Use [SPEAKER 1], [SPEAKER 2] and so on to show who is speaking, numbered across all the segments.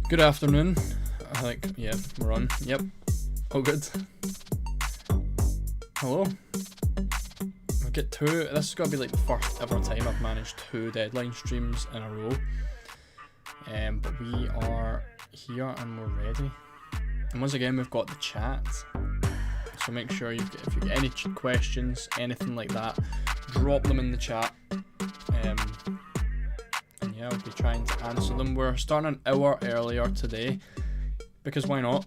[SPEAKER 1] Good afternoon. I think, yeah, we're on. Yep. All good. Hello. I'll get two. This has got to be like the first ever time I've managed 2 deadline streams in a row. But we are here and we're ready. And once again, we've got the chat. So make sure if you get any questions, anything like that, drop them in the chat. And yeah, I'll be trying to answer them. We're starting an hour earlier today because why not?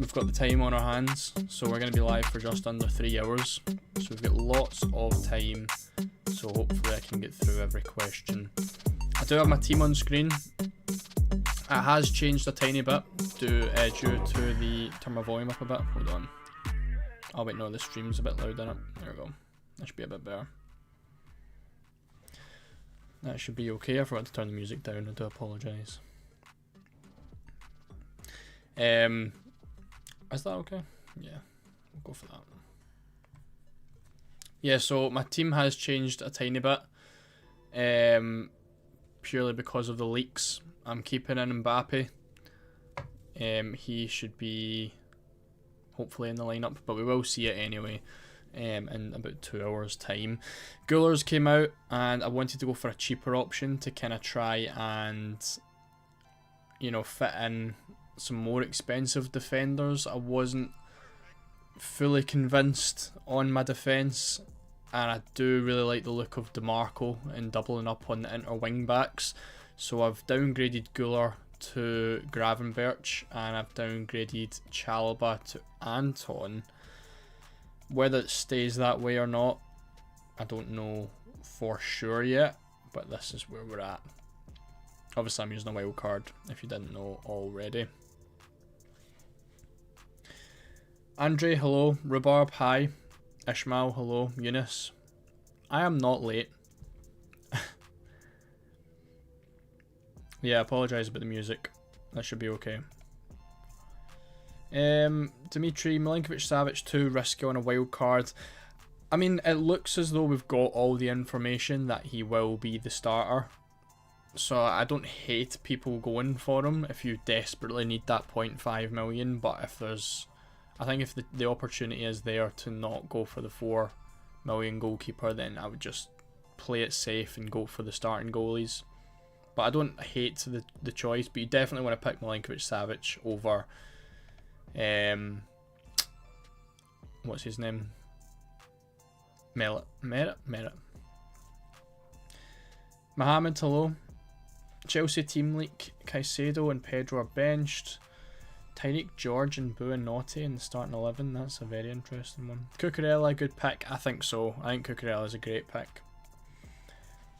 [SPEAKER 1] We've got the time on our hands, so we're going to be live for just under 3 hours. So we've got lots of time, so hopefully I can get through every question. I do have my team on screen. It has changed a tiny bit due to the turn my volume up a bit. Hold on. Oh wait, no, the stream's a bit loud in it. There we go. That should be a bit better. That should be okay. I forgot to turn the music down. I do apologise. Is that okay? Yeah, we'll go for that. Yeah, so my team has changed a tiny bit. Purely because of the leaks. I'm keeping in Mbappe. He should be hopefully in the lineup, but we will see it anyway. In about 2 hours time. Gullers came out and I wanted to go for a cheaper option to kind of try and, you know, fit in some more expensive defenders. I wasn't fully convinced on my defence, and I do really like the look of DeMarco and doubling up on the inter wing backs. So I've downgraded Guller to Gravenberch and I've downgraded Chalobah to Anton. Whether it stays that way or not, I don't know for sure yet, but this is where we're at. Obviously I'm using a wild card, if you didn't know already. Andre, hello. Rhubarb, hi. Ishmael, hello. Eunice. I am not late. Yeah, I apologise about the music. That should be okay. Dimitri, Milinkovic-Savic 2, risky on a wild card. I mean, it looks as though we've got all the information that he will be the starter. So I don't hate people going for him if you desperately need that 0.5 million. But if there's, I think if the opportunity is there to not go for the 4 million goalkeeper, then I would just play it safe and go for the starting goalies. But I don't hate the choice, but you definitely want to pick Milinkovic-Savic over what's his name? Merritt. Mohamed, hello. Chelsea team leak. Caicedo and Pedro are benched. Tyreek George and Buonanotte in the starting 11. That's a very interesting one. Cucurella, good pick. I think so. I think Cucurella is a great pick.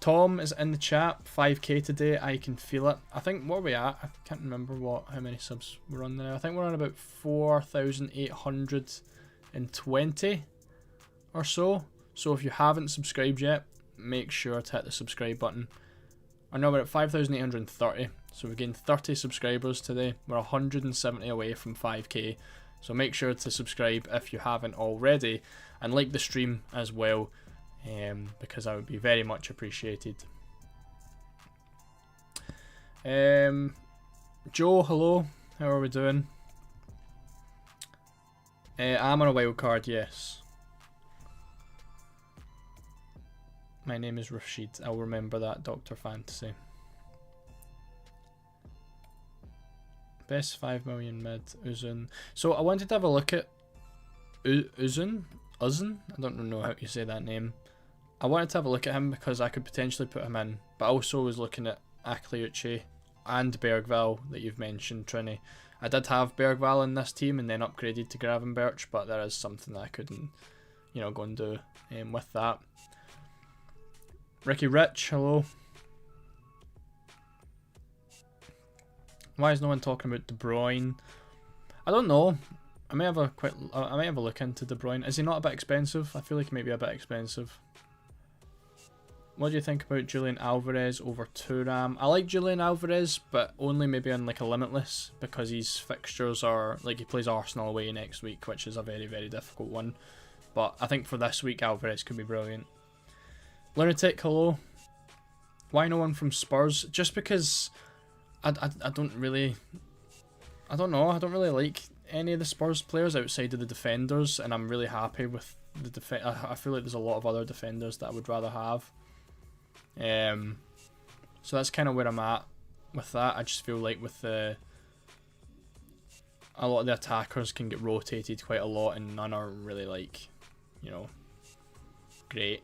[SPEAKER 1] Tom is in the chat. 5k today. I can feel it. I think, what are we at? I can't remember how many subs we're on there. I think we're on about 4,820 or so. So if you haven't subscribed yet, make sure to hit the subscribe button. I know we're at 5,830. So we've gained 30 subscribers today. We're 170 away from 5k. So make sure to subscribe if you haven't already. And like the stream as well. Because that would be very much appreciated. Joe, hello. How are we doing? I'm on a wild card, yes. My name is Rashid. I'll remember that, Dr. Fantasy. Best 5 million mid, Uzun. So I wanted to have a look at Uzun? I don't know how you say that name. I wanted to have a look at him because I could potentially put him in, but I also was looking at Akliucci and Bergvall that you've mentioned, Trini. I did have Bergvall in this team and then upgraded to Gravenberch, but there is something that I couldn't, you know, go and do with that. Ricky Rich, hello. Why is no one talking about De Bruyne? I don't know. I may have a look into De Bruyne. Is he not a bit expensive? I feel like he might be a bit expensive. What do you think about Julian Alvarez over Thuram? I like Julian Alvarez, but only maybe on like a limitless, because his fixtures are, like, he plays Arsenal away next week, which is a very, very difficult one. But I think for this week, Alvarez could be brilliant. Lunatic, hello. Why no one from Spurs? Just because I don't really I don't know. I don't really like any of the Spurs players outside of the defenders, and I'm really happy with the defense. I feel like there's a lot of other defenders that I would rather have. So that's kind of where I'm at with that. I just feel like with a lot of the attackers can get rotated quite a lot, and none are really like, you know, great.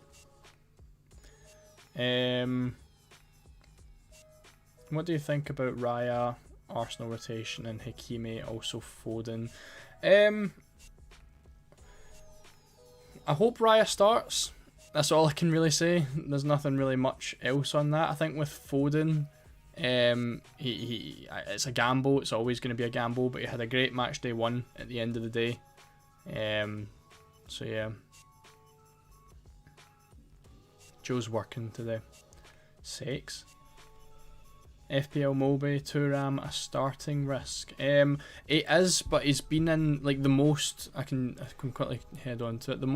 [SPEAKER 1] What do you think about Raya, Arsenal rotation, and Hakimi, also Foden? I hope Raya starts. That's all I can really say. There's nothing really much else on that. I think with Foden, it's a gamble. It's always going to be a gamble, but he had a great match day 1 at the end of the day. So yeah. Joe's working today. 6. FPL Moby, Thuram, a starting risk. It is, but he's been in like the most. I can quickly head on to it. The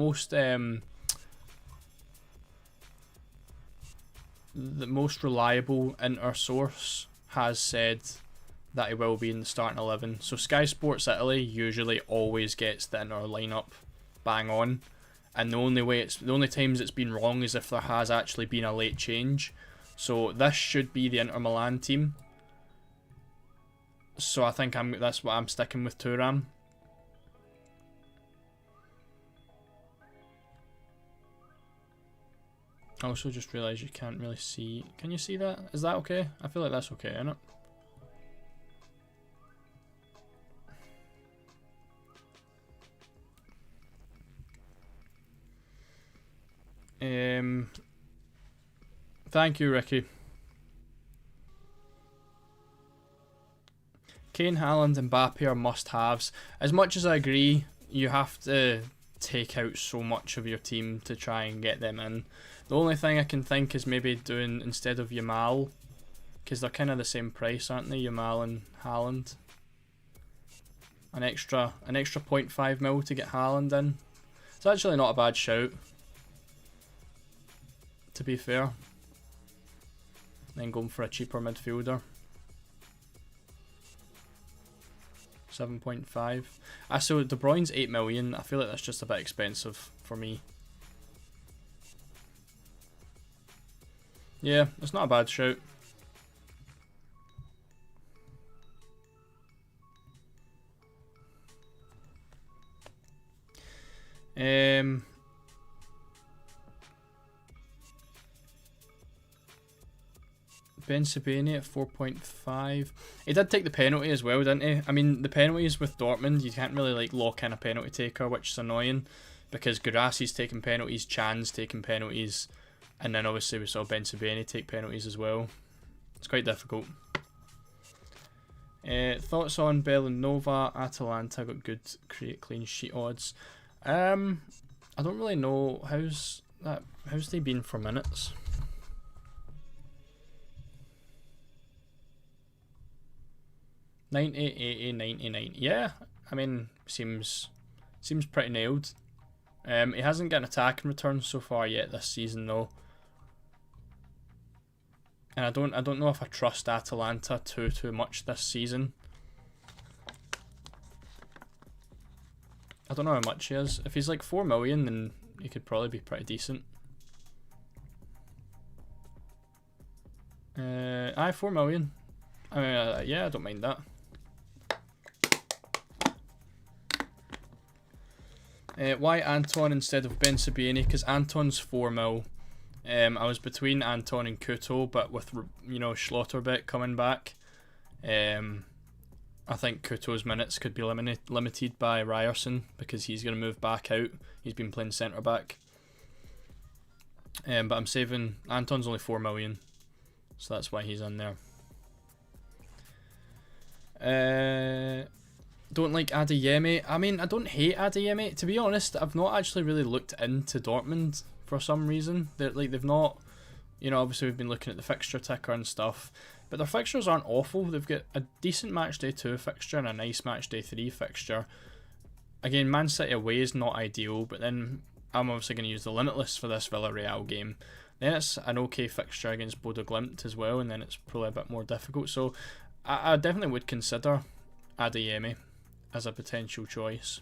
[SPEAKER 1] most reliable inter source has said that he will be in the starting 11. So Sky Sports Italy usually always gets the inter lineup bang on, and the only times it's been wrong is if there has actually been a late change. So this should be the Inter Milan team. So I think that's what I'm sticking with Thuram. I also just realised you can't really see. Can you see that? Is that okay? I feel like that's okay, isn't it? Thank you, Ricky. Kane, Haaland, and Mbappe are must-haves. As much as I agree, you have to take out so much of your team to try and get them in. The only thing I can think is maybe doing, instead of Yamal, because they're kind of the same price, aren't they? Yamal and Haaland. An extra 0.5 mil to get Haaland in. It's actually not a bad shout, to be fair. Then going for a cheaper midfielder. 7.5. So De Bruyne's 8 million. I feel like that's just a bit expensive for me. Yeah, it's not a bad shout. Ben Sabini at 4.5. He did take the penalty as well, didn't he? I mean, the penalties with Dortmund, you can't really like lock in a penalty taker, which is annoying, because Guirassi's taking penalties, Chan's taking penalties, and then obviously we saw Ben Sabini take penalties as well. It's quite difficult. Thoughts on Bellinova? Atalanta got good clean sheet odds. I don't really know. How's they been for minutes? $90, $80, $99. Yeah, I mean, seems pretty nailed. He hasn't got an attacking return so far yet this season though, and I don't know if I trust Atalanta too much this season. I don't know how much he is. If he's like 4 million, then he could probably be pretty decent. 4 million. I mean, yeah, I don't mind that. Why Anton instead of Ben Sabini? Because Anton's 4 mil. I was between Anton and Couto, but with, you know, Schlotterbeck coming back, I think Couto's minutes could be limited by Ryerson, because he's going to move back out. He's been playing centre back. But I'm saving. Anton's only 4 million, so that's why he's in there. Don't like Adeyemi. I mean, I don't hate Adeyemi. To be honest, I've not actually really looked into Dortmund for some reason. They've not, you know, obviously we've been looking at the fixture ticker and stuff, but their fixtures aren't awful. They've got a decent match day 2 fixture and a nice match day 3 fixture. Again, Man City away is not ideal, but then I'm obviously going to use the Limitless for this Villarreal game. Then it's an okay fixture against Bodo Glimt as well, and then it's probably a bit more difficult. So I definitely would consider Adeyemi as a potential choice.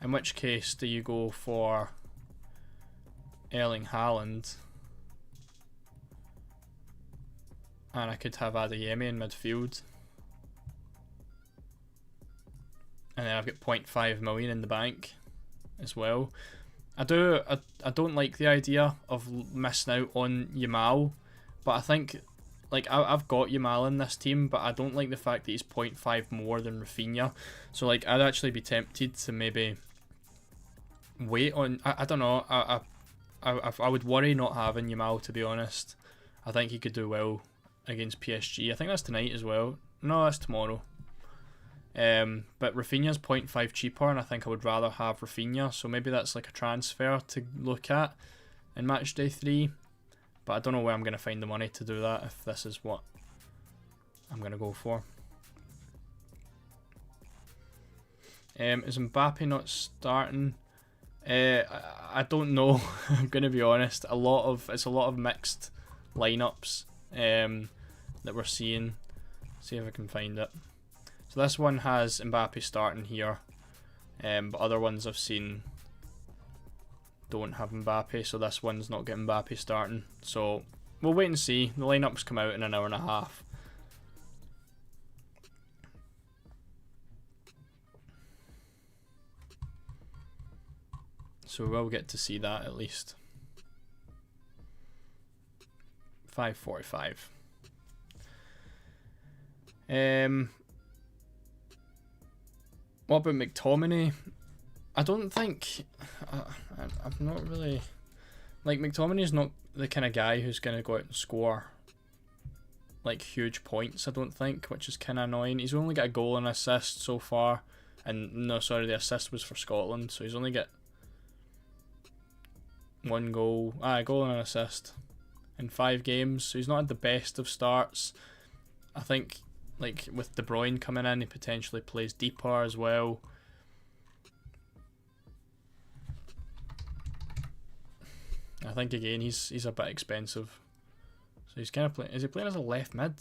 [SPEAKER 1] In which case, do you go for Erling Haaland? And I could have Adeyemi in midfield. And then I've got 0.5 million in the bank as well. I don't like the idea of missing out on Yamal, but I think, like, I've got Yamal in this team, but I don't like the fact that he's 0.5 more than Rafinha. So, like, I'd actually be tempted to maybe wait on. I don't know. I would worry not having Yamal, to be honest. I think he could do well against PSG. I think that's tonight as well. No, that's tomorrow. But Rafinha's 0.5 cheaper, and I think I would rather have Rafinha, so maybe that's like a transfer to look at in Matchday 3, but I don't know where I'm going to find the money to do that if this is what I'm going to go for. Is Mbappe not starting? I don't know. I'm going to be honest. It's a lot of mixed lineups that we're seeing. See if I can find it. So this one has Mbappe starting here, but other ones I've seen don't have Mbappe, so this one's not getting Mbappe starting. So we'll wait and see. The lineups come out in an hour and a half. So we'll get to see that at least. 5:45. What about McTominay? I don't think... I'm not really... Like, McTominay's not the kind of guy who's going to go out and score, like, huge points, I don't think, which is kind of annoying. He's only got a goal and assist so far. And, no, sorry, the assist was for Scotland, so he's only got one goal. A goal and an assist in 5 games, so he's not had the best of starts. I think... Like, with De Bruyne coming in, he potentially plays deeper as well. I think, again, he's a bit expensive. So he's kind of playing... Is he playing as a left mid?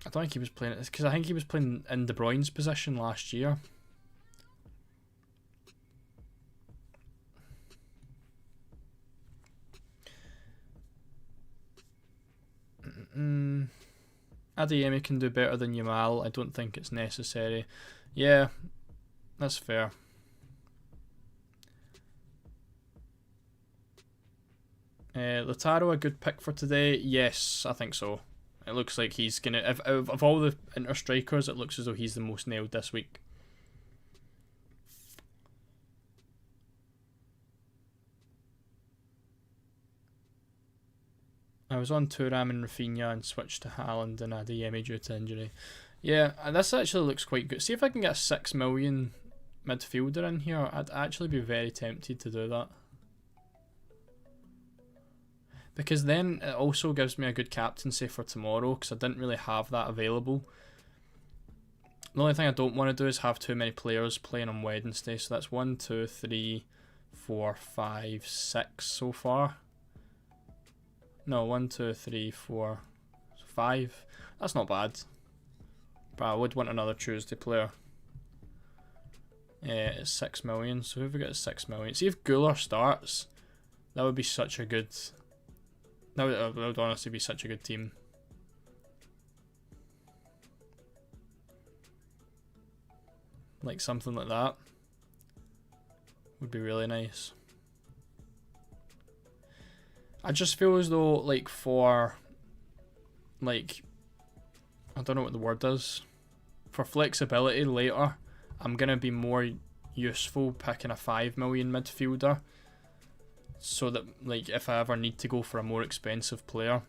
[SPEAKER 1] I don't think he was playing... Because I think he was playing in De Bruyne's position last year. Adeyemi can do better than Yamal. I don't think it's necessary. Yeah, that's fair. Lautaro a good pick for today? Yes, I think so. It looks like he's gonna... Of all the Inter strikers, it looks as though he's the most nailed this week. I was on Thuram and Rafinha and switched to Haaland and Adeyemi due to injury. Yeah, this actually looks quite good. See if I can get a 6 million midfielder in here. I'd actually be very tempted to do that. Because then it also gives me a good captaincy for tomorrow, because I didn't really have that available. The only thing I don't want to do is have too many players playing on Wednesday. So that's 1, 2, 3, 4, 5, 6 so far. No, 1, 2, 3, 4, 5. That's not bad. But I would want another Tuesday player. It's 6 million. So who have we got at 6 million? See if Guler starts. That would be such a good... That would honestly be such a good team. Like something like that would be really nice. I just feel as though, like, for, like, I don't know what the word is, for flexibility later, I'm going to be more useful picking a 5 million midfielder, so that, like, if I ever need to go for a more expensive player,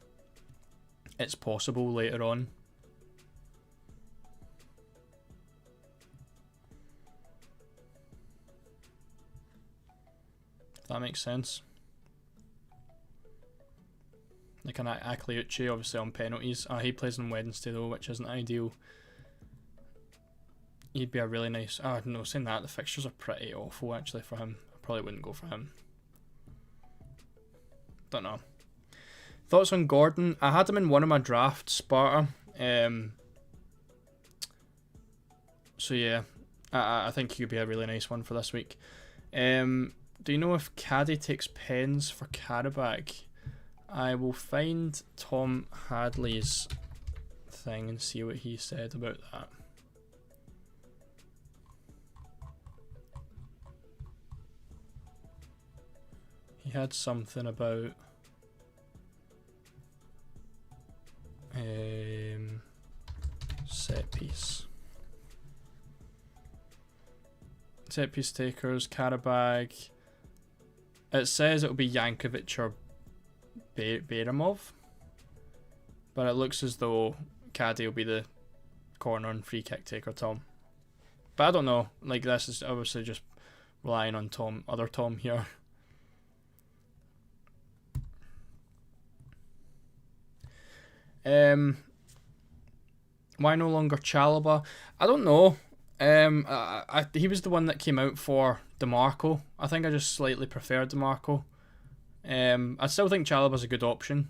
[SPEAKER 1] it's possible later on. If that makes sense. Like an Akliucci, obviously on penalties. He plays on Wednesday though, which isn't ideal. He'd be a really nice... no, saying that, the fixtures are pretty awful actually for him. I probably wouldn't go for him. Don't know. Thoughts on Gordon? I had him in one of my drafts, Sparta. So yeah, I think he could be a really nice one for this week. Do you know if Caddy takes pens for Karabag? I will find Tom Hadley's thing and see what he said about that. He had something about set piece. Set piece takers, Karabag. It says it'll be Yankovic or Beramov, but it looks as though Caddy will be the corner and free kick taker, Tom. But I don't know. Like, this is obviously just relying on other Tom here. Why no longer Chalobah? I don't know. He was the one that came out for DeMarco. I think I just slightly prefer DeMarco. I still think Chalobah's a good option.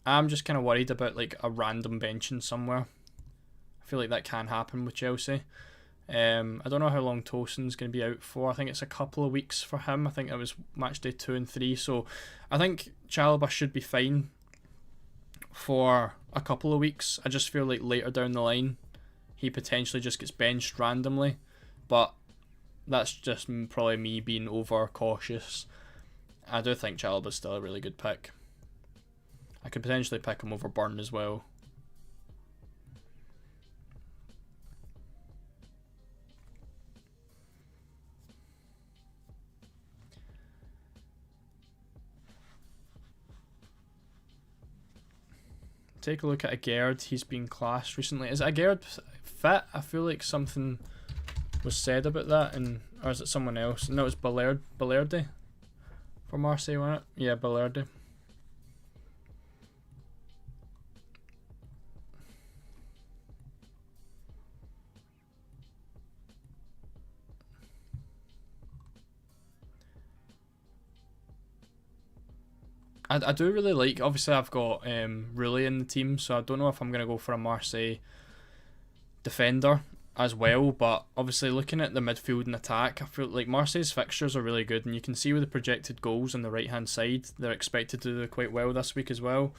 [SPEAKER 1] I'm just kind of worried about like a random benching somewhere. I feel like that can happen with Chelsea. I don't know how long Tosin's going to be out for. I think it's a couple of weeks for him. I think it was match day 2 and 3. So I think Chalobah should be fine for a couple of weeks. I just feel like later down the line he potentially just gets benched randomly, but that's just probably me being over cautious. I do think Chalobah's still a really good pick. I could potentially pick him over Burn as well. Take a look at Agerd. He's been classed recently. Is Agerd fit? I feel like something was said about that, or is it someone else? No, it's Balerdi for Marseille, wasn't it? Yeah, Balerdi. I do really like, obviously I've got Rulli in the team, so I don't know if I'm going to go for a Marseille defender as well, but obviously looking at the midfield and attack, I feel like Marseille's fixtures are really good, and you can see with the projected goals on the right hand side, they're expected to do quite well this week as well.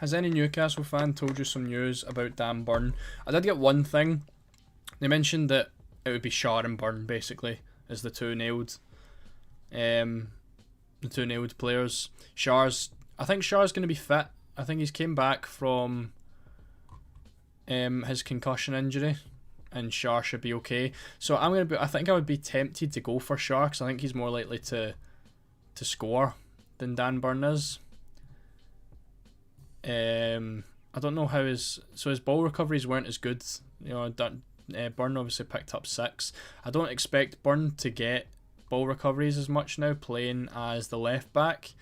[SPEAKER 1] Has any Newcastle fan told you some news about Dan Burn? I did get one thing. They mentioned that it would be Schär and Burn basically as the two nailed players. I think Schär's going to be fit. I think he's came back from his concussion injury, and Schär should be okay. So I think I would be tempted to go for Schär because I think he's more likely to score than Dan Burn is. I don't know how his ball recoveries weren't as good. Burn obviously picked up 6. I don't expect Burn to get ball recoveries as much now, playing as the left back.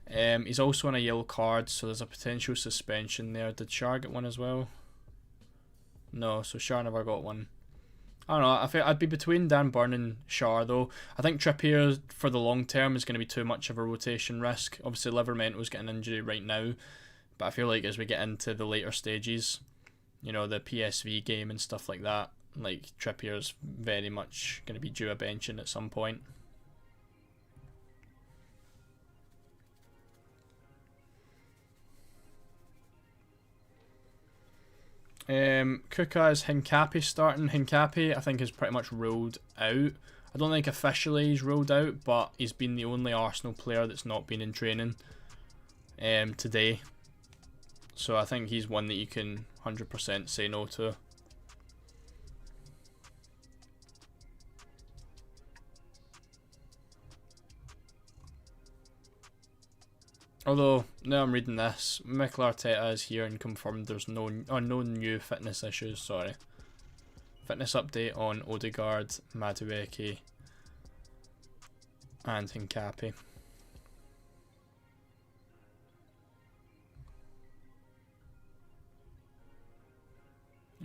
[SPEAKER 1] He's also on a yellow card, so there's a potential suspension there. Did Schär get one as well? No, so Schär never got one. I don't know. I think I'd be between Dan Burn and Schär though. I think Trippier for the long term is going to be too much of a rotation risk. Obviously, Livermento's getting an injury right now, but I feel like as we get into the later stages, the PSV game and stuff like that, like Trippier's very much going to be due a benching at some point. Kuka is Hincapi starting. Hincapi I think is pretty much ruled out. I don't think officially he's ruled out, but he's been the only Arsenal player that's not been in training today. So I think he's one that you can 100% say no to. Although, now I'm reading this, Mikel Arteta is here and confirmed there's no new fitness issues, sorry. Fitness update on Odegaard, Madueke and Hincapi.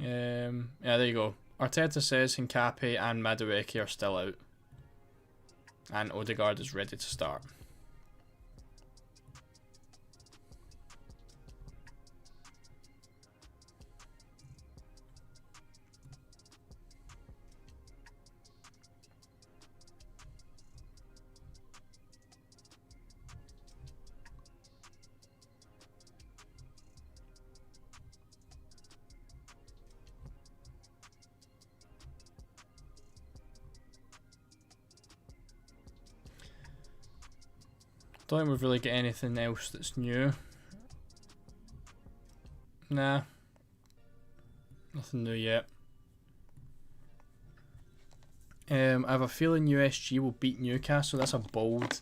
[SPEAKER 1] Yeah, there you go. Arteta says Hincapi and Madueke are still out. And Odegaard is ready to start. Don't think we've really got anything else that's new. Nah. Nothing new yet. I have a feeling USG will beat Newcastle. That's a bold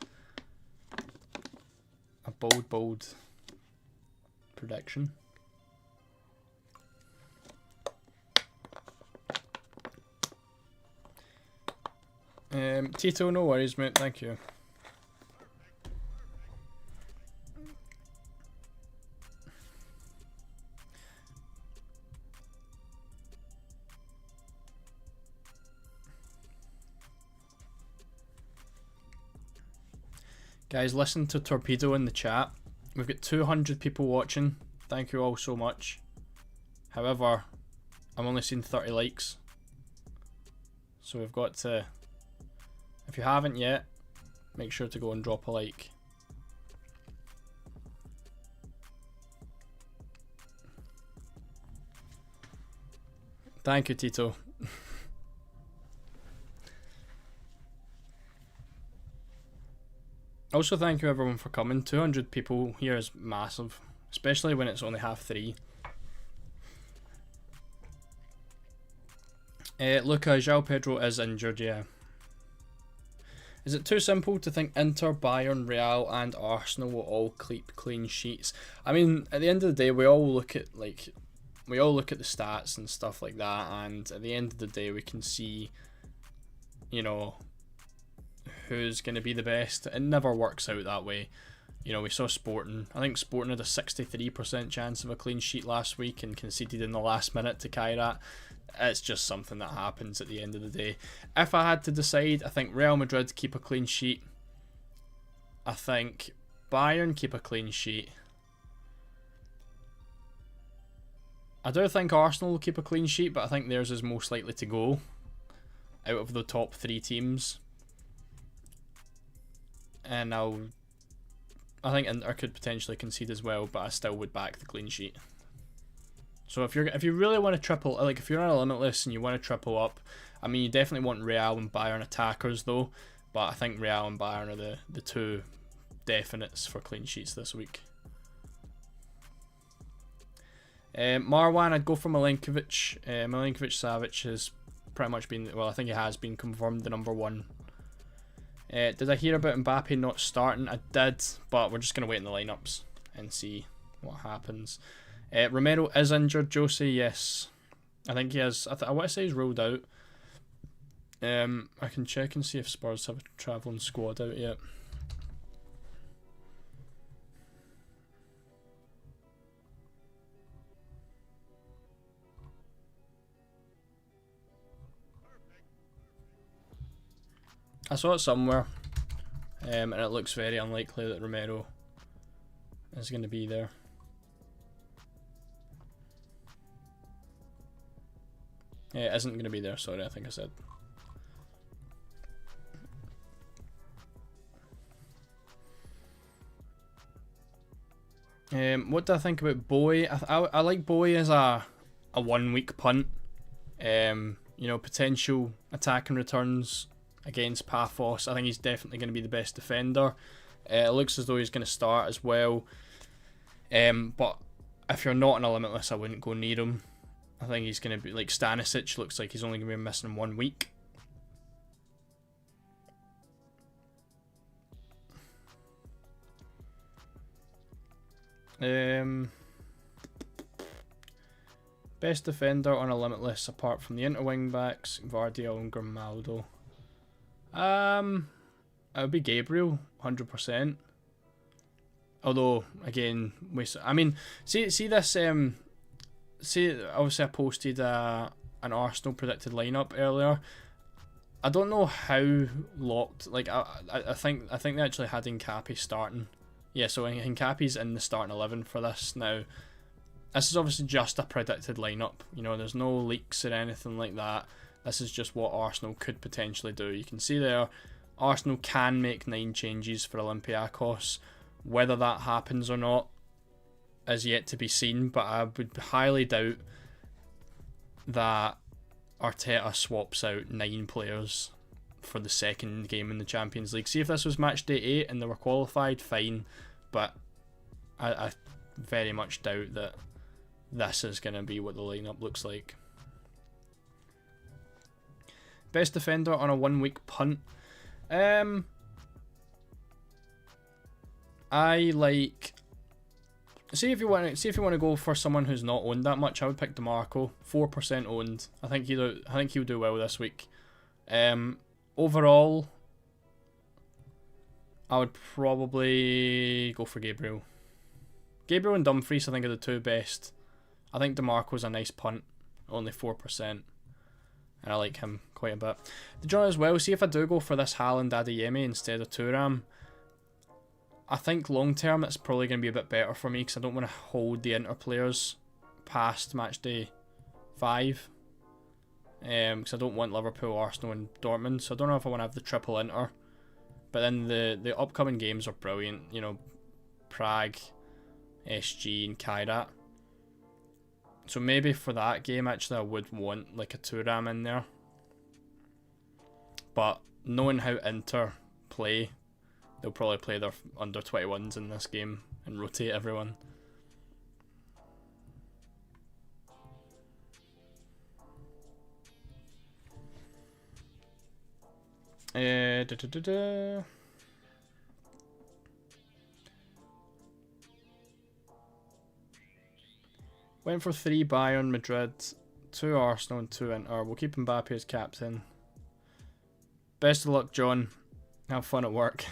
[SPEAKER 1] prediction. Tito, no worries, mate. Thank you. Guys, listen to Torpedo in the chat. We've got 200 people watching. Thank you all so much. However, I'm only seeing 30 likes. So we've got to... If you haven't yet, make sure to go and drop a like. Thank you, Tito. Also, thank you everyone for coming. 200 people here is massive, especially when it's only 3:30. Luca, João Pedro is injured, yeah. Is it too simple to think Inter, Bayern, Real and Arsenal will all keep clean sheets? I mean, at the end of the day, we all look at the stats and stuff like that, and at the end of the day, we can see, you know, who's going to be the best. It never works out that way. You know, we saw Sporting. I think Sporting had a 63% chance of a clean sheet last week and conceded in the last minute to Kairat. It's just something that happens at the end of the day. If I had to decide, I think Real Madrid keep a clean sheet. I think Bayern keep a clean sheet. I do think Arsenal will keep a clean sheet, but I think theirs is most likely to go out of the top 3 teams. And I think Inter could potentially concede as well, but I still would back the clean sheet. So if you really want to triple, like if you're on a limitless and you want to triple up, I mean you definitely want Real and Bayern attackers though, but I think Real and Bayern are the two definites for clean sheets this week. Marwan, I'd go for Milenkovic. Milenkovic-Savic has pretty much been, well I think he has been confirmed the #1. Did I hear about Mbappe not starting? I did, but we're just going to wait in the lineups and see what happens. Romero is injured, Josie, yes. I think he has. I want to say he's ruled out. I can check and see if Spurs have a travelling squad out yet. I saw it somewhere, and it looks very unlikely that Romero is going to be there. Yeah, isn't going to be there, sorry, I think I said. What do I think about Bowie? I like Bowie as a 1 week punt. You know, potential attacking returns against Paphos. I think he's definitely going to be the best defender. It looks as though he's going to start as well. But if you're not in a limitless, I wouldn't go near him. I think he's going to be like Stanisic. Looks like he's only going to be missing 1 week. Best defender on a limitless apart from the inter wing backs, Vardiel and Grimaldo. It would be Gabriel, 100%. Although again, I mean, see this. See, obviously I posted an Arsenal predicted lineup earlier. I don't know how locked. Like I think they actually had Hincapi starting. Yeah, so Hincapi's in the starting 11 for this now. This is obviously just a predicted lineup. You know, there's no leaks or anything like that. This is just what Arsenal could potentially do. You can see there, Arsenal can make 9 changes for Olympiacos. Whether that happens or not is yet to be seen, but I would highly doubt that Arteta swaps out 9 players for the second game in the Champions League. See, if this was match day 8 and they were qualified, fine, but I very much doubt that this is going to be what the lineup looks like. Best defender on a 1 week punt. I like. See if you want to go for someone who's not owned that much. I would pick DeMarco, 4% owned. I think he'll do well this week. Overall, I would probably go for Gabriel. Gabriel and Dumfries, I think, are the two best. I think DeMarco's a nice punt, only 4%, and I like him quite a bit. The draw as well. See if I do go for this Haaland Adeyemi instead of Thuram. I think long term it's probably going to be a bit better for me because I don't want to hold the Inter players past match day 5. Because I don't want Liverpool, Arsenal and Dortmund. So I don't know if I want to have the triple Inter. But then the upcoming games are brilliant. You know, Prague, SG and Kairat. So maybe for that game actually I would want like a Thuram in there. But knowing how Inter play, they'll probably play their under 21s in this game and rotate everyone. Went for 3 Bayern, Madrid, 2 Arsenal and 2 Inter. We'll keep Mbappe as captain. Best of luck, John. Have fun at work.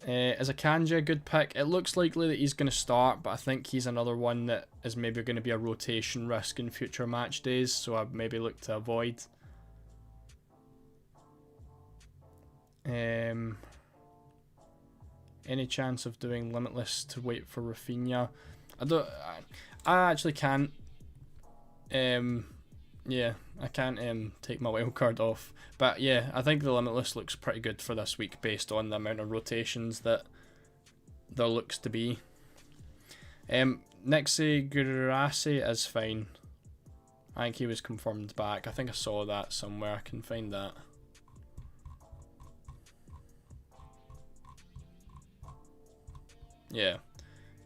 [SPEAKER 1] Is Akanji a good pick? It looks likely that he's going to start, but I think he's another one that is maybe going to be a rotation risk in future match days, so I'd maybe look to avoid. Any chance of doing Limitless to wait for Rafinha? I actually can't. Yeah, I can't take my wild card off. But yeah, I think the Limitless looks pretty good for this week based on the amount of rotations that there looks to be. Nixie Gurasi is fine. I think he was confirmed back. I think I saw that somewhere. I can find that. Yeah.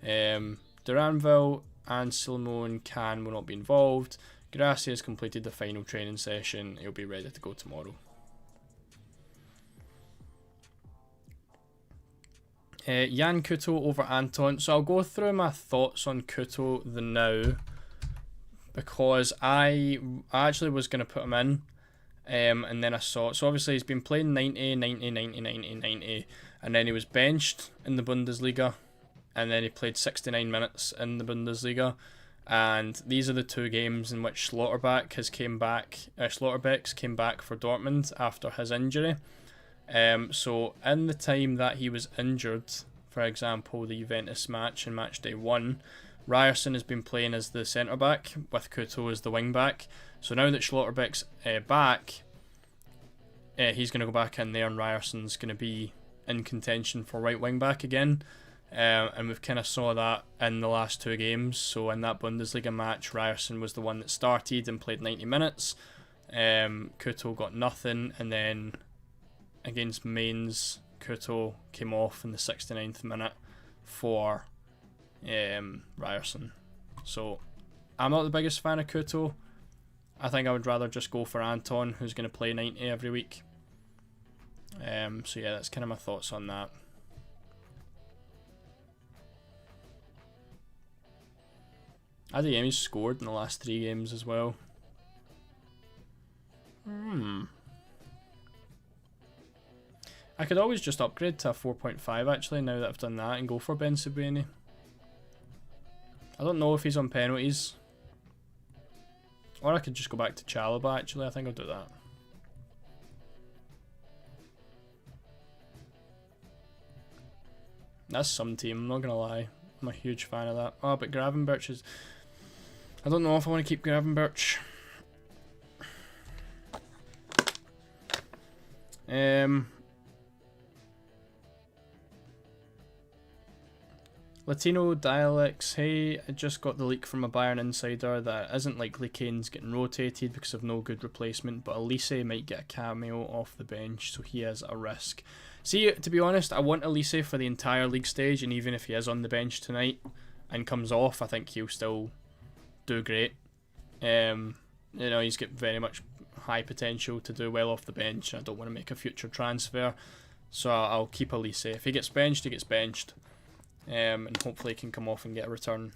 [SPEAKER 1] Duranville and Silmon Can will not be involved. Grassi has completed the final training session. He'll be ready to go tomorrow. Jan Kuto over Anton. So I'll go through my thoughts on Kuto the now, because I actually was going to put him in, and then I saw. So obviously he's been playing 90, 90, 90, 90, 90, and then he was benched in the Bundesliga, and then he played 69 minutes in the Bundesliga. And these are the 2 games in which Schlotterbeck came back for Dortmund after his injury. So in the time that he was injured, for example, the Juventus match in match day 1, Ryerson has been playing as the centre back with Kuto as the wing back. So now that Schlotterbeck's back, he's going to go back in there, and Ryerson's going to be in contention for right wing back again. And we've kind of saw that in the last 2 games. So in that Bundesliga match, Ryerson was the one that started and played 90 minutes. Kuto got nothing, and then against Mainz, Kuto came off in the 69th minute for Ryerson. So I'm not the biggest fan of Kuto. I think I would rather just go for Anton, who's going to play 90 every week. So yeah, that's kind of my thoughts on that. Adeyemi's scored in the last 3 games as well. I could always just upgrade to a 4.5 actually, now that I've done that, and go for Ben Sebaini. I don't know if he's on penalties. Or I could just go back to Chalobah actually, I think I'll do that. That's some team, I'm not going to lie. I'm a huge fan of that. Oh, but Gravenberch is... I don't know if I want to keep Gravenberch. Latino Dialects, hey, I just got the leak from a Bayern insider that it isn't likely Kane's getting rotated because of no good replacement, but Elise might get a cameo off the bench, so he is a risk. See, to be honest, I want Elise for the entire league stage, and even if he is on the bench tonight and comes off, I think he'll still do great. You know, he's got very much high potential to do well off the bench. I don't want to make a future transfer, so I'll keep Elise. If he gets benched, he gets benched. And hopefully he can come off and get a return.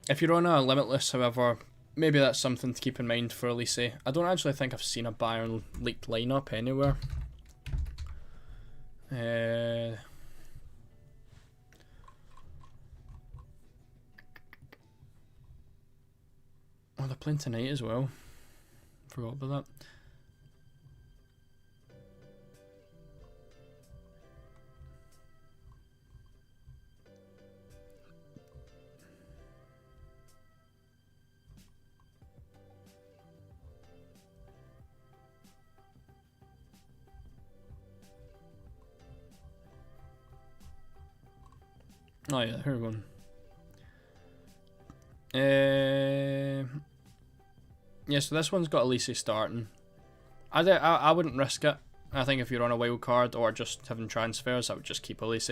[SPEAKER 1] If you're on a limitless, however, maybe that's something to keep in mind for Elise. I don't actually think I've seen a Bayern leaked lineup anywhere. Oh, they're playing tonight as well. Forgot about that. Oh yeah, here we go. Yeah, so this one's got Elise starting. I wouldn't risk it. I think if you're on a wild card or just having transfers, I would just keep Elise.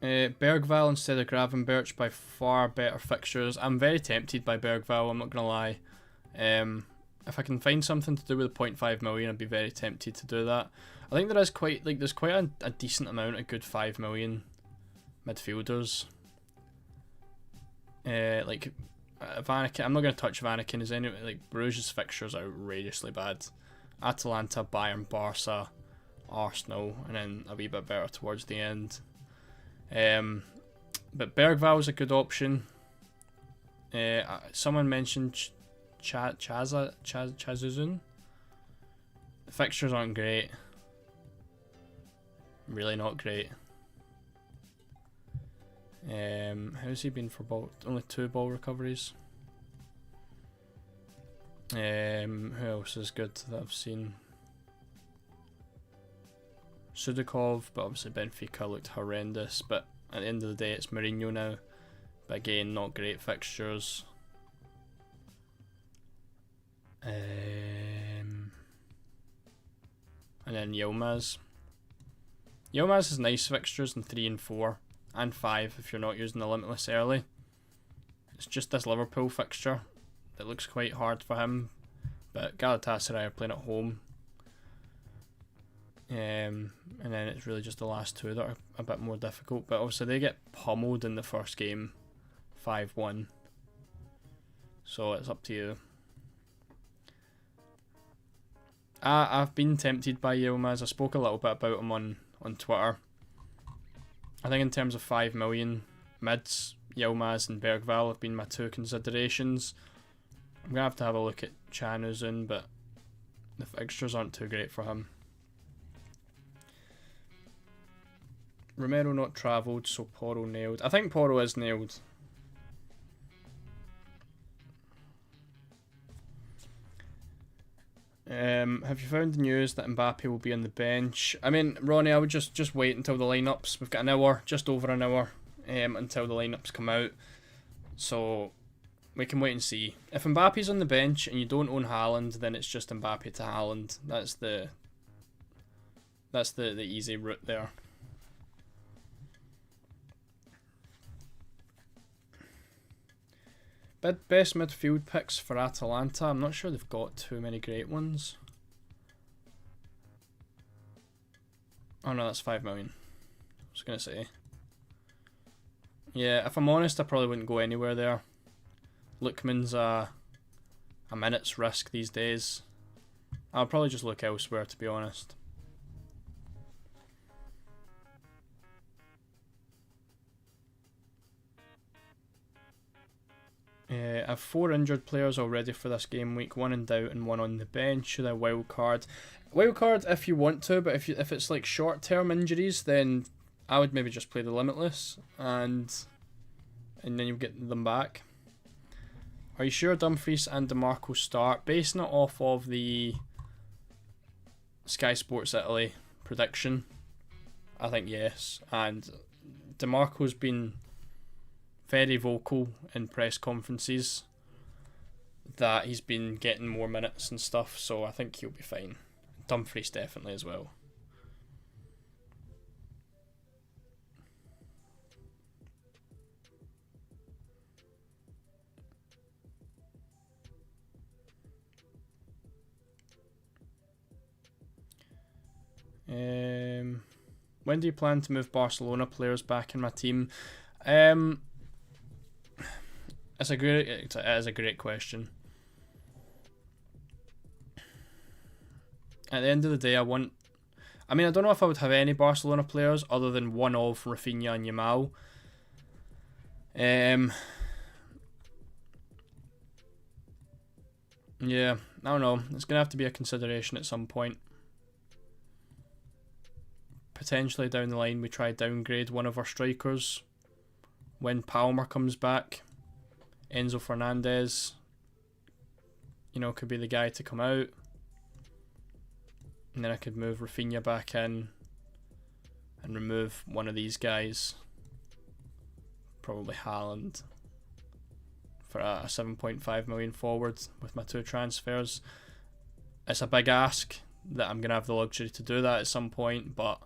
[SPEAKER 1] Bergvall instead of Gravenberch, by far better fixtures. I'm very tempted by Bergvall, I'm not going to lie. If I can find something to do with the 0.5 million, I'd be very tempted to do that. I think there is quite, like, there's quite a decent amount of good 5 million midfielders. Like, Vanaken, I'm not going to touch Vanaken, as anyway, like, Bruges' fixtures are outrageously bad. Atalanta, Bayern, Barca, Arsenal, and then a wee bit better towards the end. But Bergvall's a good option. Someone mentioned Chazuzun. The fixtures aren't great. Really not great. How's he been for ball? Only 2 ball recoveries. Who else is good that I've seen? Sudakov, but obviously Benfica looked horrendous. But at the end of the day, it's Mourinho now. But again, not great fixtures. And then Yilmaz. Yilmaz has nice fixtures in 3 and 4 and 5 if you're not using the limitless early. It's just this Liverpool fixture that looks quite hard for him, but Galatasaray are playing at home. And then it's really just the last 2 that are a bit more difficult, but obviously they get pummeled in the first game 5-1, so it's up to you. I've been tempted by Yilmaz. I spoke a little bit about him on Twitter. I think in terms of 5 million mids, Yilmaz and Bergvall have been my 2 considerations. I'm going to have a look at Chanuzun, but the fixtures aren't too great for him. Romero not travelled, so Porro nailed. I think Porro is nailed. Have you found the news that Mbappe will be on the bench? I mean, Ronnie, I would just wait until the lineups. We've got an hour, just over an hour, until the lineups come out. So we can wait and see. If Mbappe's on the bench and you don't own Haaland, then it's just Mbappe to Haaland. That's the easy route there. But best midfield picks for Atalanta. I'm not sure they've got too many great ones. Oh no, that's 5 million. I was going to say. Yeah, if I'm honest, I probably wouldn't go anywhere there. Lookman's a minute's risk these days. I'll probably just look elsewhere, to be honest. I have 4 injured players already for this game week, 1 in doubt and 1 on the bench. Should I wildcard? Wildcard if you want to, but if it's like short-term injuries, then I would maybe just play the Limitless, and then you'll get them back. Are you sure Dumfries and DeMarco start? Basing it off of the Sky Sports Italy prediction, I think yes. And DeMarco's been very vocal in press conferences that he's been getting more minutes and stuff, so I think he'll be fine. Dumfries definitely as well. When do you plan to move Barcelona players back in my team? It is a great question. At the end of the day, I don't know if I would have any Barcelona players other than one of Rafinha and Yamal. Yeah, I don't know. It's going to have to be a consideration at some point. Potentially down the line, we try downgrade one of our strikers. When Palmer comes back, Enzo Fernandez, could be the guy to come out. And then I could move Rafinha back in and remove one of these guys. Probably Haaland for a 7.5 million forward with my 2 transfers. It's a big ask that I'm going to have the luxury to do that at some point, but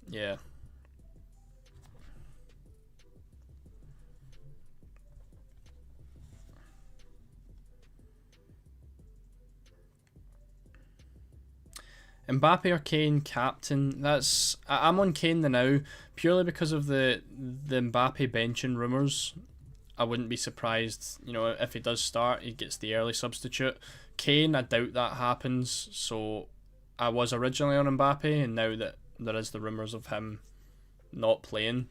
[SPEAKER 1] yeah. Mbappe or Kane captain? I'm on Kane now purely because of the Mbappe benching rumours. I wouldn't be surprised, if he does start, he gets the early substitute. Kane, I doubt that happens. So I was originally on Mbappe, and now that there is the rumours of him not playing,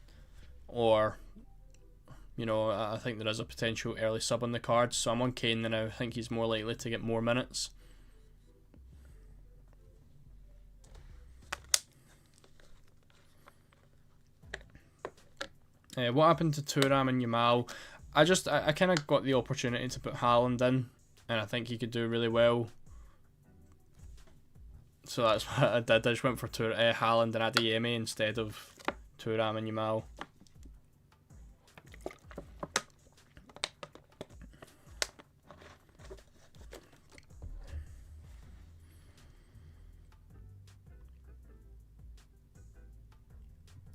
[SPEAKER 1] or I think there is a potential early sub on the cards. So I'm on Kane now. I think he's more likely to get more minutes. What happened to Thuram and Yamal? I kind of got the opportunity to put Haaland in, and I think he could do really well. So that's what I did. I just went for Haaland and Adeyemi instead of Thuram and Yamal.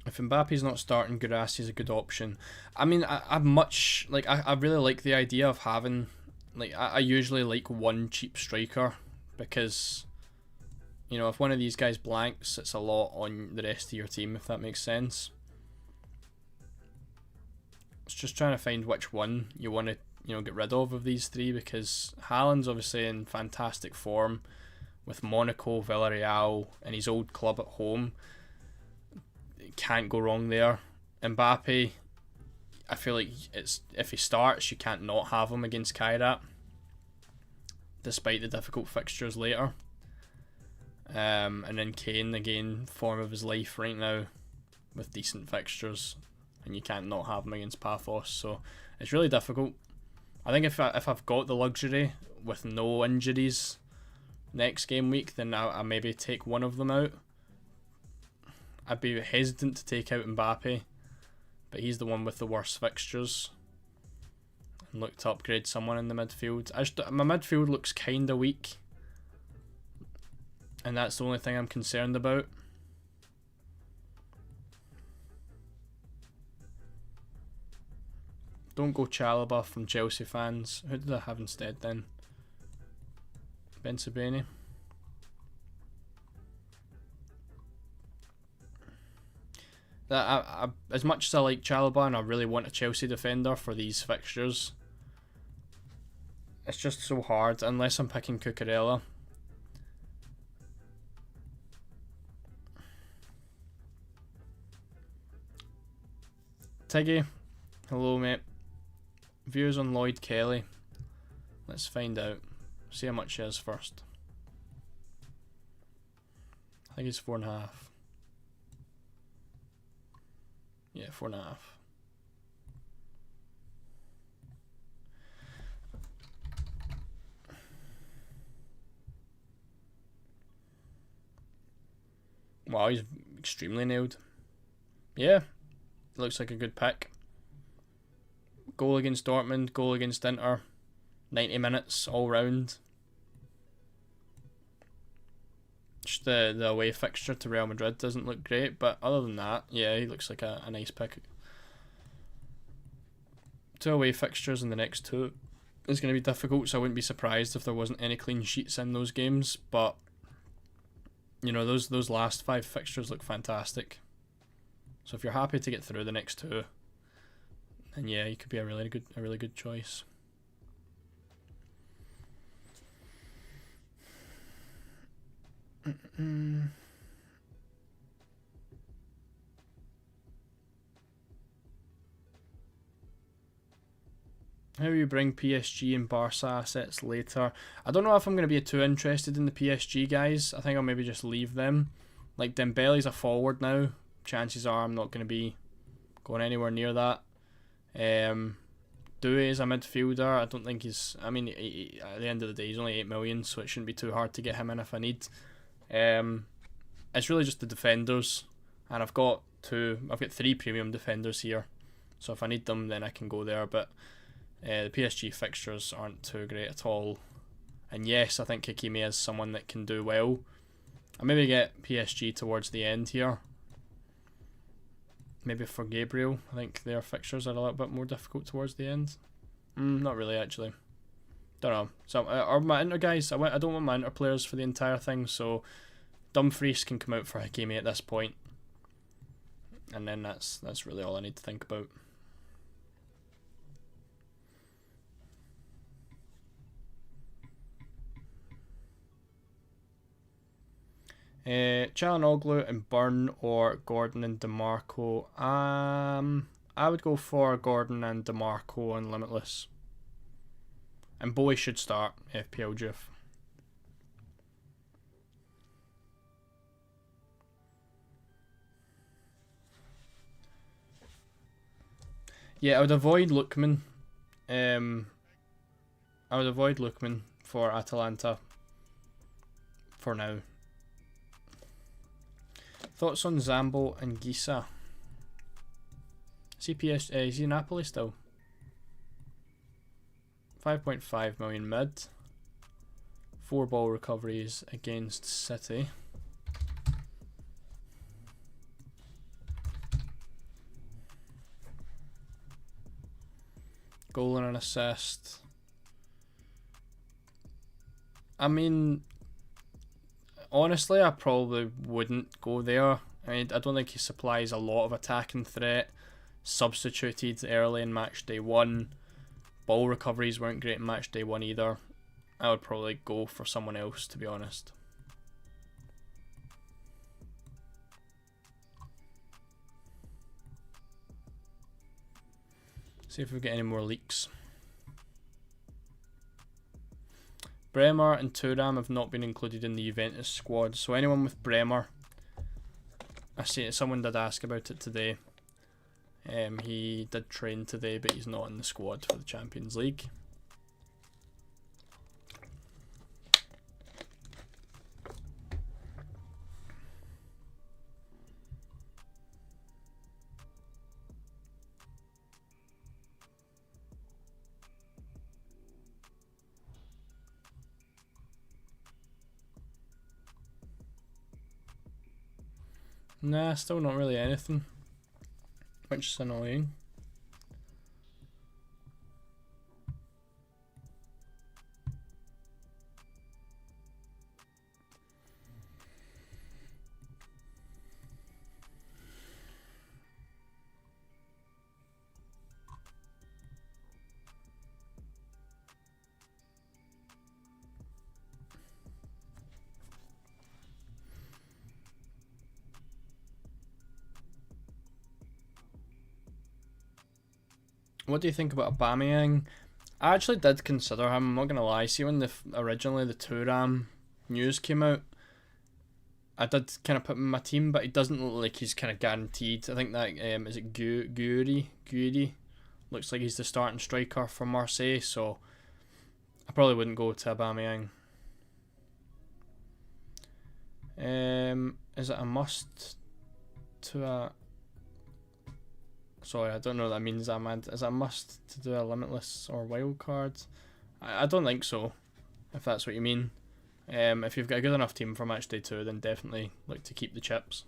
[SPEAKER 1] If Mbappe's not starting, Guirassy is a good option. I mean, I really like the idea of having, I usually like one cheap striker, because, if one of these guys blanks, it's a lot on the rest of your team, if that makes sense. It's just trying to find which one you want to, get rid of these 3, because Haaland's obviously in fantastic form with Monaco, Villarreal, and his old club at home. Can't go wrong there. Mbappe, I feel like if he starts, you can't not have him against Kairat, despite the difficult fixtures later. And then Kane, again, form of his life right now with decent fixtures, and you can't not have him against Paphos. So it's really difficult. I think if I've got the luxury with no injuries next game week, then I maybe take one of them out. I'd be hesitant to take out Mbappe, but he's the one with the worst fixtures. And look to upgrade someone in the midfield. My midfield looks kind of weak, and that's the only thing I'm concerned about. Don't go Chalobah from Chelsea fans. Who did I have instead then? Ben Sebaini. As much as I like Chalobah and I really want a Chelsea defender for these fixtures, it's just so hard unless I'm picking Cucurella. Tiggy, hello mate. Views on Lloyd Kelly. Let's find out. See how much he is first. I think he's 4.5. Yeah, 4.5. Wow, he's extremely nailed. Yeah, looks like a good pick. Goal against Dortmund, goal against Inter. 90 minutes all round. Just the away fixture to Real Madrid doesn't look great, but other than that, yeah, he looks like a nice pick. 2 away fixtures in the next 2 is going to be difficult, so I wouldn't be surprised if there wasn't any clean sheets in those games, but you know, those last 5 fixtures look fantastic. So if you're happy to get through the next 2, then yeah, he could be a really good choice. How you bring PSG and Barca assets later? I don't know if I'm going to be too interested in the PSG guys. I think I'll maybe just leave them. Like Dembele's a forward now. Chances are I'm not going to be going anywhere near that. Doué is a midfielder. I don't think he's... I mean, at the end of the day, he's only 8 million, so it shouldn't be too hard to get him in if I need. It's really just the defenders, and I've got 3 premium defenders here, so if I need them, then I can go there. But the PSG fixtures aren't too great at all. And yes, I think Hakimi is someone that can do well. I'll maybe get PSG towards the end here. Maybe for Gabriel, I think their fixtures are a little bit more difficult towards the end. Not really, actually. Don't know. So, are my Inter guys? I don't want my Inter players for the entire thing, so Dumfries can come out for Hakimi at this point, and then that's really all I need to think about. Çalhanoğlu and Burn or Gordon and DeMarco. I would go for Gordon and DeMarco on Limitless. And Bowie should start FPL Juve. Yeah, I would avoid Lookman. I would avoid Lookman for Atalanta for now. Thoughts on Zambo and Gisa? Is he Napoli still? 5.5 million mid. 4 ball recoveries against City. Goal and an assist. I mean, honestly, I probably wouldn't go there. I mean, I don't think he supplies a lot of attacking threat. Substituted early in match day 1. Ball recoveries weren't great in match day 1 either. I would probably go for someone else, to be honest. See if we get any more leaks. Bremer and Thuram have not been included in the Juventus squad, so anyone with Bremer, I see someone did ask about it today. He did train today, but he's not in the squad for the Champions League. Nah, still not really anything, which is annoying. What do you think about Aubameyang? I actually did consider him, I'm not going to lie. See, when originally the Thuram news came out, I did kind of put him in my team, but he doesn't look like he's kind of guaranteed. I think that, is it Guri? Looks like he's the starting striker for Marseille, so I probably wouldn't go to Aubameyang. Is it a must to a... Sorry, I don't know what that means, Ahmad. Is it a must to do a limitless or wild card? I don't think so, if that's what you mean. If you've got a good enough team for matchday 2, then definitely look to keep the chips.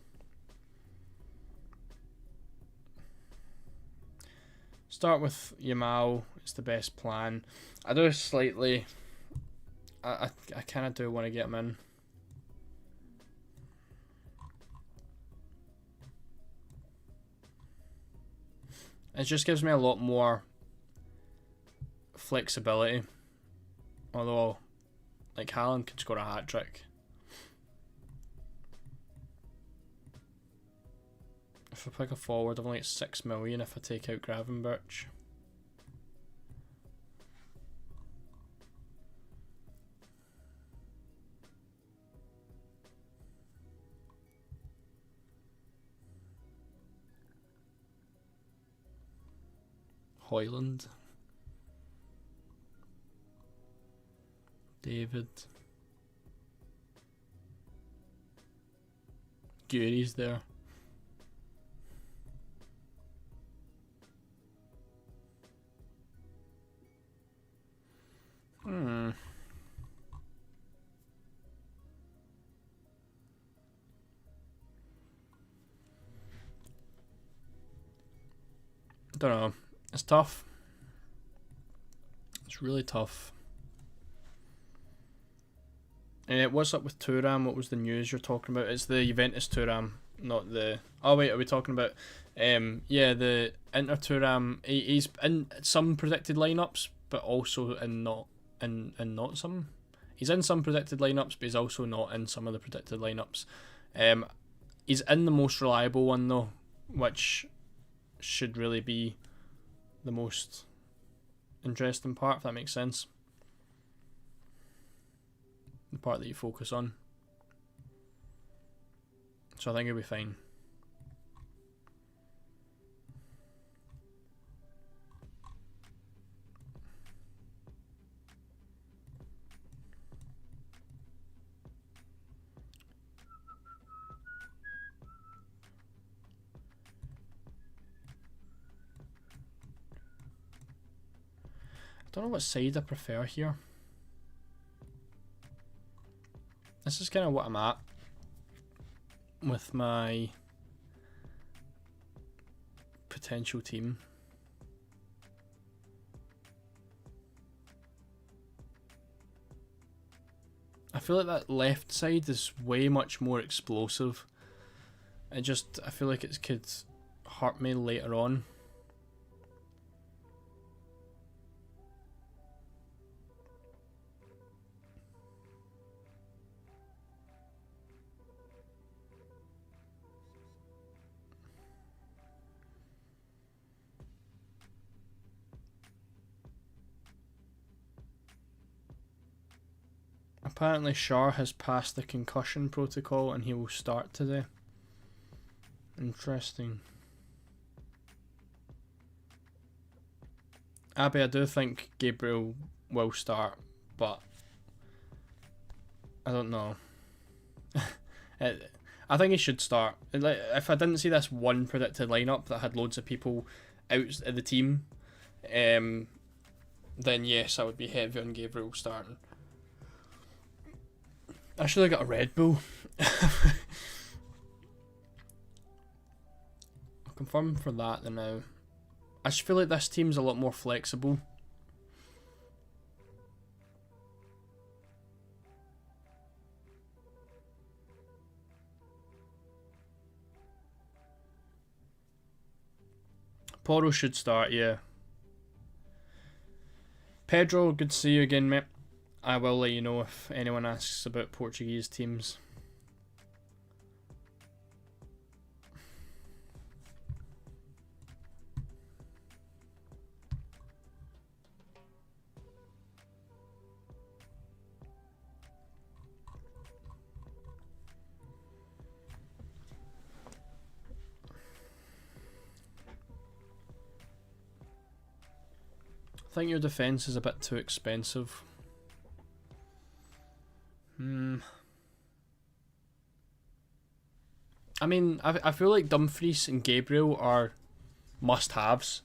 [SPEAKER 1] Start with Yamal, it's the best plan. I do slightly... I kind of do want to get him in. It just gives me a lot more flexibility. Although, like, Haaland can score a hat-trick. If I pick a forward, I've only got 6 million if I take out Gravenberch. Hoyland. David. Goody's there. Don't know. It's tough. It's really tough. What's up with Thuram? What was the news you're talking about? It's the Juventus Thuram, not the... Oh wait, are we talking about... yeah, the Inter Thuram. He's in some predicted lineups, but also in not some. He's in some predicted lineups, but he's also not in some of the predicted lineups. He's in the most reliable one though, which should really be the most interesting part, if that makes sense. The part that you focus on. So I think it'll be fine. I don't know what side I prefer here. This is kind of what I'm at with my potential team. I feel like that left side is way much more explosive. I feel like it could hurt me later on. Apparently Shar has passed the concussion protocol and he will start today. Interesting. Abby, I do think Gabriel will start, but I don't know. I think he should start. If I didn't see this one predicted lineup that had loads of people out of the team, then yes, I would be heavy on Gabriel starting. I should have got a Red Bull. I'll confirm for that now. I just feel like this team's a lot more flexible. Porro should start, yeah. Pedro, good to see you again, mate. I will let you know if anyone asks about Portuguese teams. I think your defence is a bit too expensive. I mean, I feel like Dumfries and Gabriel are must-haves,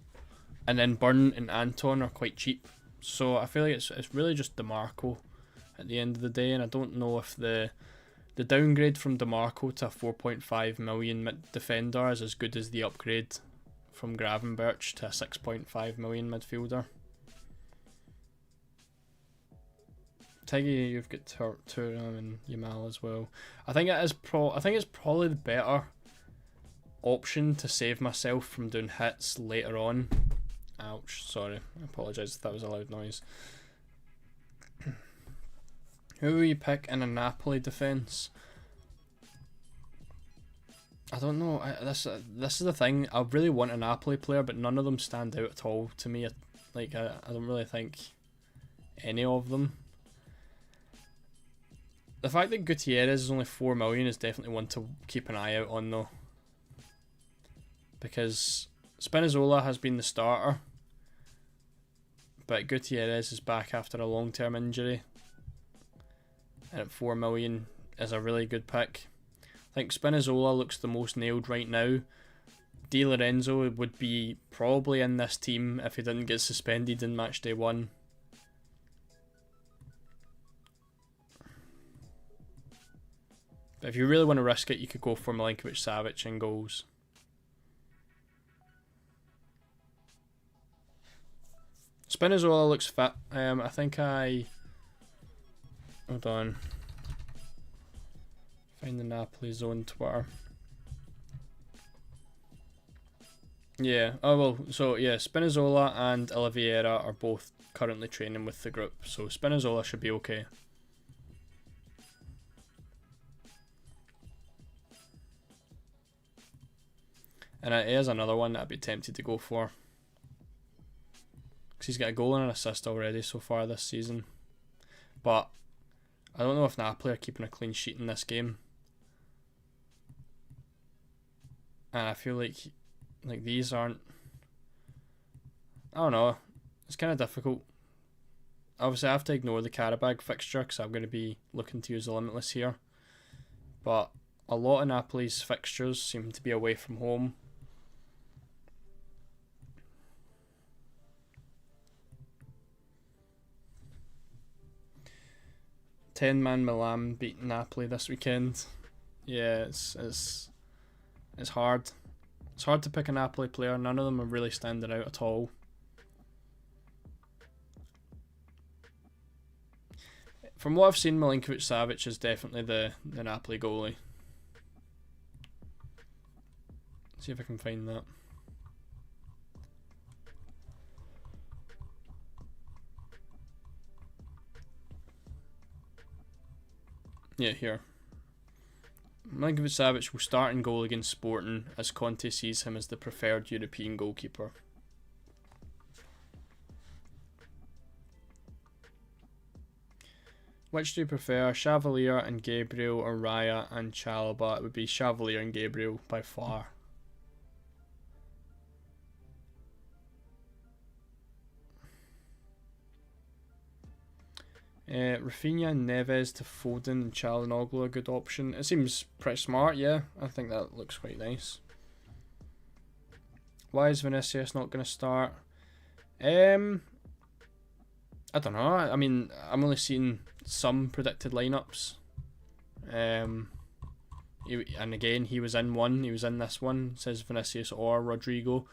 [SPEAKER 1] and then Burn and Anton are quite cheap. So I feel like it's really just DeMarco at the end of the day, and I don't know if the downgrade from DeMarco to a 4.5 million defender is as good as the upgrade from Gravenberch to a 6.5 million midfielder. Tiggy, you've got Thuram and Yamal as well. I think it's probably the better option to save myself from doing hits later on. Ouch, sorry. I apologise if that was a loud noise. Who will you pick in a Napoli defence? I don't know. This is the thing. I really want a Napoli player, but none of them stand out at all to me. Like I don't really think any of them. The fact that Gutierrez is only 4 million is definitely one to keep an eye out on, though, because Spinazzola has been the starter, but Gutierrez is back after a long-term injury, and at 4 million is a really good pick. I think Spinazzola looks the most nailed right now. Di Lorenzo would be probably in this team if he didn't get suspended in matchday 1. But if you really want to risk it, you could go for Milinkovic-Savic in goals. Spinazzola looks fit. I think hold on. Find the Napoli zone Twitter. Yeah. Oh well. So yeah, Spinazzola and Oliveira are both currently training with the group, so Spinazzola should be okay. And it is another one that I'd be tempted to go for, because he's got a goal and an assist already so far this season. But I don't know if Napoli are keeping a clean sheet in this game. And I feel like these aren't... I don't know. It's kind of difficult. Obviously I have to ignore the Karabag fixture because I'm going to be looking to use the Limitless here. But a lot of Napoli's fixtures seem to be away from home. Ten-man Milan beat Napoli this weekend. Yeah, it's hard. It's hard to pick a Napoli player. None of them are really standing out at all. From what I've seen, Milinkovic-Savic is definitely the Napoli goalie. Let's see if I can find that. Yeah, here. Milinkovic-Savic will start in goal against Sporting, as Conte sees him as the preferred European goalkeeper. Which do you prefer, Chevalier and Gabriel, or Raya and Chalobah? It would be Chevalier and Gabriel by far. Rafinha and Neves to Foden and Çalhanoğlu a good option. It seems pretty smart, yeah. I think that looks quite nice. Why is Vinicius not going to start? I don't know. I mean, I'm only seeing some predicted lineups. And again, he was in one. He was in this one. It says Vinicius or Rodrigo.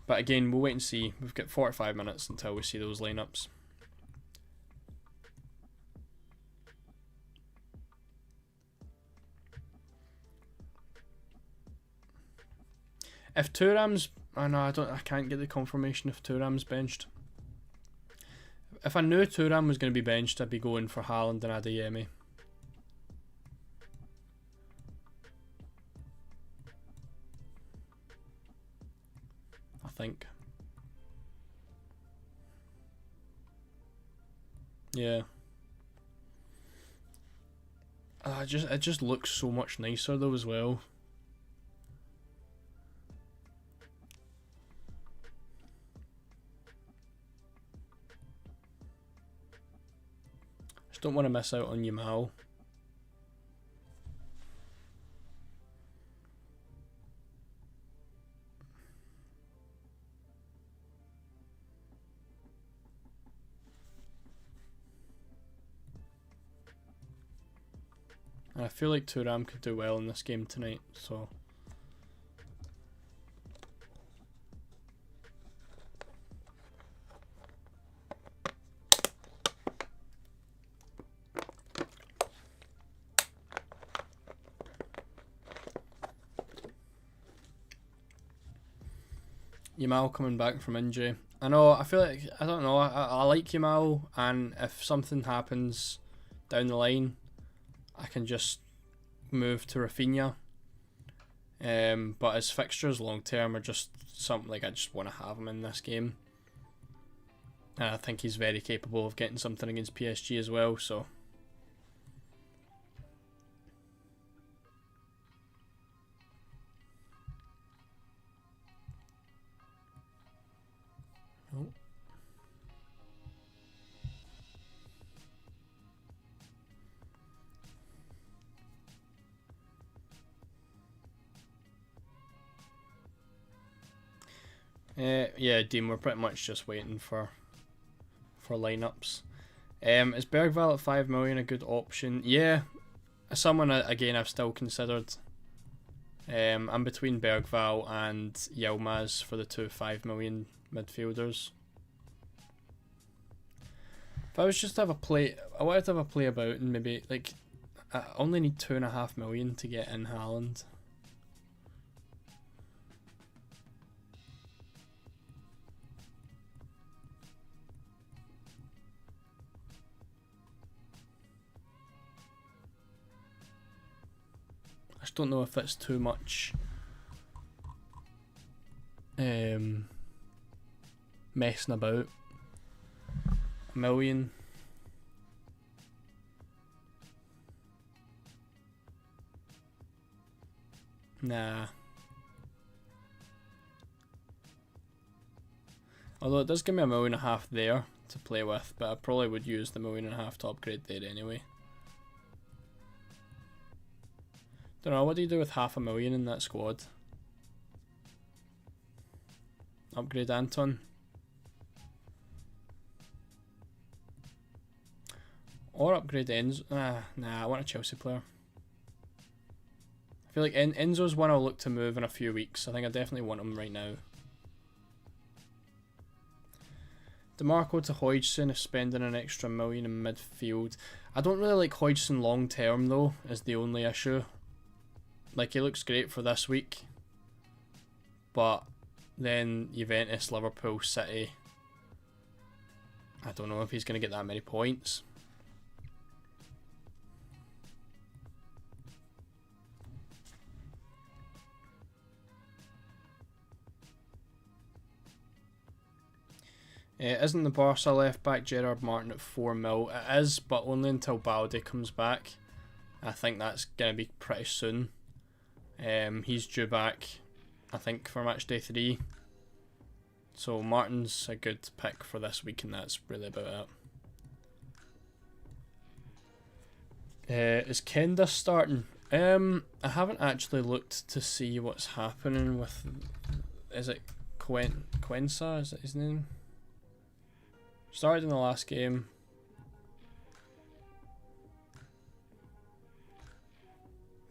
[SPEAKER 1] But again, we'll wait and see. We've got 45 minutes until we see those lineups. If Thuram's... I can't get the confirmation if Thuram's benched. If I knew Thuram was going to be benched, I'd be going for Haaland and Adeyemi. I think. Yeah. It just looks so much nicer though as well. Just don't want to miss out on Yamal. I feel like Thuram could do well in this game tonight, so... Yamal coming back from injury. I know, I feel like, I don't know, I like Yamal, and if something happens down the line, I can just move to Rafinha. But his fixtures long term are just something like I just want to have him in this game. And I think he's very capable of getting something against PSG as well, so... Oh. Yeah, Dean, we're pretty much just waiting for lineups. Is Bergvall at 5 million a good option? Yeah, someone again I've still considered. I'm between Bergvall and Yilmaz for the two 5 million midfielders. If I was just to have a play, I wanted to have a play about and maybe like I only need 2.5 million to get in Haaland. I just don't know if it's too much messing about. 1 million. Nah. Although it does give me 1.5 million there to play with, but I probably would use the 1.5 million to upgrade there anyway. Don't know, what do you do with 0.5 million in that squad? Upgrade Anton. Or upgrade Enzo. Nah, I want a Chelsea player. I feel like Enzo's one I'll look to move in a few weeks. I think I definitely want him right now. DeMarco to Hodgson if spending an extra 1 million in midfield. I don't really like Hodgson long term though, is the only issue. Like, he looks great for this week, but then Juventus, Liverpool, City, I don't know if he's going to get that many points. Isn't the Barca left back Gerard Martin at 4 mil? It is, but only until Balde comes back. I think that's going to be pretty soon. He's due back, I think, for matchday 3. So Martin's a good pick for this week, and that's really about it. Is Kenda starting? I haven't actually looked to see what's happening with... Is it Quensa? Is that his name? Started in the last game.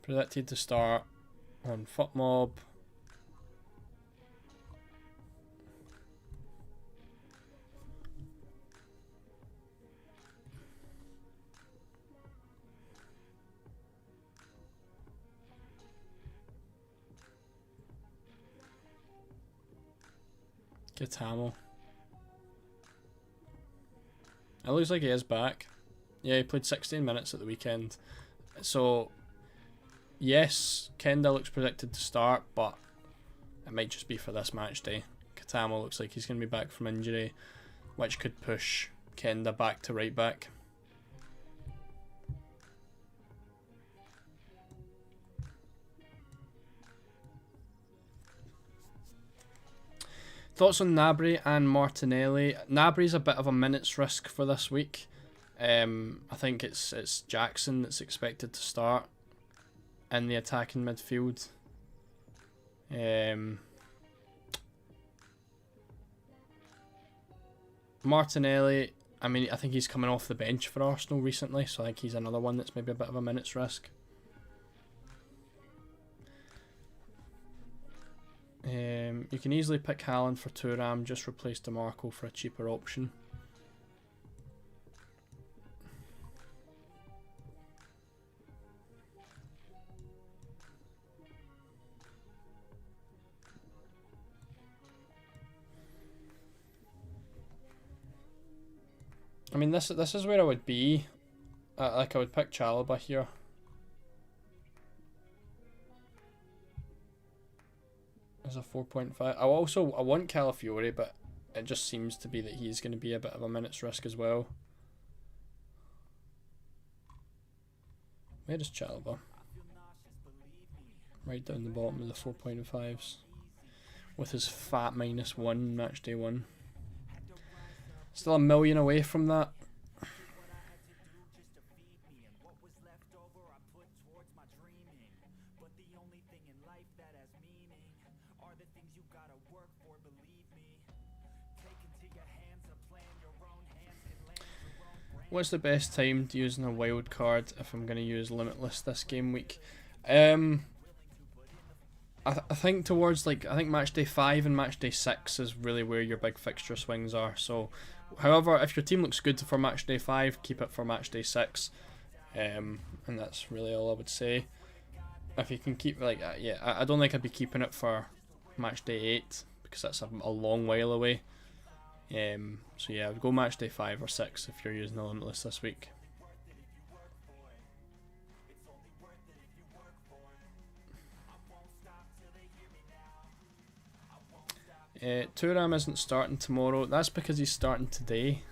[SPEAKER 1] Predicted to start on FootMob. Gitamo. It looks like he is back. Yeah, he played 16 minutes at the weekend. So, yes, Kenda looks predicted to start, but it might just be for this match day. Katamo looks like he's going to be back from injury, which could push Kenda back to right back. Thoughts on Gnabry and Martinelli? Gnabry's a bit of a minutes risk for this week. I think it's Jackson that's expected to start in the attacking midfield. Martinelli, I mean, I think he's coming off the bench for Arsenal recently, so I think he's another one that's maybe a bit of a minutes risk. You can easily pick Haaland for Thuram, just replace DeMarco for a cheaper option. I mean, this is where I would be. Like, I would pick Chalobah here. As a 4.5. I want Calafiori, but it just seems to be that he's going to be a bit of a minutes risk as well. Where is Chalobah? Right down the bottom of the 4.5s. With his fat -1 match day 1. Still a million away from that. What's the best time to use a wild card if I'm going to use Limitless this game week? I think towards, like, I think match day 5 and match day 6 is really where your big fixture swings are. So, however, if your team looks good for match day 5, keep it for match day 6. And that's really all I would say. If you can keep, like, yeah, I don't think I'd be keeping it for match day 8 because that's a long while away. So yeah, I would go match day 5 or 6 if you're using the Limitless this week. Thuram isn't starting tomorrow. That's because he's starting today.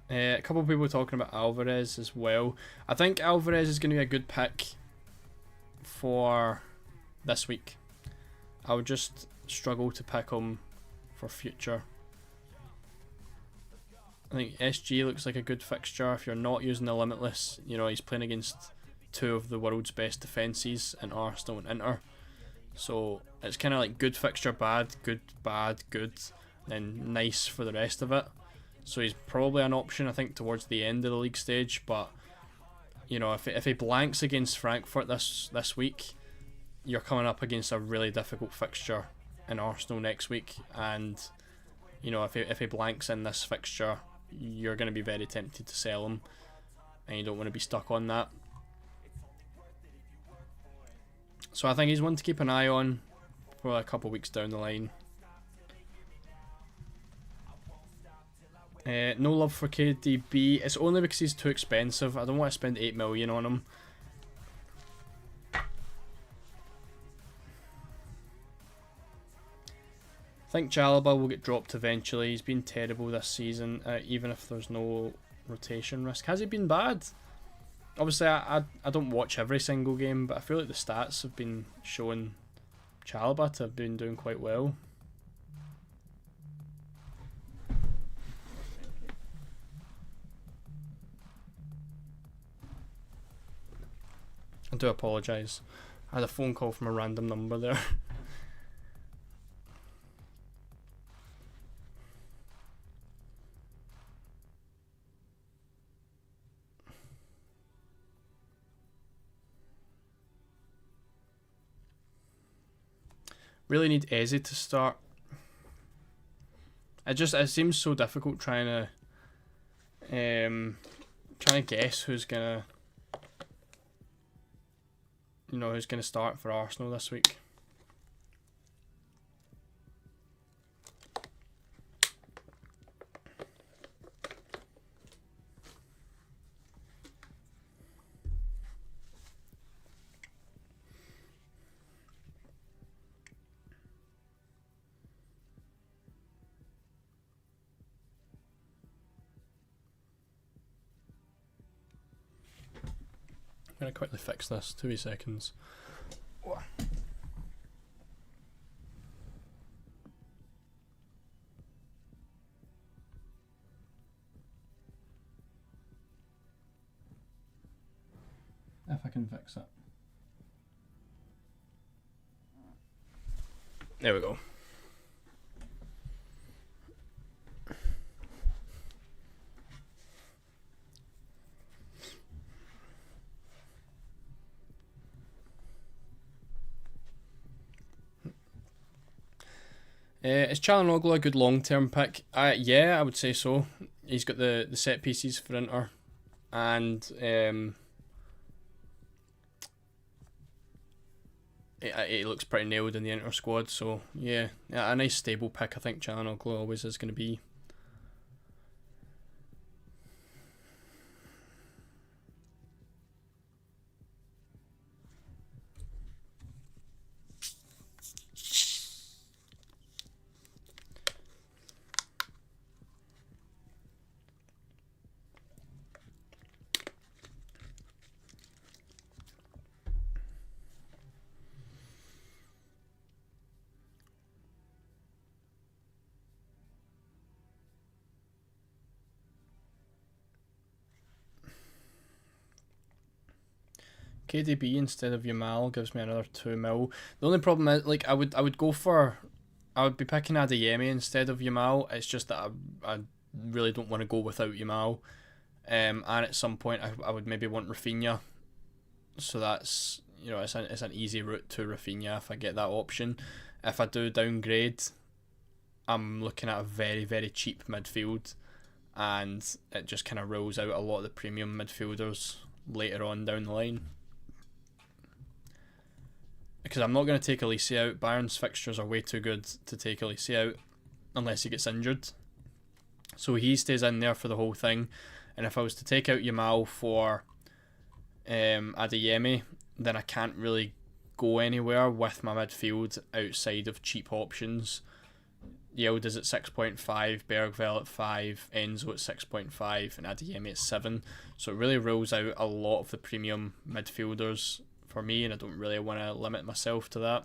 [SPEAKER 1] A couple of people talking about Alvarez as well. I think Alvarez is going to be a good pick for this week. I would just struggle to pick him for future. I think SG looks like a good fixture if you're not using the Limitless. You know, he's playing against two of the world's best defences in Arsenal and Inter. So it's kind of like good fixture, bad, good, then nice for the rest of it. So he's probably an option, I think, towards the end of the league stage. But, you know, if he blanks against Frankfurt this week, you're coming up against a really difficult fixture in Arsenal next week. And, you know, if he blanks in this fixture, you're going to be very tempted to sell him. And you don't want to be stuck on that. So I think he's one to keep an eye on for a couple of weeks down the line. No love for KDB. It's only because he's too expensive. I don't want to spend 8 million on him. I think Chalobah will get dropped eventually. He's been terrible this season, even if there's no rotation risk. Has he been bad? Obviously, I don't watch every single game, but I feel like the stats have been showing Chalobah to have been doing quite well. I do apologise. I had a phone call from a random number there. Really need Eze to start. It seems so difficult trying to guess who's gonna start for Arsenal this week. I'm going to quickly fix this, 2 seconds. if I can fix it. There we go. Is Calhanoglu a good long-term pick? Yeah, I would say so. He's got the set pieces for Inter, and it looks pretty nailed in the Inter squad. So yeah, a nice stable pick. I think Calhanoglu always is going to be. KDB instead of Yamal gives me another 2 mil. The only problem is, like, I would be picking Adeyemi instead of Yamal. It's just that I really don't want to go without Yamal. And at some point I would maybe want Rafinha. So that's, you know, it's an easy route to Rafinha if I get that option. If I do downgrade, I'm looking at a very, very cheap midfield, and it just kind of rules out a lot of the premium midfielders later on down the line. Because I'm not going to take Elise out. Bayern's fixtures are way too good to take Elise out unless he gets injured. So he stays in there for the whole thing. And if I was to take out Yamal for Adeyemi, then I can't really go anywhere with my midfield outside of cheap options. Yildiz at 6.5, Bergville at 5, Enzo at 6.5, and Adeyemi at 7. So it really rules out a lot of the premium midfielders for me, and I don't really want to limit myself to that.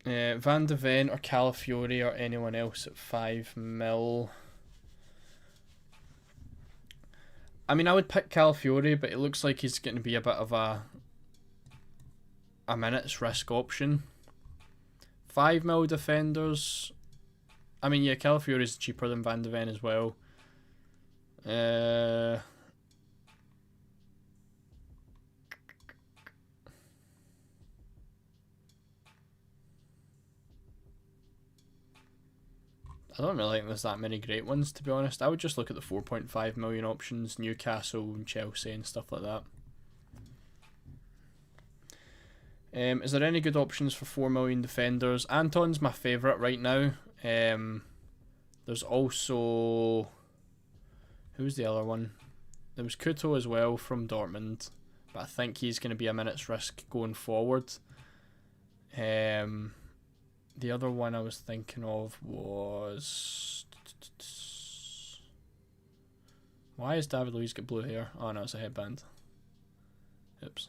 [SPEAKER 1] Van de Ven or Calafiori or anyone else at 5 mil. I mean, I would pick Calafiori, but it looks like he's going to be a bit of a minutes risk option. 5 mil defenders. I mean, yeah, Calafiori is cheaper than Van de Ven as well. I don't really think there's that many great ones, to be honest. I would just look at the 4.5 million options, Newcastle and Chelsea and stuff like that. Is there any good options for 4 million defenders? Anton's my favourite right now. There's also... who's the other one? There was Couto as well from Dortmund, but I think he's going to be a minute's risk going forward. The other one I was thinking of was... why has David Luiz got blue hair? Oh no, it's a headband. Oops.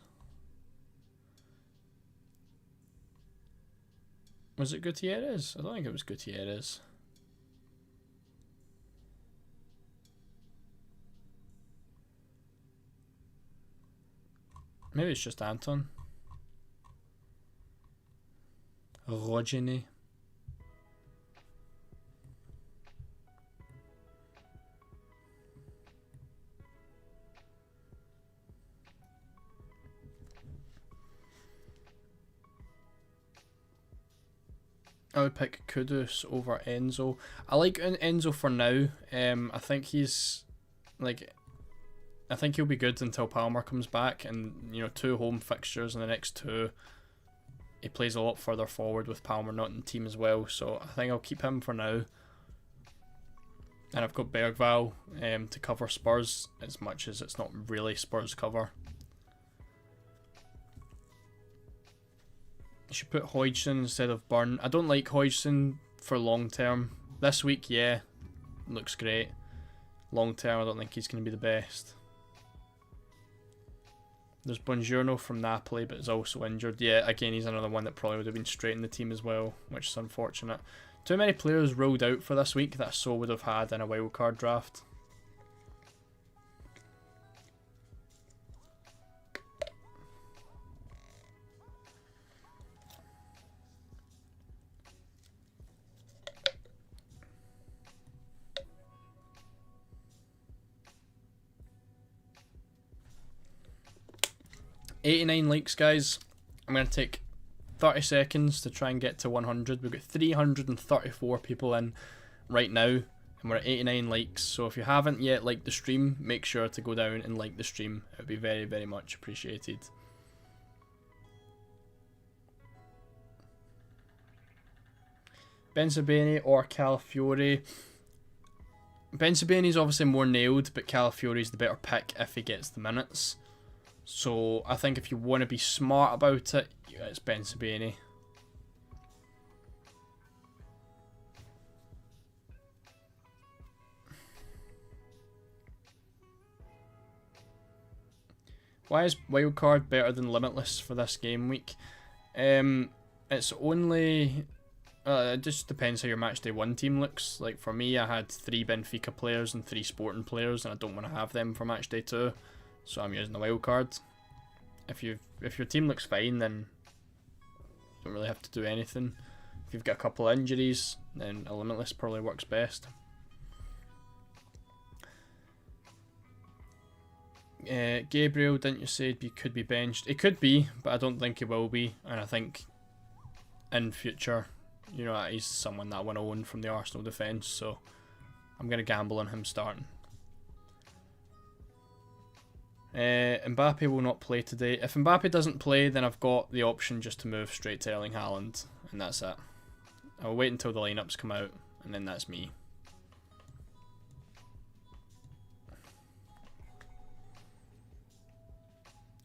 [SPEAKER 1] Was it Gutierrez? I don't think it was Gutierrez. Maybe it's just Anton. Rodgeny. I would pick Kudus over Enzo. I like Enzo for now. I think he's like, I think he'll be good until Palmer comes back, and you know, 2 home fixtures in the next 2. He plays a lot further forward with Palmer not in the team as well, so I think I'll keep him for now. And I've got Bergvall to cover Spurs, as much as it's not really Spurs cover. You should put Hodgson instead of Burn. I don't like Hodgson for long term. This week, yeah, looks great. Long term, I don't think he's going to be the best. There's Buongiorno from Napoli, but is also injured. Yeah, again, he's another one that probably would have been straight in the team as well, which is unfortunate. Too many players ruled out for this week that I so would have had in a wildcard draft. $89 likes, guys. I'm going to take 30 seconds to try and get to 100. We've got 334 people in right now, and we're at 89 likes. So if you haven't yet liked the stream, make sure to go down and like the stream. It would be very, very much appreciated. Benzabeni or Calafiore. Benzabeni is obviously more nailed, but Calafiore is the better pick if he gets the minutes. So I think if you want to be smart about it, it's Benzabeni. Why is wildcard better than limitless for this game week? It's only... it just depends how your matchday 1 team looks. Like for me, I had 3 Benfica players and 3 Sporting players, and I don't want to have them for matchday 2. So I'm using the wild card. If your team looks fine, then you don't really have to do anything. If you've got a couple of injuries, then a limitless probably works best. Gabriel, didn't you say he could be benched? It could be, but I don't think he will be. And I think in future, you know, he's someone that I want to own from the Arsenal defence. So I'm going to gamble on him starting. Mbappe will not play today. If Mbappe doesn't play, then I've got the option just to move straight to Erling Haaland, and that's it. I'll wait until the lineups come out, and then that's me.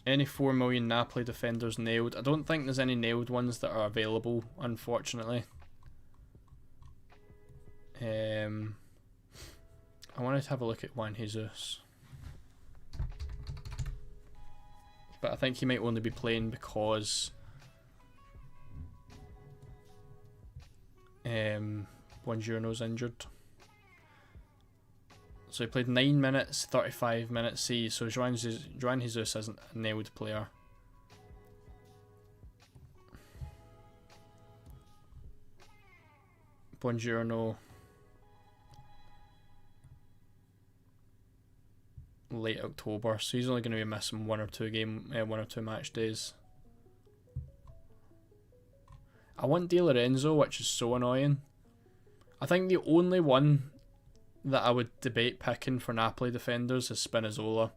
[SPEAKER 1] Any 4 million Napoli defenders nailed? I don't think there's any nailed ones that are available, unfortunately. I wanted to have a look at Juan Jesus. But I think he might only be playing because Buongiorno's injured. So he played 9 minutes, 35 minutes. See, so Juan Jesus isn't a nailed player. Buongiorno. Late October, so he's only going to be missing one or two match days. I want Di Lorenzo, which is so annoying. I think the only one that I would debate picking for Napoli defenders is Spinazzola.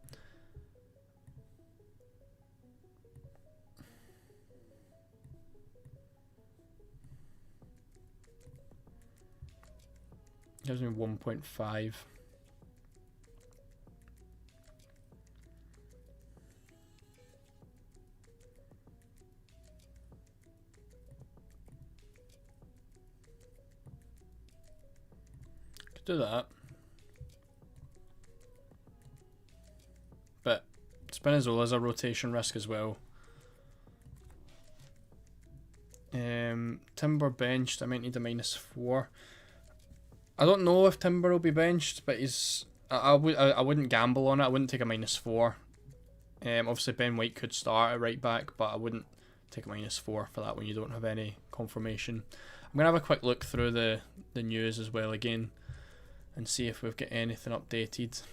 [SPEAKER 1] Gives me 1.5. Do that, but Spinazzola is a rotation risk as well. Timber benched. I might need a -4. I don't know if Timber will be benched, but he's. I wouldn't gamble on it. I wouldn't take a -4. Obviously Ben White could start at right back, but I wouldn't take a -4 for that when you don't have any confirmation. I'm gonna have a quick look through the news as well again, and see if we've got anything updated.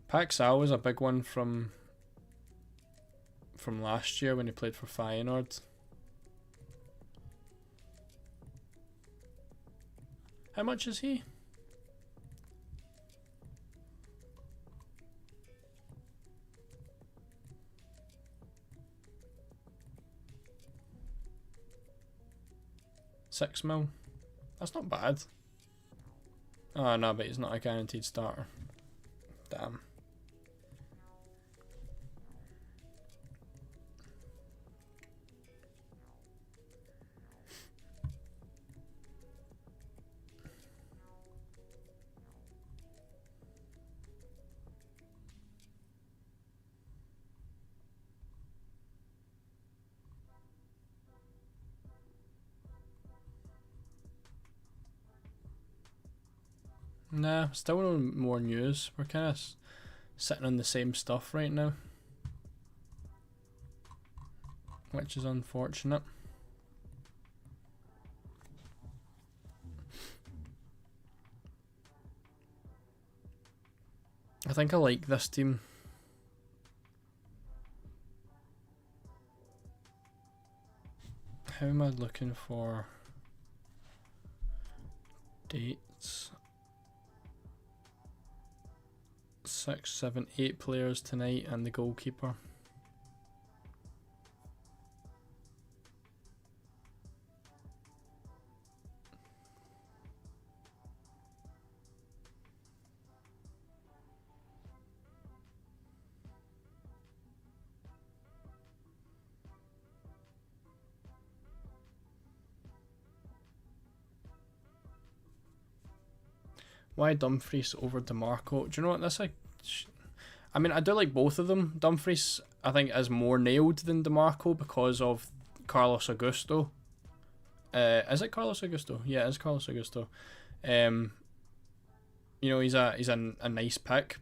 [SPEAKER 1] Paxal was a big one from last year when he played for Feyenoord. How much is he? £6 million. That's not bad. Oh no, but he's not a guaranteed starter. Damn. Nah, still no more news. We're kind of sitting on the same stuff right now, which is unfortunate. I think I like this team. How am I looking for dates? 6, 7, 8 players tonight and the goalkeeper. Why Dumfries over DeMarco? Do you know what this? I mean, I do like both of them. Dumfries, I think, is more nailed than DeMarco because of Carlos Augusto. Is it Carlos Augusto? Yeah, it is Carlos Augusto. You know, he's a nice pick.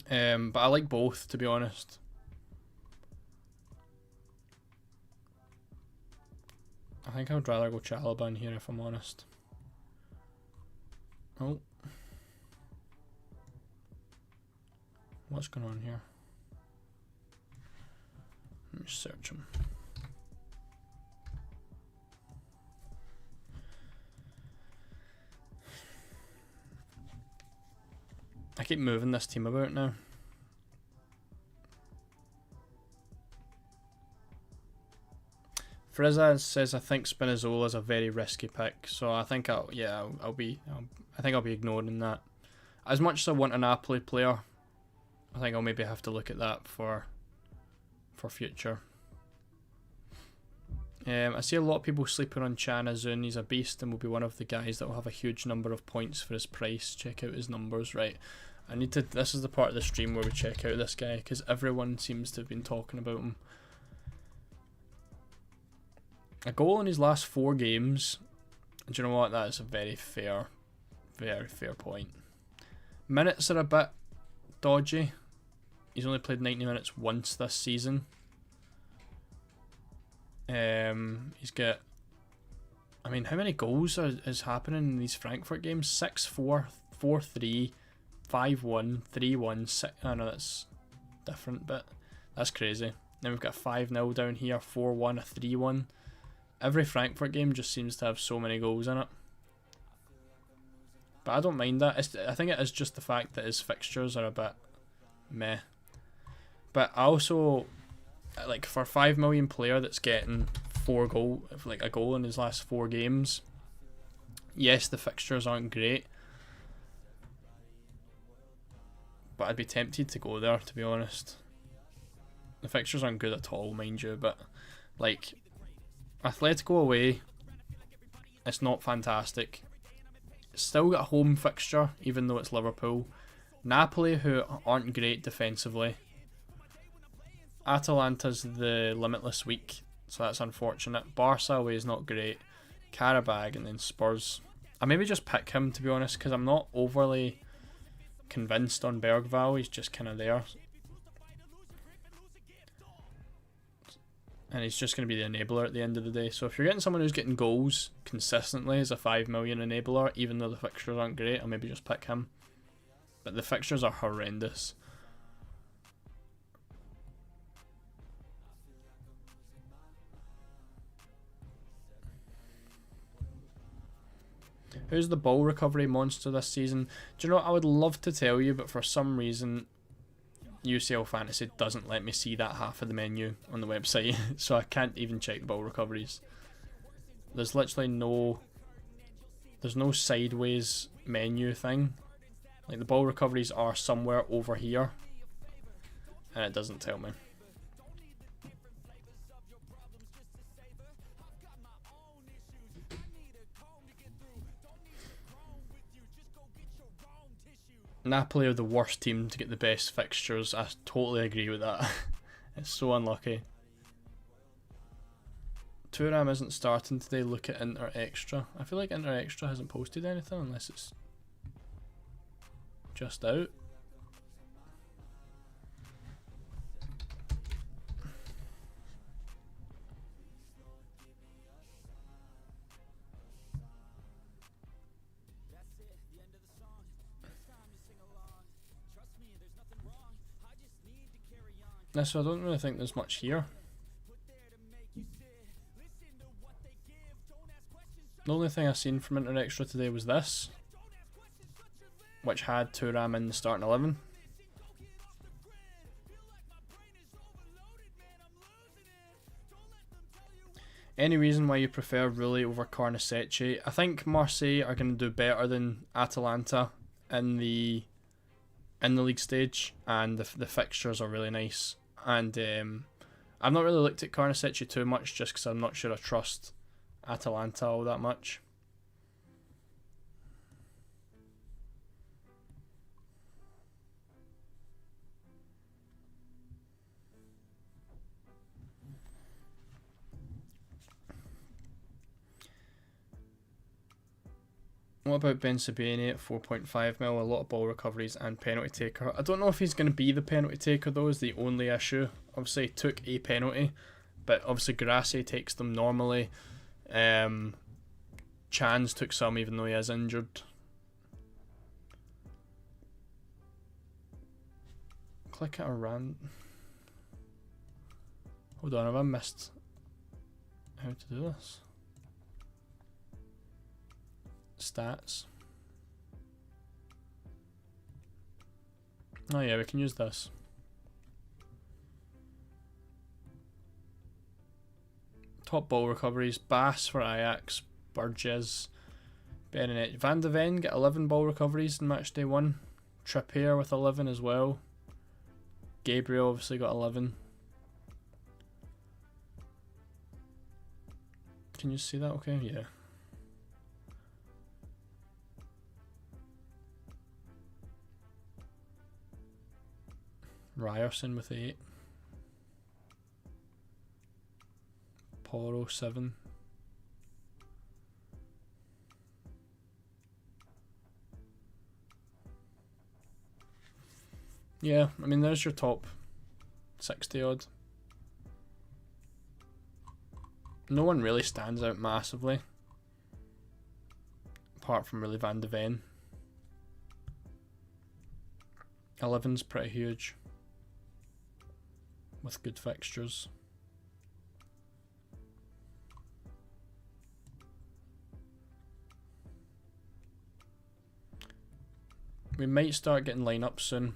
[SPEAKER 1] But I like both, to be honest. I think I would rather go Chalobah in here if I'm honest. Oh. What's going on here? Let me search him. I keep moving this team about now. Frizza says I think Spinazzola is a very risky pick, so I think I'll be ignoring that. As much as I want a Napoli player, I think I'll maybe have to look at that for future. I see a lot of people sleeping on Chan Azun. He's a beast and will be one of the guys that will have a huge number of points for his price. Check out his numbers, right? I need to. This is the part of the stream where we check out this guy because everyone seems to have been talking about him. A goal in his last 4 games. And do you know what? That is a very fair point. Minutes are a bit dodgy. He's only played 90 minutes once this season. He's got. I mean, how many goals is happening in these Frankfurt games? 6-4, 4-3, 5-1, 3-1, 6. I know that's different, but that's crazy. Then we've got 5-0 down here, 4-1, a 3-1. Every Frankfurt game just seems to have so many goals in it. But I don't mind that. I think it is just the fact that his fixtures are a bit meh. But I also, like, for a 5 million player that's getting a goal in his last 4 games, yes, the fixtures aren't great. But I'd be tempted to go there, to be honest. The fixtures aren't good at all, mind you, but, like, Atletico away, it's not fantastic. It's still got a home fixture, even though it's Liverpool. Napoli, who aren't great defensively. Atalanta's the limitless week, so that's unfortunate. Barca away is not great. Karabag and then Spurs. I maybe just pick him, to be honest, because I'm not overly convinced on Bergvall. He's just kind of there. And he's just going to be the enabler at the end of the day. So if you're getting someone who's getting goals consistently as a 5 million enabler, even though the fixtures aren't great, I'll maybe just pick him. But the fixtures are horrendous. Who's the ball recovery monster this season? Do you know what? I would love to tell you, but for some reason UCL Fantasy doesn't let me see that half of the menu on the website, so I can't even check the ball recoveries. There's literally no there's no sideways menu thing. Like the ball recoveries are somewhere over here, and it doesn't tell me. Napoli are the worst team to get the best fixtures. I totally agree with that. It's so unlucky. Thuram isn't starting today. Look at Inter Extra. I feel like Inter Extra hasn't posted anything unless it's just out. So I don't really think there's much here. The only thing I seen from Inter Extra today was this, which had Thuram in the starting 11. Any reason why you prefer Rulli over Carnesecchi? I think Marseille are going to do better than Atalanta in the league stage, and the fixtures are really nice. And I've not really looked at Carnesecchi too much, just because I'm not sure I trust Atalanta all that much. What about Ben Sabini at 4.5 mil? A lot of ball recoveries and penalty taker. I don't know if he's going to be the penalty taker though, is the only issue. Obviously he took a penalty, but obviously Grassi takes them normally. Chans took some even though he is injured. Click it around. Hold on, have I missed how to do this? Stats. Oh yeah, we can use this. Top ball recoveries. Bass for Ajax. Burgess. Berenet. Van de Ven get 11 ball recoveries in matchday 1. Trippier with 11 as well. Gabriel obviously got 11. Can you see that okay? Yeah. Ryerson with 8. Poro 7. Yeah, I mean there's your top 60 odd. No one really stands out massively, apart from really Van de Ven. 11's pretty huge, with good fixtures. We might start getting lineups soon.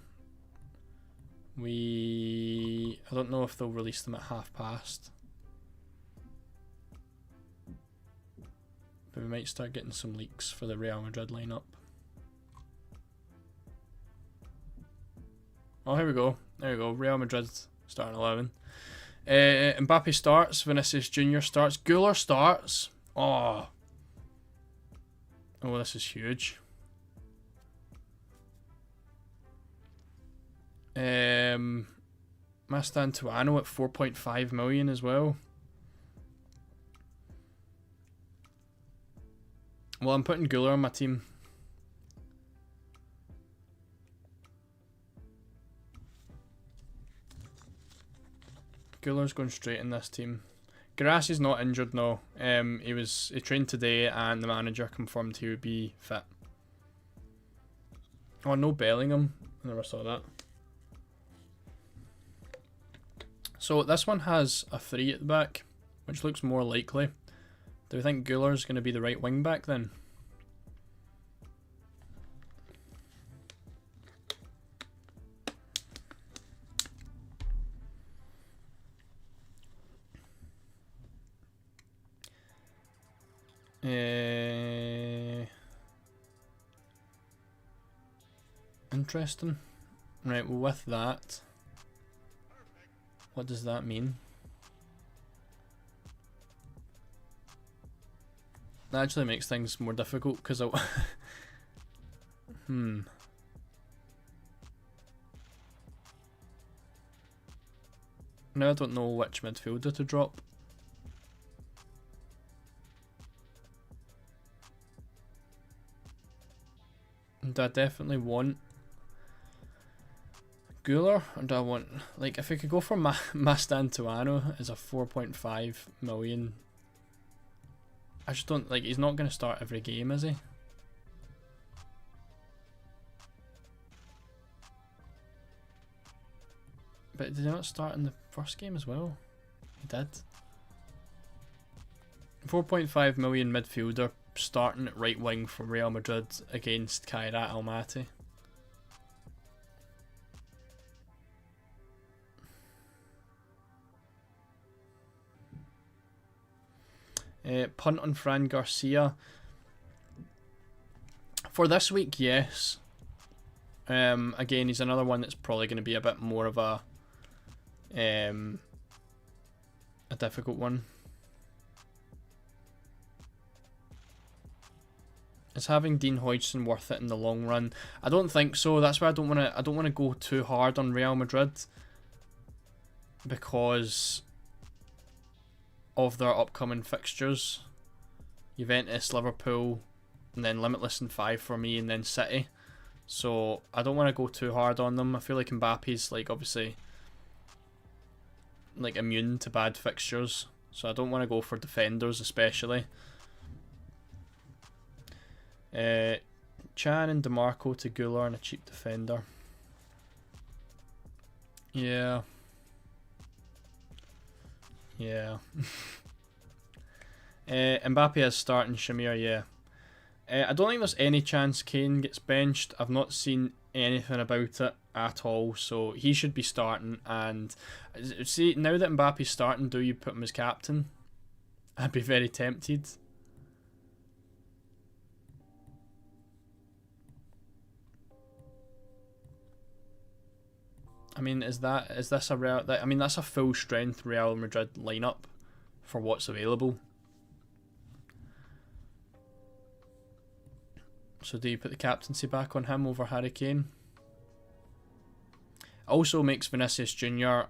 [SPEAKER 1] I don't know if they'll release them at past. But we might start getting some leaks for the Real Madrid lineup. Oh, here we go. There we go. Real Madrid starting 11. Mbappe starts. Vinicius Jr. starts. Güler starts. Oh, this is huge. Mastantuono at 4.5 million as well. Well, I'm putting Güler on my team. Güler's going straight in this team. Grassi's not injured, no. He trained today and the manager confirmed he would be fit. Oh, no Bellingham. I never saw that. So this one has a 3 at the back, which looks more likely. Do we think Güler's going to be the right wing back then? Interesting. Right, well with that, what does that mean? That actually makes things more difficult because I... Now I don't know which midfielder to drop. Do I definitely want Guler, or do I want, like, if I could go for Mastantuono as a 4.5 million, I just don't, like, he's not going to start every game, is he? But did he not start in the first game as well? He did. 4.5 million midfielder starting at right wing for Real Madrid against Kairat Almaty. Punt on Fran Garcia. For this week, yes. Again, he's another one that's probably going to be a bit more of a difficult one. Is having Dean Hodgson worth it in the long run? I don't think so. That's why I don't want to go too hard on Real Madrid, because of their upcoming fixtures. Juventus, Liverpool, and then Limitless in 5 for me, and then City. So I don't want to go too hard on them. I feel like Mbappe's, like, obviously, like, immune to bad fixtures, so I don't want to go for defenders especially. Chan and DeMarco to Guler and a cheap defender. Yeah. Yeah. Mbappe is starting Shamir, yeah. I don't think there's any chance Kane gets benched. I've not seen anything about it at all, so he should be starting. And see, now that Mbappe's starting, do you put him as captain? I'd be very tempted. I mean, is this a Real? I mean, that's a full strength Real Madrid lineup for what's available. So do you put the captaincy back on him over Harry Kane? Also makes Vinicius Jr.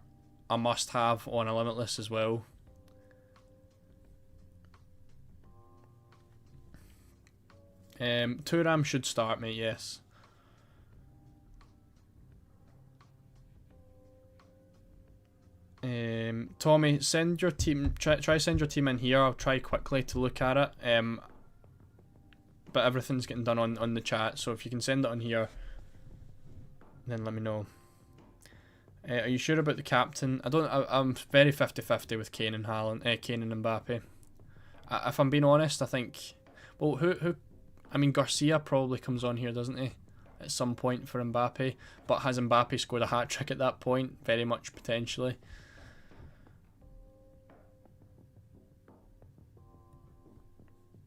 [SPEAKER 1] a must-have on a Limitless as well. Thuram should start, mate. Yes. Tommy, send your team. Try send your team in here. I'll try quickly to look at it. But everything's getting done on the chat, so if you can send it on here, then let me know. Are you sure about the captain? I'm very 50-50 with Kane and Kane and Mbappe. If I'm being honest, I think, well, who? I mean, Garcia probably comes on here, doesn't he? At some point for Mbappe, but has Mbappe scored a hat trick at that point? Very much potentially.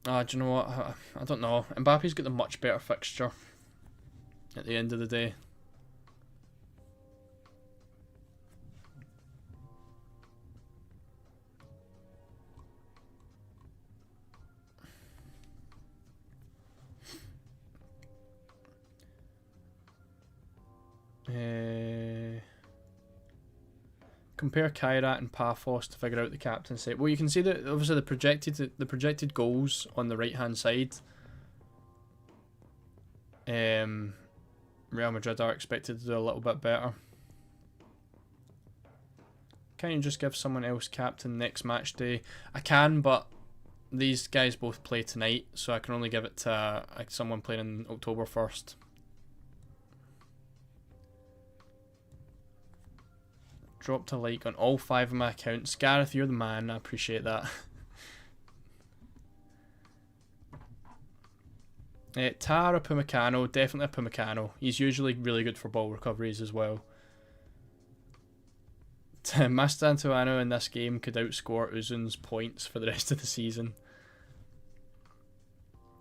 [SPEAKER 1] Do you know what? I don't know. Mbappe's got the much better fixture at the end of the day. Compare Kairat and Paphos to figure out the captaincy. Well, you can see that obviously the projected goals on the right hand side. Real Madrid are expected to do a little bit better. Can't you just give someone else captain next match day? I can, but these guys both play tonight, so I can only give it to someone playing on October 1st. Dropped a like on all 5 of my accounts. Gareth, you're the man. I appreciate that. Tara Pumacano, definitely a Pumacano. He's usually really good for ball recoveries as well. Mastantuono in this game could outscore Uzun's points for the rest of the season.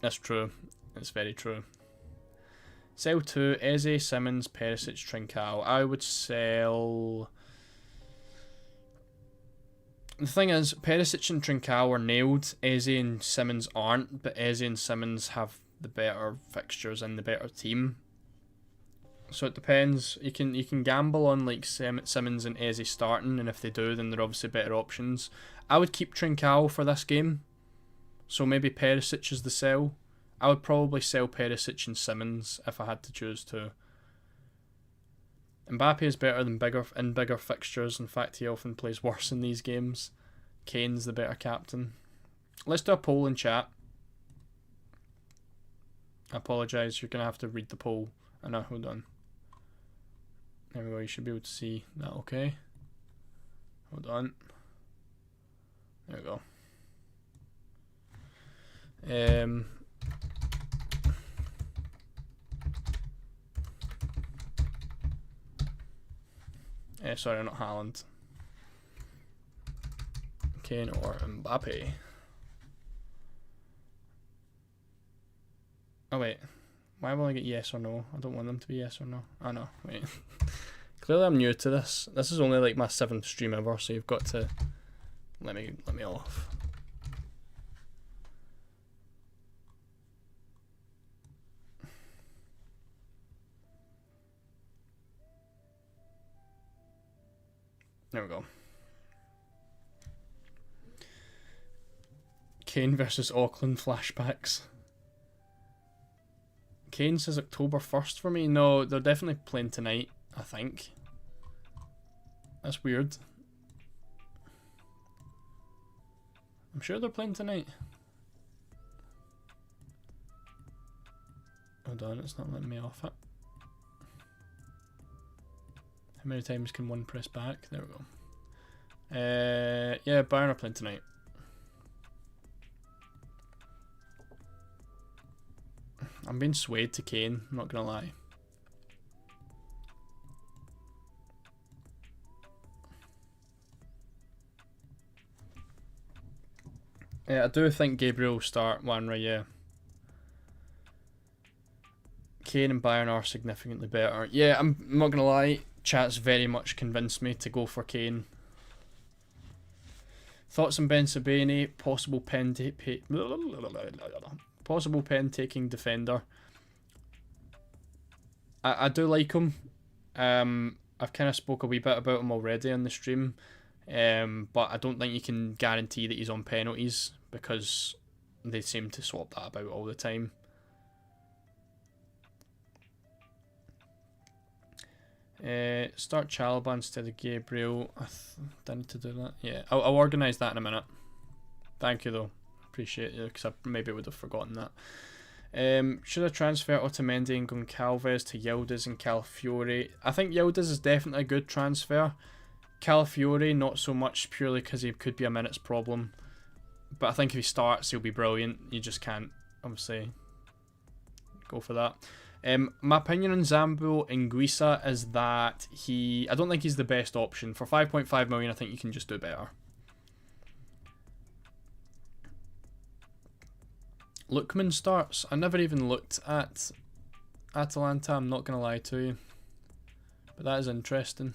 [SPEAKER 1] That's true. That's very true. Sell 2, Eze, Simmons, Perisic, Trincao. I would sell... The thing is, Perisic and Trincao are nailed. Eze and Simmons aren't, but Eze and Simmons have the better fixtures and the better team. So it depends. You can gamble on like Simmons and Eze starting, and if they do, then they're obviously better options. I would keep Trincao for this game. So maybe Perisic is the sell. I would probably sell Perisic and Simmons if I had to choose to. Mbappe is better than bigger fixtures. In fact, he often plays worse in these games. Kane's the better captain. Let's do a poll in chat. I apologise, you're going to have to read the poll. I know, hold on. There we go, you should be able to see that okay. Hold on. There we go. Sorry, not Haaland. Kane or Mbappe. Oh wait, why will I get yes or no? I don't want them to be yes or no. Oh no, wait. Clearly I'm new to this. This is only like my 7th stream ever, so you've got to let me off. There we go. Kane versus Auckland flashbacks. Kane says October 1st for me. No, they're definitely playing tonight, I think. That's weird. I'm sure they're playing tonight. Hold on, it's not letting me off it. How many times can one press back? There we go. Yeah, Bayern are playing tonight. I'm being swayed to Kane, I'm not gonna lie. Yeah, I do think Gabriel will start Wanra, yeah. Kane and Bayern are significantly better. Yeah, I'm not gonna lie, chat's very much convinced me to go for Kane. Thoughts on Ben Sabeni, possible pen taking defender. I do like him. I've kind of spoke a wee bit about him already on the stream, but I don't think you can guarantee that he's on penalties because they seem to swap that about all the time. Start Chalobah instead of Gabriel. I need to do that. Yeah, I'll organise that in a minute. Thank you though. Appreciate it because I maybe would have forgotten that. Should I transfer Otamendi and Goncalves to Yildiz and Calafiori? I think Yildiz is definitely a good transfer. Calafiori not so much purely because he could be a minutes problem. But I think if he starts he'll be brilliant. You just can't obviously go for that. My opinion on Zambo Anguissa is that I don't think he's the best option. For 5.5 million I think you can just do better. Lookman starts. I never even looked at Atalanta, I'm not going to lie to you. But that is interesting.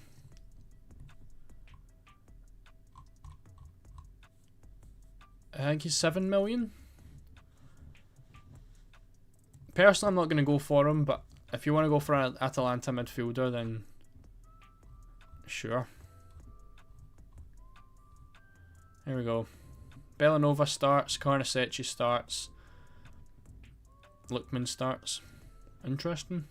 [SPEAKER 1] I think he's 7 million. Personally, I'm not going to go for him, but if you want to go for an Atalanta midfielder, then sure. Here we go. Bellanova starts, Carnesecchi starts, Lookman starts. Interesting.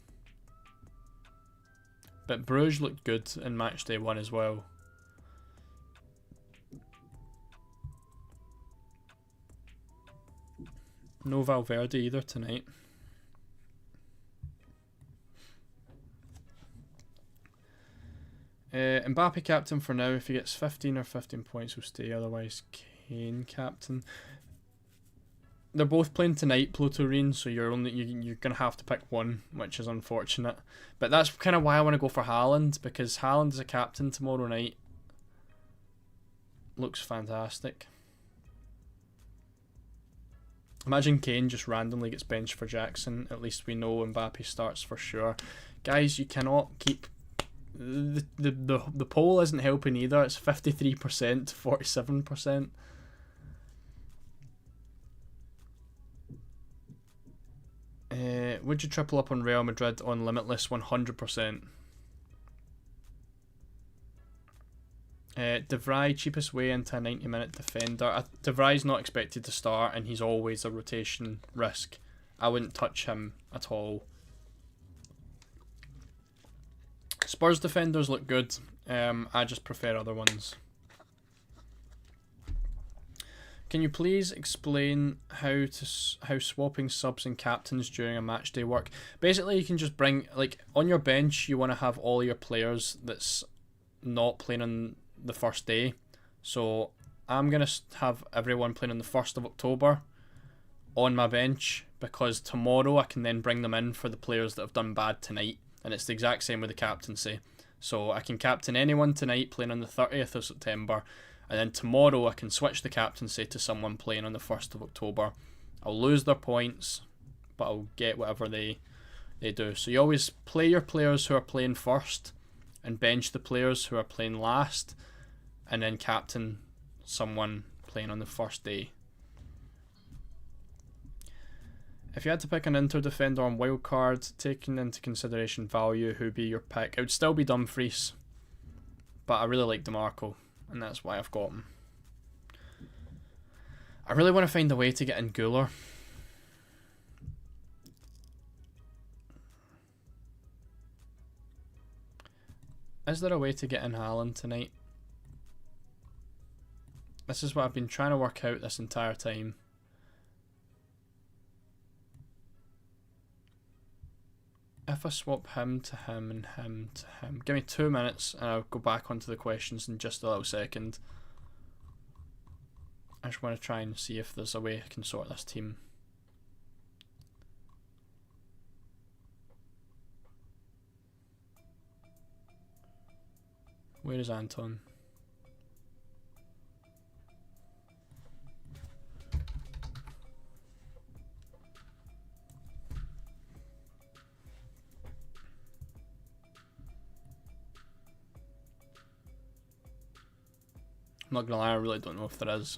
[SPEAKER 1] But Bruges looked good in Matchday 1 as well. No Valverde either tonight. Mbappe captain for now. If he gets 15 or 15 points, he'll stay. Otherwise, Kane captain. They're both playing tonight, Plotorine, so you're gonna have to pick one, which is unfortunate. But that's kind of why I want to go for Haaland, because Haaland is a captain tomorrow night. Looks fantastic. Imagine Kane just randomly gets benched for Jackson. At least we know Mbappe starts for sure. Guys, you cannot keep... The poll isn't helping either. It's 53% to 47%. Would you triple up on Real Madrid on Limitless? 100%. De Vrij, cheapest way into a 90-minute defender. De Vrij's not expected to start, and he's always a rotation risk. I wouldn't touch him at all. Spurs defenders look good. I just prefer other ones. Can you please explain how swapping subs and captains during a match day work? Basically, you can just bring, like, on your bench, you want to have all your players that's not playing on the first day. So I'm going to have everyone playing on the 1st of October on my bench, because tomorrow I can then bring them in for the players that have done bad tonight. And it's the exact same with the captaincy. So I can captain anyone tonight playing on the 30th of September. And then tomorrow I can switch the captaincy to someone playing on the 1st of October. I'll lose their points, but I'll get whatever they do. So you always play your players who are playing first and bench the players who are playing last, and then captain someone playing on the first day. If you had to pick an Inter defender on wildcard, taking into consideration value, who'd be your pick? It would still be Dumfries, but I really like DeMarco, and that's why I've got him. I really want to find a way to get in Guler. Is there a way to get in Haaland tonight? This is what I've been trying to work out this entire time. If I swap him to him and him to him... Give me 2 minutes and I'll go back onto the questions in just a little second. I just want to try and see if there's a way I can sort this team. Where is Anton? I'm not gonna lie, I really don't know if there is.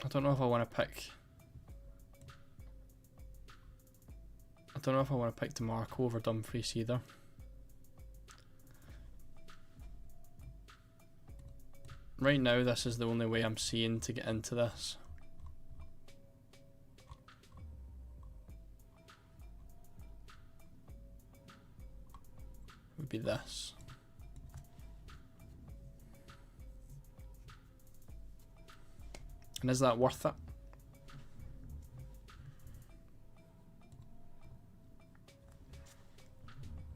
[SPEAKER 1] I don't know if I want to pick... I don't know if I want to pick DeMarco over Dumfries either. Right now, this is the only way I'm seeing to get into this. Would be this. And is that worth it?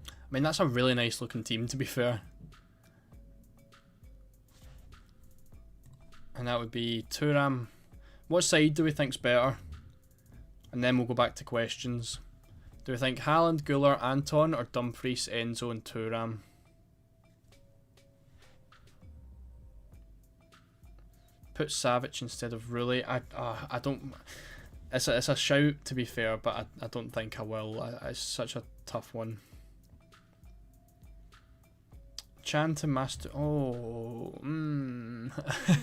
[SPEAKER 1] I mean, that's a really nice looking team, to be fair. And that would be Thuram. What side do we think's better? And then we'll go back to questions. Do we think Haaland, Guler, Anton, or Dumfries, Enzo, and Thuram? Put Savic instead of Rulli. I don't... It's a shout, to be fair, but I don't think I will. It's such a tough one. Chan to Master... Oh...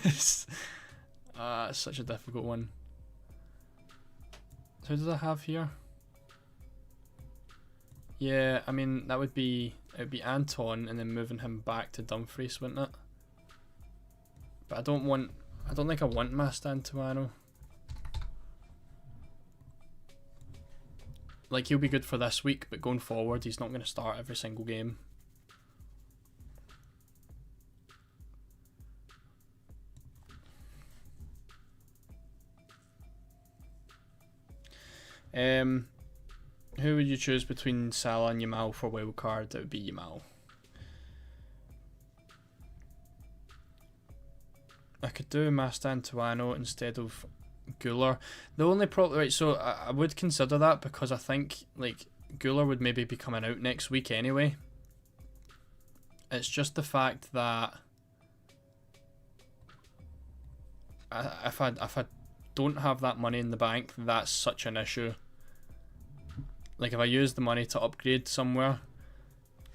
[SPEAKER 1] it's such a difficult one. So who did I have here? Yeah, I mean, that would be... It would be Anton and then moving him back to Dumfries, wouldn't it? But I don't want... I don't think I want Mastantuono. Like, he'll be good for this week, but going forward, he's not going to start every single game. Who would you choose between Salah and Yamal for wildcard? It would be Yamal. I could do Mastantuono instead of Guler. The only problem, right, so I would consider that because I think, like, Guler would maybe be coming out next week anyway. It's just the fact that if I don't have that money in the bank, that's such an issue. Like if I use the money to upgrade somewhere,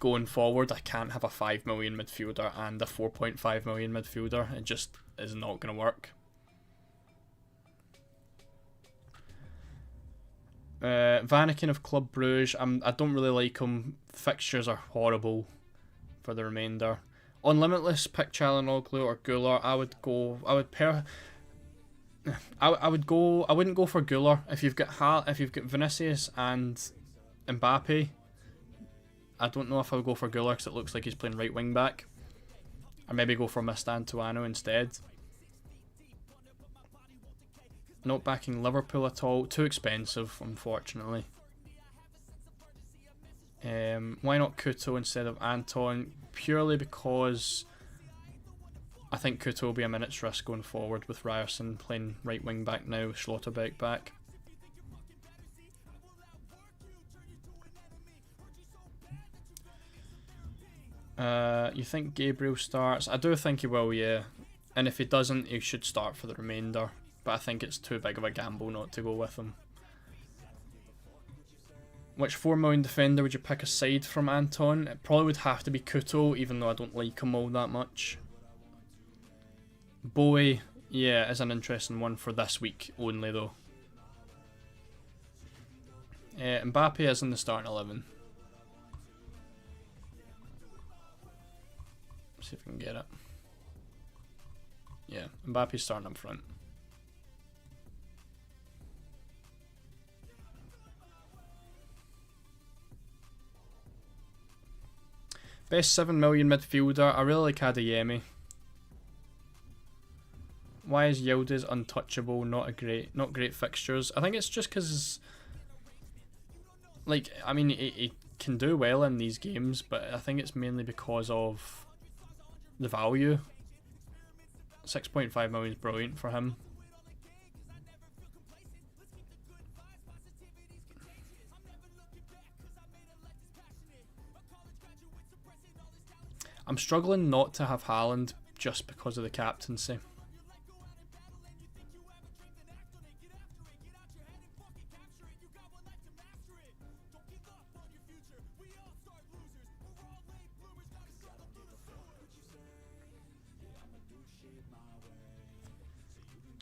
[SPEAKER 1] going forward, I can't have a 5 million midfielder and a 4.5 million midfielder. It just is not going to work. Vanaken of Club Brugge. I don't really like him. Fixtures are horrible for the remainder. On Limitless, pick Çalhanoğlu or Güler. I wouldn't go for Güler if you've got Vinicius and Mbappe. I don't know if I would go for Güler because it looks like he's playing right wing back. Or maybe go for Mastantuono instead. Not backing Liverpool at all. Too expensive, unfortunately. Why not Couto instead of Anton? Purely because I think Couto will be a minute's risk going forward with Ryerson playing right wing back now with Schlotterbeck back. You think Gabriel starts? I do think he will, yeah. And if he doesn't, he should start for the remainder. But I think it's too big of a gamble not to go with him. Which 4 million defender would you pick aside from Anton? It probably would have to be Couto, even though I don't like him all that much. Bowie, yeah, is an interesting one for this week only though. Mbappe is in the starting 11. See if I can get it. Yeah, Mbappe's starting up front. Best 7 million midfielder. I really like Adeyemi. Why is Yildiz untouchable? Not great fixtures. I think it's just because, like, I mean, he can do well in these games, but I think it's mainly because of the value. 6.5 million is brilliant for him. I'm struggling not to have Haaland just because of the captaincy.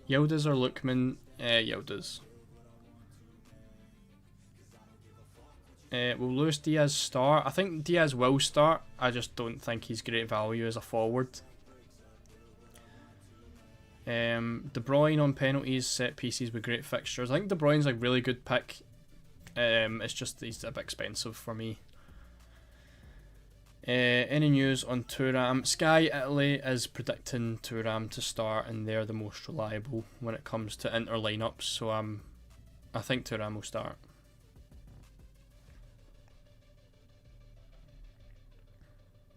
[SPEAKER 1] Yildiz or Lookman? Yildiz. Will Luis Diaz start? I think Diaz will start. I just don't think he's great value as a forward. De Bruyne on penalties, set pieces with great fixtures. I think De Bruyne's a really good pick. It's just he's a bit expensive for me. Any news on Thuram? Sky Italy is predicting Thuram to start, and they're the most reliable when it comes to Inter lineups. So I think Thuram will start.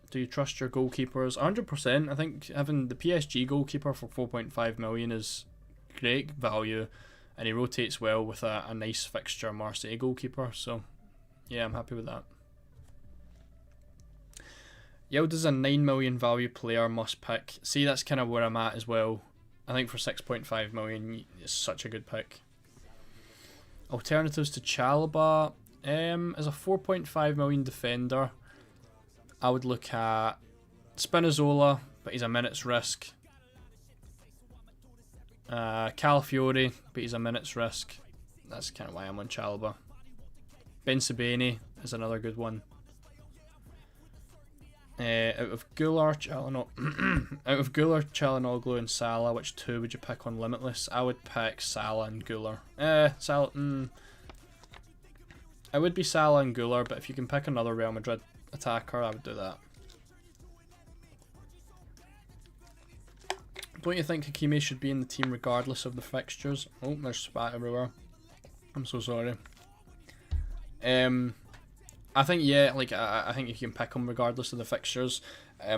[SPEAKER 1] Do you trust your goalkeepers? 100%. I think having the PSG goalkeeper for 4.5 million is great value, and he rotates well with a nice fixture Marseille goalkeeper. So yeah, I'm happy with that. Yildiz is a 9 million value player, must pick. See, that's kind of where I'm at as well. I think for 6.5 million, it's such a good pick. Alternatives to Chalobah. As a 4.5 million defender, I would look at Spinazzola, but he's a minute's risk. Calafiori, but he's a minute's risk. That's kind of why I'm on Chalobah. Ben Sebaini is another good one. Out of Güler, Çalhanoğlu and Salah, which two would you pick on Limitless? I would pick Salah and Güler. It would be Salah and Güler, but if you can pick another Real Madrid attacker, I would do that. Don't you think Hakimi should be in the team regardless of the fixtures? Oh, there's spat everywhere. I'm so sorry. I think, yeah, like I think you can pick him regardless of the fixtures.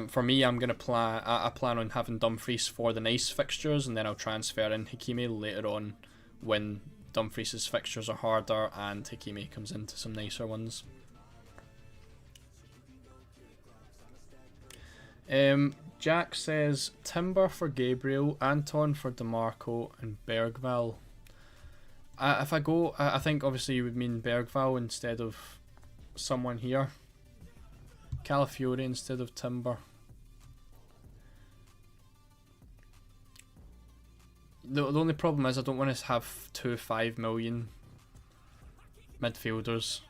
[SPEAKER 1] For me, I'm gonna I plan on having Dumfries for the nice fixtures, and then I'll transfer in Hakimi later on when Dumfries' fixtures are harder and Hakimi comes into some nicer ones. Jack says Timber for Gabriel, Anton for DeMarco, and Bergval. If I go, I think obviously you would mean Bergval instead of someone here. Calafiore instead of Timber. The only problem is I don't want to have 2 5 million midfielders.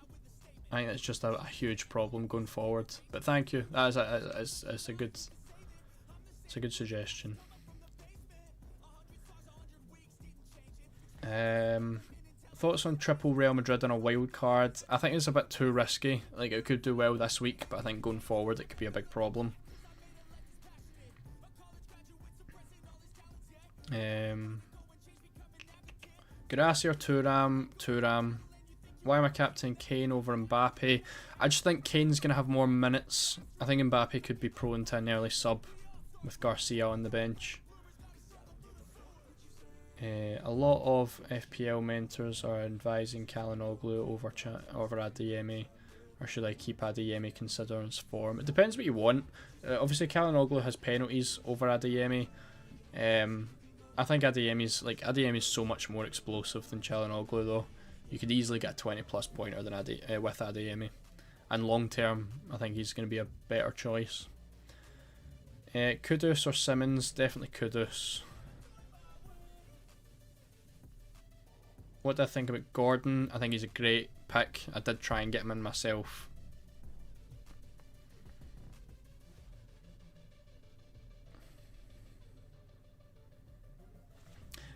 [SPEAKER 1] I think that's just a huge problem going forward. But thank you. That is it's a good suggestion. Thoughts on triple Real Madrid on a wild card? I think it's a bit too risky. Like, it could do well this week, but I think going forward it could be a big problem. Gracia or Thuram. Why am I captaining Kane over Mbappe? I just think Kane's going to have more minutes. I think Mbappe could be prone to an early sub with Garcia on the bench. A lot of FPL mentors are advising Calhanoglu over Adeyemi, or should I keep Adeyemi considering his form? It depends what you want. Obviously Calhanoglu has penalties over Adeyemi. I think Adeyemi's so much more explosive than Calhanoglu though. You could easily get a 20 plus pointer than with Adeyemi, and long term I think he's going to be a better choice. Kudus or Simmons? Definitely Kudus. What do I think about Gordon? I think he's a great pick. I did try and get him in myself.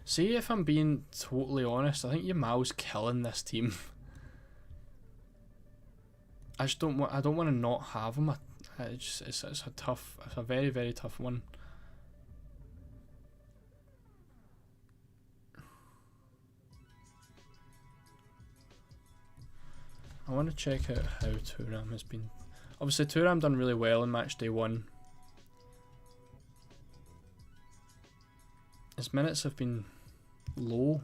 [SPEAKER 1] See, if I'm being totally honest, I think Yamal's killing this team. I just don't want. I don't want to not have him. It's a very, very tough one. I want to check out how Thuram has been. Obviously, Thuram done really well in match day 1. His minutes have been low.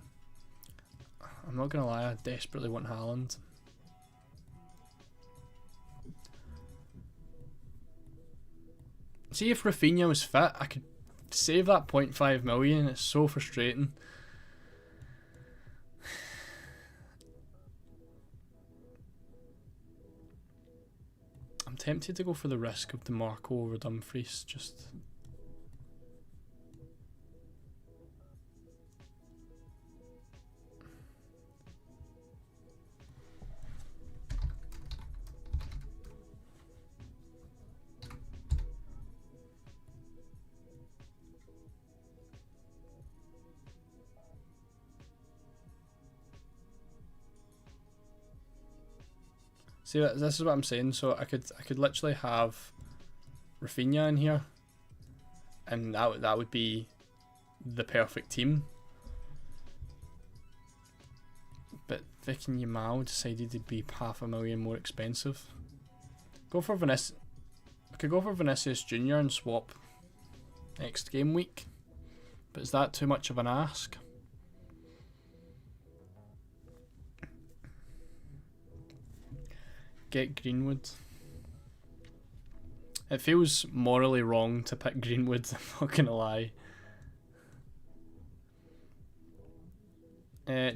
[SPEAKER 1] I'm not gonna lie, I desperately want Haaland. See, if Rafinha was fit, I could save that 0.5 million. It's so frustrating. I'm tempted to go for the risk of DeMarco over Dumfries. Just see, this is what I'm saying. So I could literally have Rafinha in here, and that would be the perfect team. But Vic and Yamal decided to be $500,000 more expensive. Go for Vinicius. I could go for Vinicius Jr. and swap next game week, but is that too much of an ask? Get Greenwood. It feels morally wrong to pick Greenwood, I'm not gonna lie.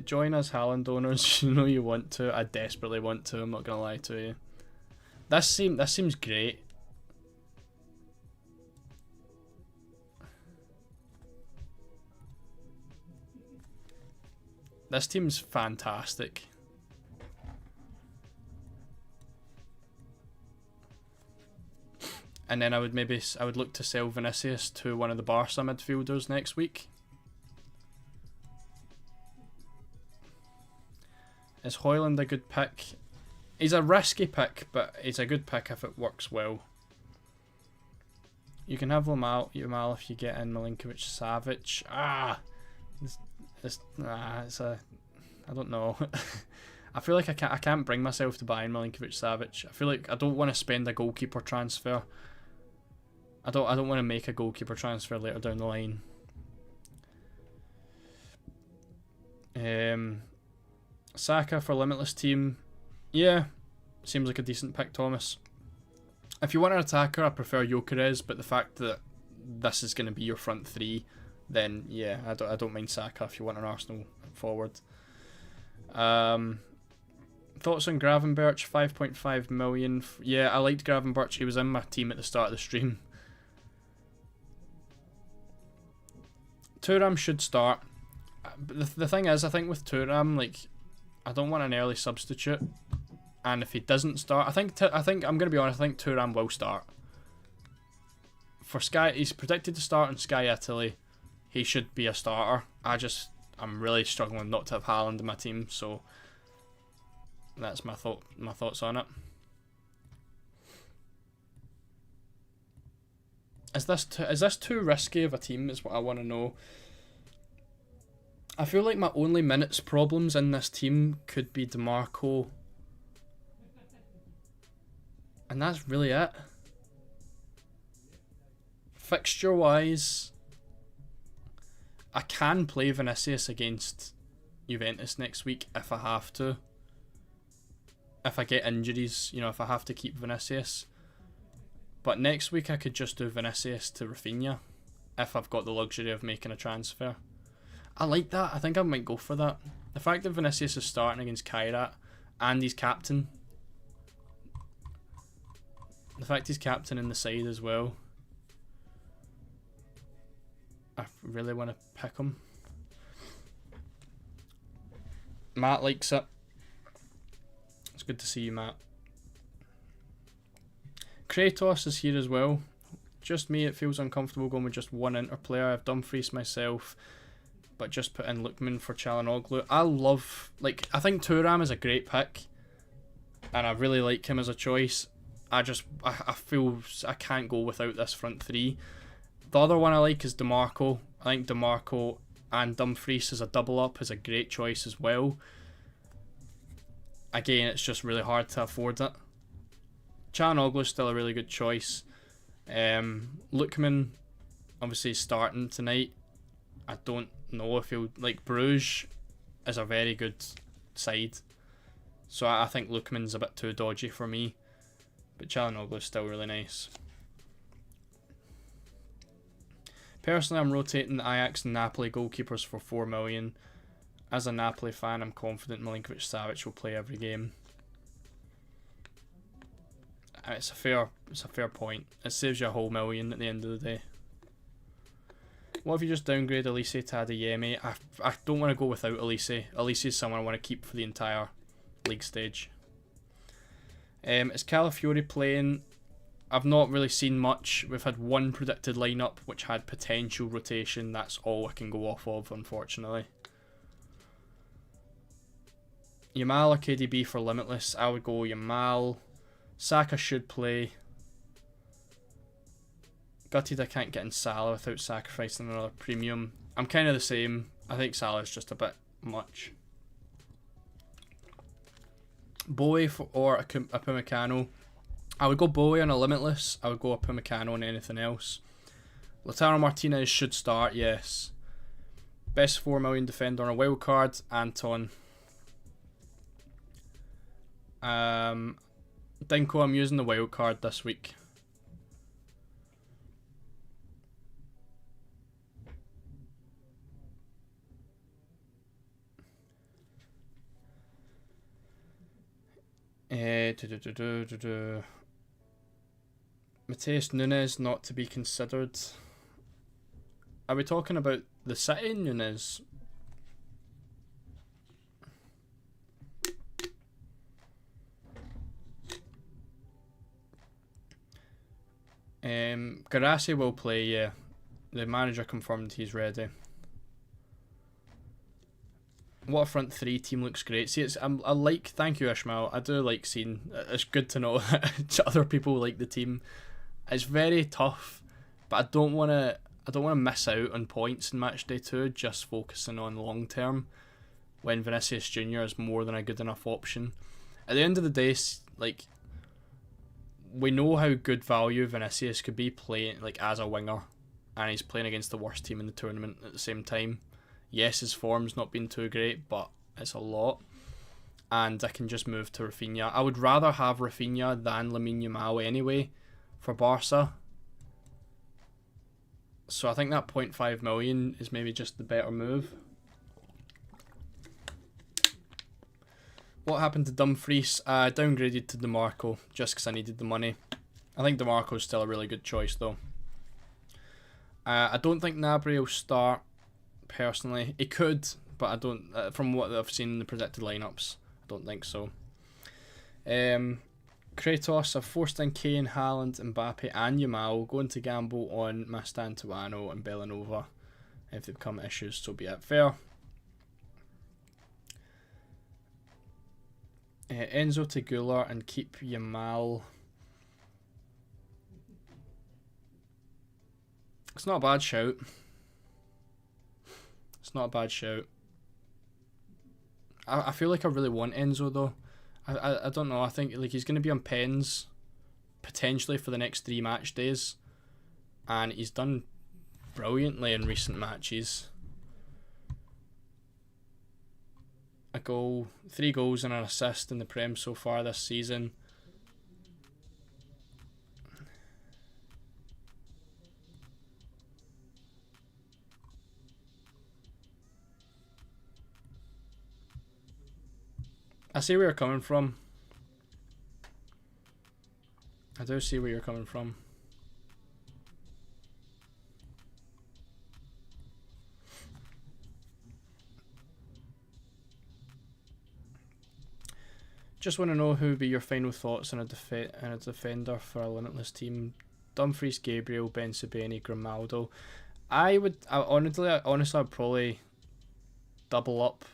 [SPEAKER 1] Join us, Haaland owners. You know you want to. I desperately want to, I'm not gonna lie to you. This seems great. This team's fantastic. And then I would look to sell Vinicius to one of the Barca midfielders next week. Is Højlund a good pick? He's a risky pick, but he's a good pick if it works well. You can have Yamal if you get in Milinkovic Savic. I don't know. I feel like I can't bring myself to buying Milinkovic Savic. I feel like I don't want to spend a goalkeeper transfer. I don't want to make a goalkeeper transfer later down the line. Saka for Limitless team. Yeah, seems like a decent pick, Thomas. If you want an attacker, I prefer Gyökeres, but the fact that this is going to be your front three, then yeah, I don't mind Saka if you want an Arsenal forward. Thoughts on Gravenberch? 5.5 million. Yeah, I liked Gravenberch. He was in my team at the start of the stream. Thuram should start. But the thing is, I think with Thuram, like, I don't want an early substitute. And if he doesn't start, I think I'm gonna be honest. I think Thuram will start. For Sky, he's predicted to start in Sky Italy. He should be a starter. I'm really struggling not to have Haaland in my team, so that's my thoughts on it. Is this too risky of a team? Is what I want to know. I feel like my only minutes problems in this team could be DeMarco, and that's really it. Fixture wise, I can play Vinicius against Juventus next week if I have to. If I get injuries, you know, if I have to keep Vinicius. But next week I could just do Vinicius to Rafinha if I've got the luxury of making a transfer. I like that. I think I might go for that. The fact that Vinicius is starting against Kairat and he's captain. The fact he's captain in the side as well. I really want to pick him. Matt likes it. It's good to see you, Matt. Kratos is here as well. Just me, it feels uncomfortable going with just one Inter player. I've Dumfries myself, but just put in Lookman for Çalhanoğlu. I think Thuram is a great pick, and I really like him as a choice. I feel I can't go without this front three. The other one I like is DeMarco. I think DeMarco and Dumfries as a double up is a great choice as well. Again, it's just really hard to afford it. Çalhanoğlu is still a really good choice. Lookman, obviously starting tonight. I don't know if he'll... Like, Bruges is a very good side. So I think Lookman's a bit too dodgy for me. But Çalhanoğlu is still really nice. Personally, I'm rotating the Ajax and Napoli goalkeepers for 4 million. As a Napoli fan, I'm confident Milinkovic-Savic will play every game. It's a fair point. It saves you a whole million at the end of the day. What if you just downgrade Elise to Adeyemi? I don't want to go without Elise. Elise is someone I want to keep for the entire league stage. Is Calafiori playing? I've not really seen much. We've had one predicted lineup which had potential rotation. That's all I can go off of, unfortunately. Yamal or KDB for Limitless? I would go Yamal. Saka should play. Gutted I can't get in Salah without sacrificing another premium. I'm kind of the same. I think Salah's just a bit much. Bowie or Upamecano. I would go Bowie on a Limitless. I would go Upamecano on anything else. Lautaro Martinez should start, yes. Best 4 million defender on a wild card, Anton. Dinko, I'm using the wild card this week. Mateus Nunes not to be considered. Are we talking about the City Nunes? Garassi will play, yeah. The manager confirmed he's ready. What a front three team looks great. See, thank you Ishmael. I do like seeing. It's good to know that other people like the team. It's very tough, but I don't want to miss out on points in Matchday 2 just focusing on long term. When Vinicius Junior is more than a good enough option. At the end of the day, like, we know how good value Vinicius could be playing like as a winger, and he's playing against the worst team in the tournament at the same time. Yes, his form's not been too great, but it's a lot. And I can just move to Rafinha. I would rather have Rafinha than Lamine Yamal anyway, for Barca. So I think that 0.5 million is maybe just the better move. What happened to Dumfries? Downgraded to DeMarco just because I needed the money. I think DeMarco's still a really good choice though. I don't think Gnabry will start personally. He could, but I don't. From what I've seen in the predicted lineups, I don't think so. Kratos have forced in Kane, Haaland, Mbappe and Yamal, going to gamble on Mastantuono and Bellanova. If they become issues, so be it. Fair. Enzo to Guler and keep Yamal. It's not a bad shout. It's not a bad shout. I feel like I really want Enzo though. I don't know. I think like he's going to be on pens potentially for the next 3 match days, and he's done brilliantly in recent matches. A goal, 3 goals and an assist in the Prem so far this season. I see where you're coming from. I do see where you're coming from. Just want to know who would be your final thoughts on a defender for a limitless team. Dumfries, Gabriel, Ben Sebaini, Grimaldo. Honestly, I'd probably double up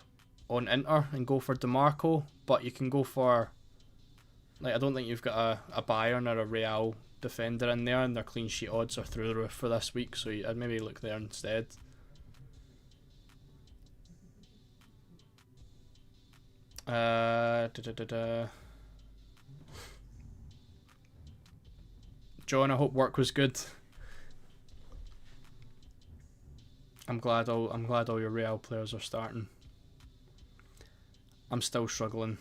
[SPEAKER 1] on Inter and go for DeMarco, but you can go for, like, I don't think you've got a Bayern or a Real defender in there, and their clean sheet odds are through the roof for this week, so I'd maybe look there instead. John, I hope work was good. I'm glad all your Real players are starting. I'm still struggling.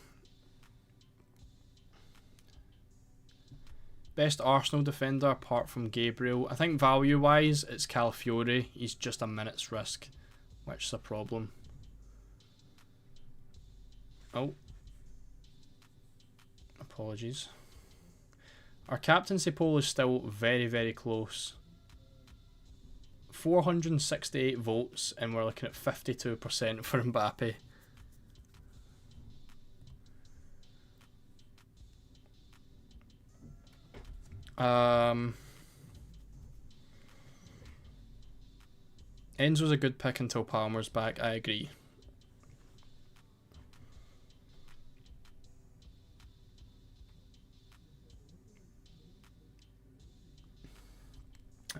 [SPEAKER 1] Best Arsenal defender apart from Gabriel. I think value wise it's Calafiori. He's just a minute's risk, which is a problem. Oh. Apologies. Our captaincy poll is still very, very close. 468 votes and we're looking at 52% for Mbappe. Enzo's a good pick until Palmer's back, I agree.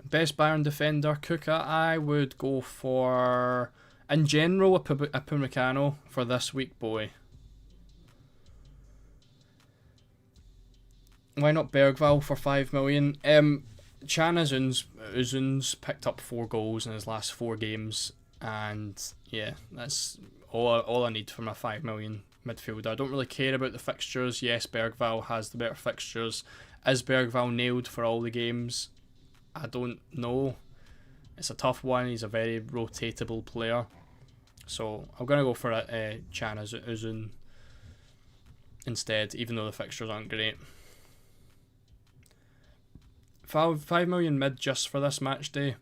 [SPEAKER 1] Best Bayern defender, Kuka. I would go for, in general, a Upamecano for this week, boy. Why not Bergvall for 5 million? Chan Uzun's picked up 4 goals in his last 4 games, and yeah, that's all I need for my 5 million midfielder. I don't really care about the fixtures. Yes, Bergvall has the better fixtures. Is Bergvall nailed for all the games? I don't know. It's a tough one. He's a very rotatable player, so I'm gonna go for Chan Uzun instead, even though the fixtures aren't great. 5 million mid just for this match day.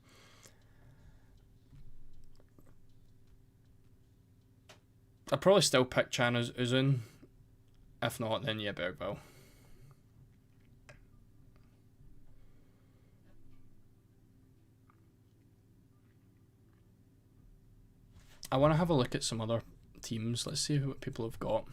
[SPEAKER 1] I'd probably still pick Chan Uzun. If not, then yeah, Bergvall. I want to have a look at some other teams. Let's see what people have got.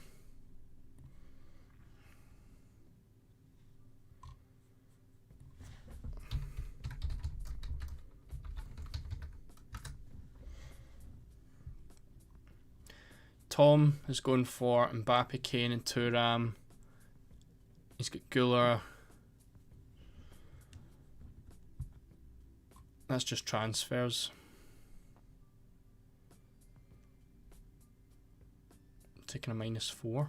[SPEAKER 1] Tom is going for Mbappe, Kane and Thuram. He's got Guler. That's just transfers. Taking a -4.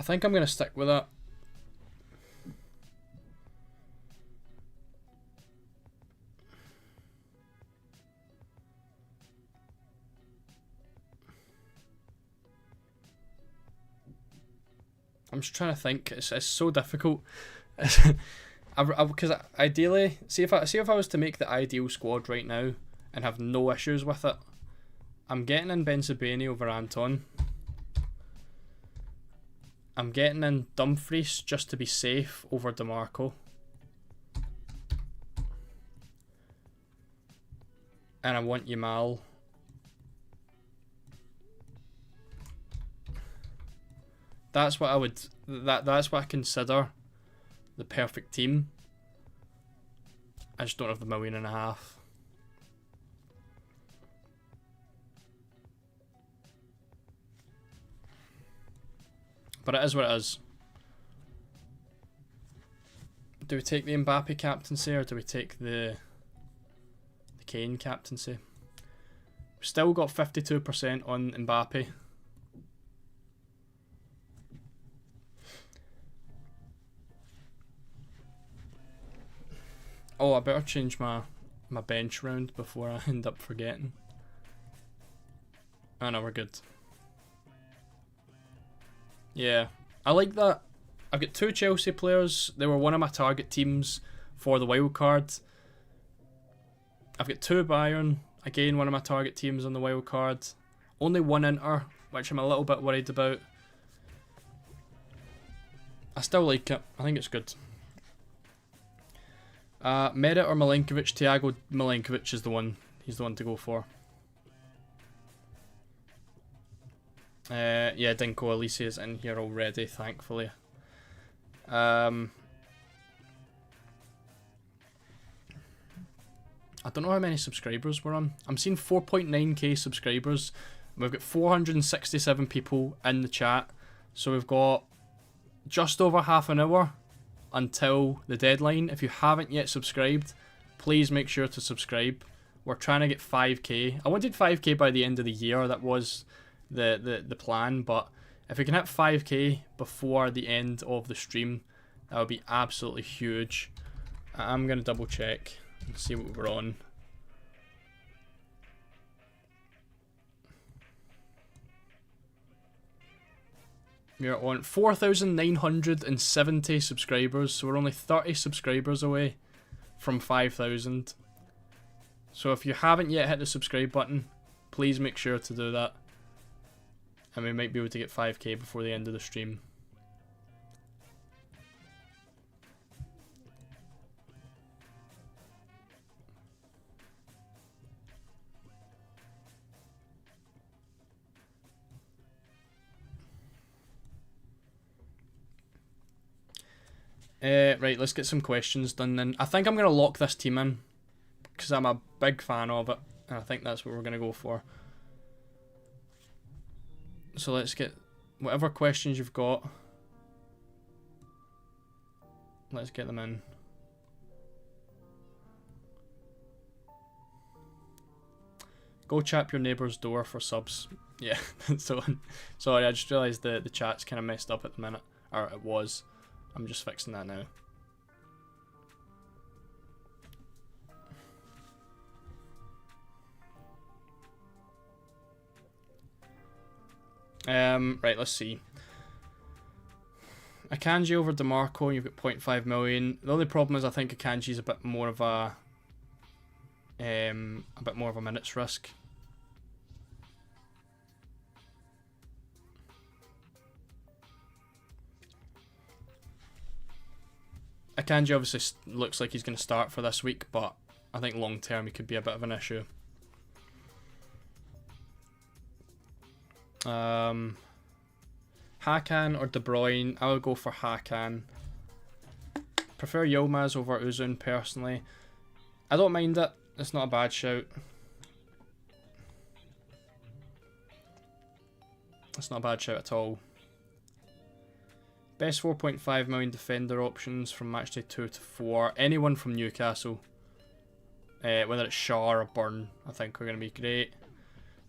[SPEAKER 1] I think I'm going to stick with that. I'm just trying to think. It's so difficult. Because ideally, see if I was to make the ideal squad right now and have no issues with it, I'm getting in Benzabeni over Anton. I'm getting in Dumfries just to be safe over DeMarco. And I want Yamal. That's what I would. That's what I consider the perfect team. I just don't have the $1.5 million. But it is what it is. Do we take the Mbappe captaincy or do we take the Kane captaincy? We've still got 52% on Mbappe. Oh, I better change my bench round before I end up forgetting. Oh no, we're good. Yeah, I like that. I've got 2 Chelsea players. They were one of my target teams for the wild card. I've got 2 Bayern. Again, one of my target teams on the wild card. Only 1 Inter, which I'm a little bit worried about. I still like it. I think it's good. Merit or Milinkovic? Thiago Milinkovic is the one. He's the one to go for. Yeah, Dinko Elise is in here already, thankfully. I don't know how many subscribers we're on. I'm seeing 4.9k subscribers. We've got 467 people in the chat. So we've got just over half an hour until the deadline. If you haven't yet subscribed, please make sure to subscribe. We're trying to get 5k. I wanted 5k by the end of the year. That was the plan, but if we can hit 5k before the end of the stream, that would be absolutely huge. I'm going to double check and see what we're on. We're on 4,970 subscribers, so we're only 30 subscribers away from 5,000. So if you haven't yet hit the subscribe button, please make sure to do that. And we might be able to get 5k before the end of the stream. Right, let's get some questions done then. I think I'm going to lock this team in because I'm a big fan of it, and I think that's what we're going to go for. So let's get whatever questions you've got. Let's get them in. Go chap your neighbour's door for subs. Yeah, so sorry, I just realised the chat's kind of messed up at the minute. Or it was. I'm just fixing that now. Right, let's see. Akanji over DeMarco, you've got 0.5 million. The only problem is I think Akanji's a bit more of a minutes risk. Akanji obviously looks like he's going to start for this week, but I think long term he could be a bit of an issue. Hakan or De Bruyne? I would go for Hakan. Prefer Yilmaz over Uzun personally. I don't mind it. It's not a bad shout. It's not a bad shout at all. Best 4.5 million defender options from matchday 2 to 4. Anyone from Newcastle. Whether it's Shaw or Burn, I think are going to be great.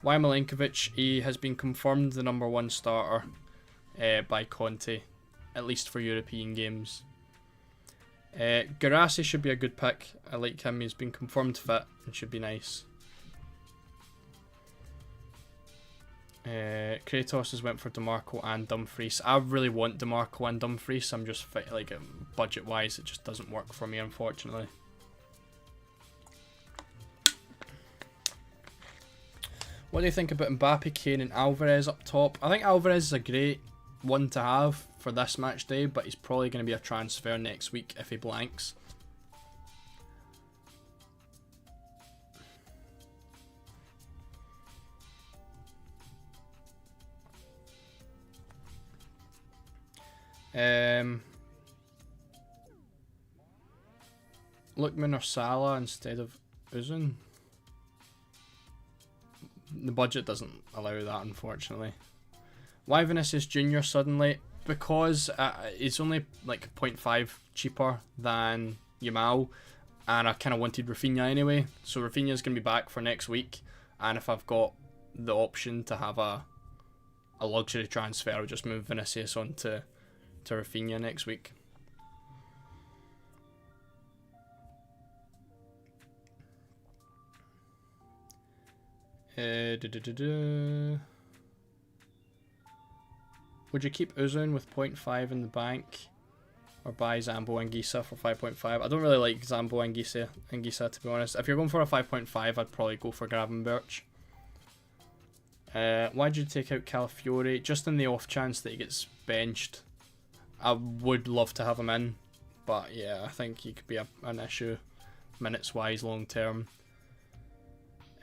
[SPEAKER 1] Why Milinkovic? He has been confirmed the #1 starter by Conte, at least for European games. Guirassy should be a good pick. I like him. He's been confirmed fit and should be nice. Kratos has went for DeMarco and Dumfries. I really want DeMarco and Dumfries. I'm just like, budget wise, it just doesn't work for me, unfortunately. What do you think about Mbappe, Kane and Alvarez up top? I think Alvarez is a great one to have for this match day, but he's probably going to be a transfer next week if he blanks. Lookman or Salah instead of Uzun. The budget doesn't allow that, unfortunately. Why Vinicius Jr. suddenly? Because it's only like 0.5 cheaper than Yamal, and I kind of wanted Rafinha anyway. So Rafinha's going to be back for next week, and if I've got the option to have a luxury transfer, I'll just move Vinicius on to Rafinha next week. Would you keep Uzun with 0.5 in the bank, or buy Zambo Anguissa for 5.5? I don't really like Zambo Anguissa, to be honest. If you're going for a 5.5, I'd probably go for Gravenberch. Why did you take out Calafiori? Just in the off chance that he gets benched. I would love to have him in, but yeah, I think he could be an issue minutes wise long term.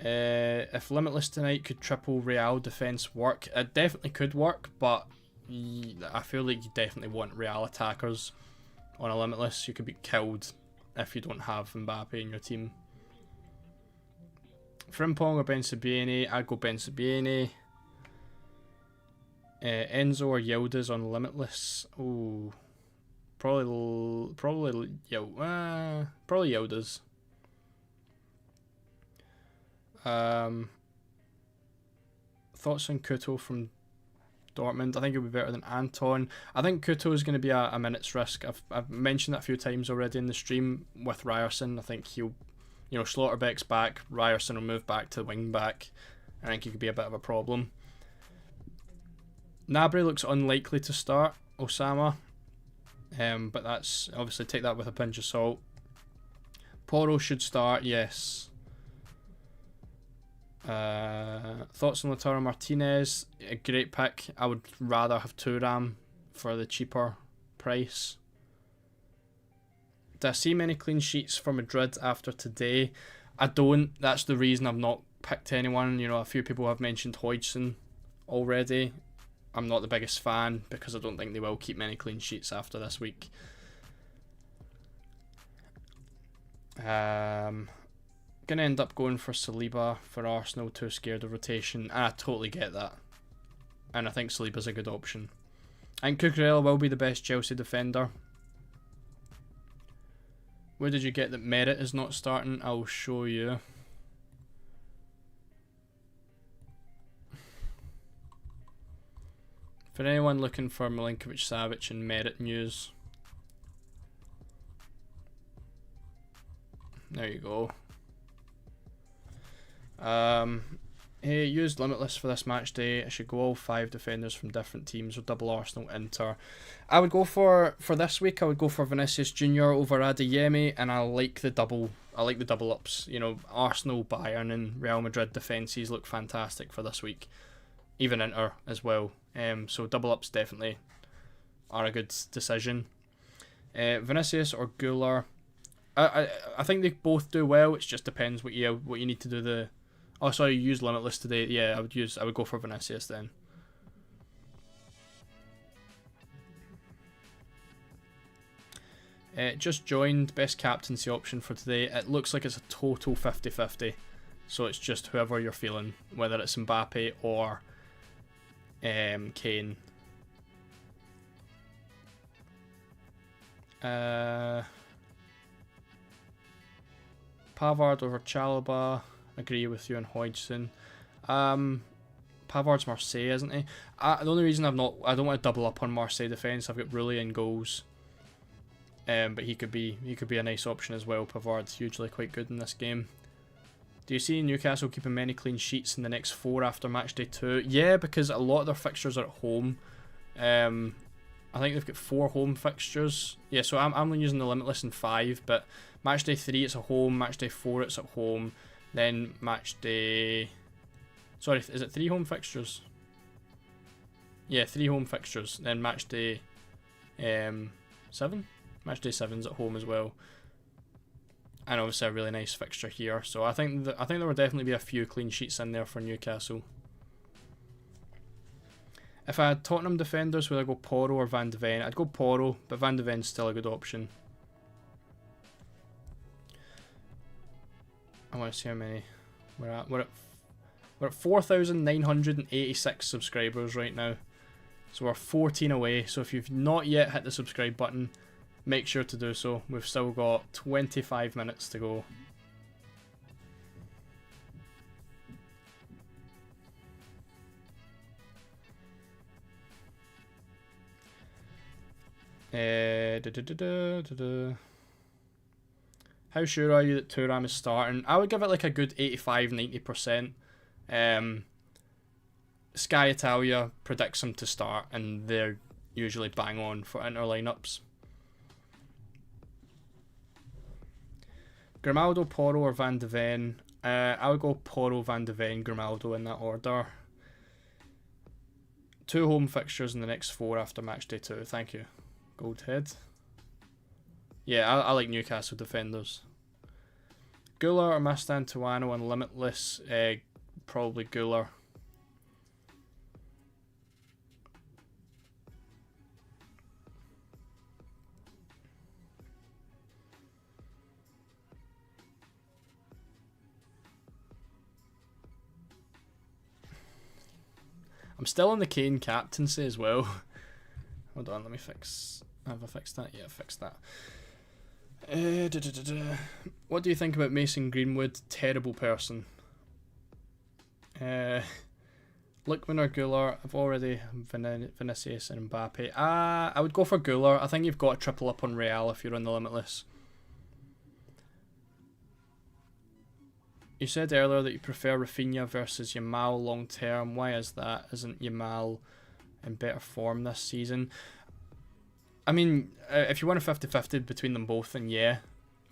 [SPEAKER 1] If Limitless tonight could triple Real defense work, it definitely could work, but I feel like you definitely want Real attackers on a Limitless. You could be killed if you don't have Mbappe in your team. Frimpong or Bensebaini? I'd go Bensebaini. Enzo or Yildiz on Limitless? Oh, probably Yildiz. Thoughts on Couto from Dortmund? I think he'll be better than Anton. I think Couto is going to be a minutes risk. I've mentioned that a few times already in the stream with Ryerson. I think he'll, Schlotterbeck's back. Ryerson will move back to wing back. I think he could be a bit of a problem. Gnabry looks unlikely to start Osama, but that's obviously take that with a pinch of salt. Porro should start, yes. Thoughts on Lautaro Martinez? A great pick. I would rather have Thuram for the cheaper price. Do I see many clean sheets for Madrid after today? I don't. That's the reason I've not picked anyone. A few people have mentioned Hodgson already. I'm not the biggest fan because I don't think they will keep many clean sheets after this week. Gonna end up going for Saliba for Arsenal, too scared of rotation, and I totally get that. And I think Saliba's a good option. I think Cucurella will be the best Chelsea defender. Where did you get that Merit is not starting? I'll show you. For anyone looking for Milinkovic-Savic and Merit news, there you go. He used Limitless for this match day. I should go all 5 defenders from different teams or double Arsenal Inter. I would go for this week. I would go for Vinicius Jr. over Adeyemi, and I like the double. I like the double ups. Arsenal, Bayern, and Real Madrid defenses look fantastic for this week. Even Inter as well. So double ups definitely are a good decision. Vinicius or Güler. I think they both do well. It just depends what you need to do. Oh, sorry, you used Limitless today. Yeah, I would go for Vinicius then. Just joined, best captaincy option for today. It looks like it's a total 50-50. So it's just whoever you're feeling, whether it's Mbappe or Kane. Pavard over Chalobah. Agree with you on Hodgson. Pavard's Marseille, isn't he? The only reason I don't want to double up on Marseille defence. I've got Brulé in goals, but he could be a nice option as well. Pavard's usually quite good in this game. Do you see Newcastle keeping many clean sheets in the next 4 after match day 2? Yeah, because a lot of their fixtures are at home. I think they've got 4 home fixtures. Yeah, so I'm using the limitless in 5, but match day 3 it's at home, match day 4 it's at home, then match day... Sorry, is it 3 home fixtures? Yeah, 3 home fixtures. Then match day 7? Match day 7's at home as well. And obviously a really nice fixture here. So I think there will definitely be a few clean sheets in there for Newcastle. If I had Tottenham defenders, would I go Porro or Van de Ven? I'd go Porro, but Van de Ven's still a good option. I want to see how many we're at. We're at 4,986 subscribers right now. So we're 14 away. So if you've not yet hit the subscribe button, make sure to do so. We've still got 25 minutes to go. How sure are you that Thuram is starting? I would give it like a good 85-90%. Sky Italia predicts him to start, and they're usually bang on for Inter lineups. Grimaldo, Porro or Van de Ven? I would go Porro, Van de Ven, Grimaldo in that order. 2 home fixtures in the next 4 after match day 2. Thank you. Goldhead. Yeah, I like Newcastle defenders. Guler or Mastantuono and Limitless? Probably Guler. I'm still on the Kane captaincy as well. Hold on, let me fix... Have I fixed that? Yeah, I fixed that. What do you think about Mason Greenwood? Terrible person. Lookman or Guler? I've already Vinicius and Mbappe. I would go for Guler. I think you've got to triple up on Real if you're on the Limitless. You said earlier that you prefer Rafinha versus Yamal long term. Why is that? Isn't Yamal in better form this season? I mean, if you want a 50-50 between them both, then yeah.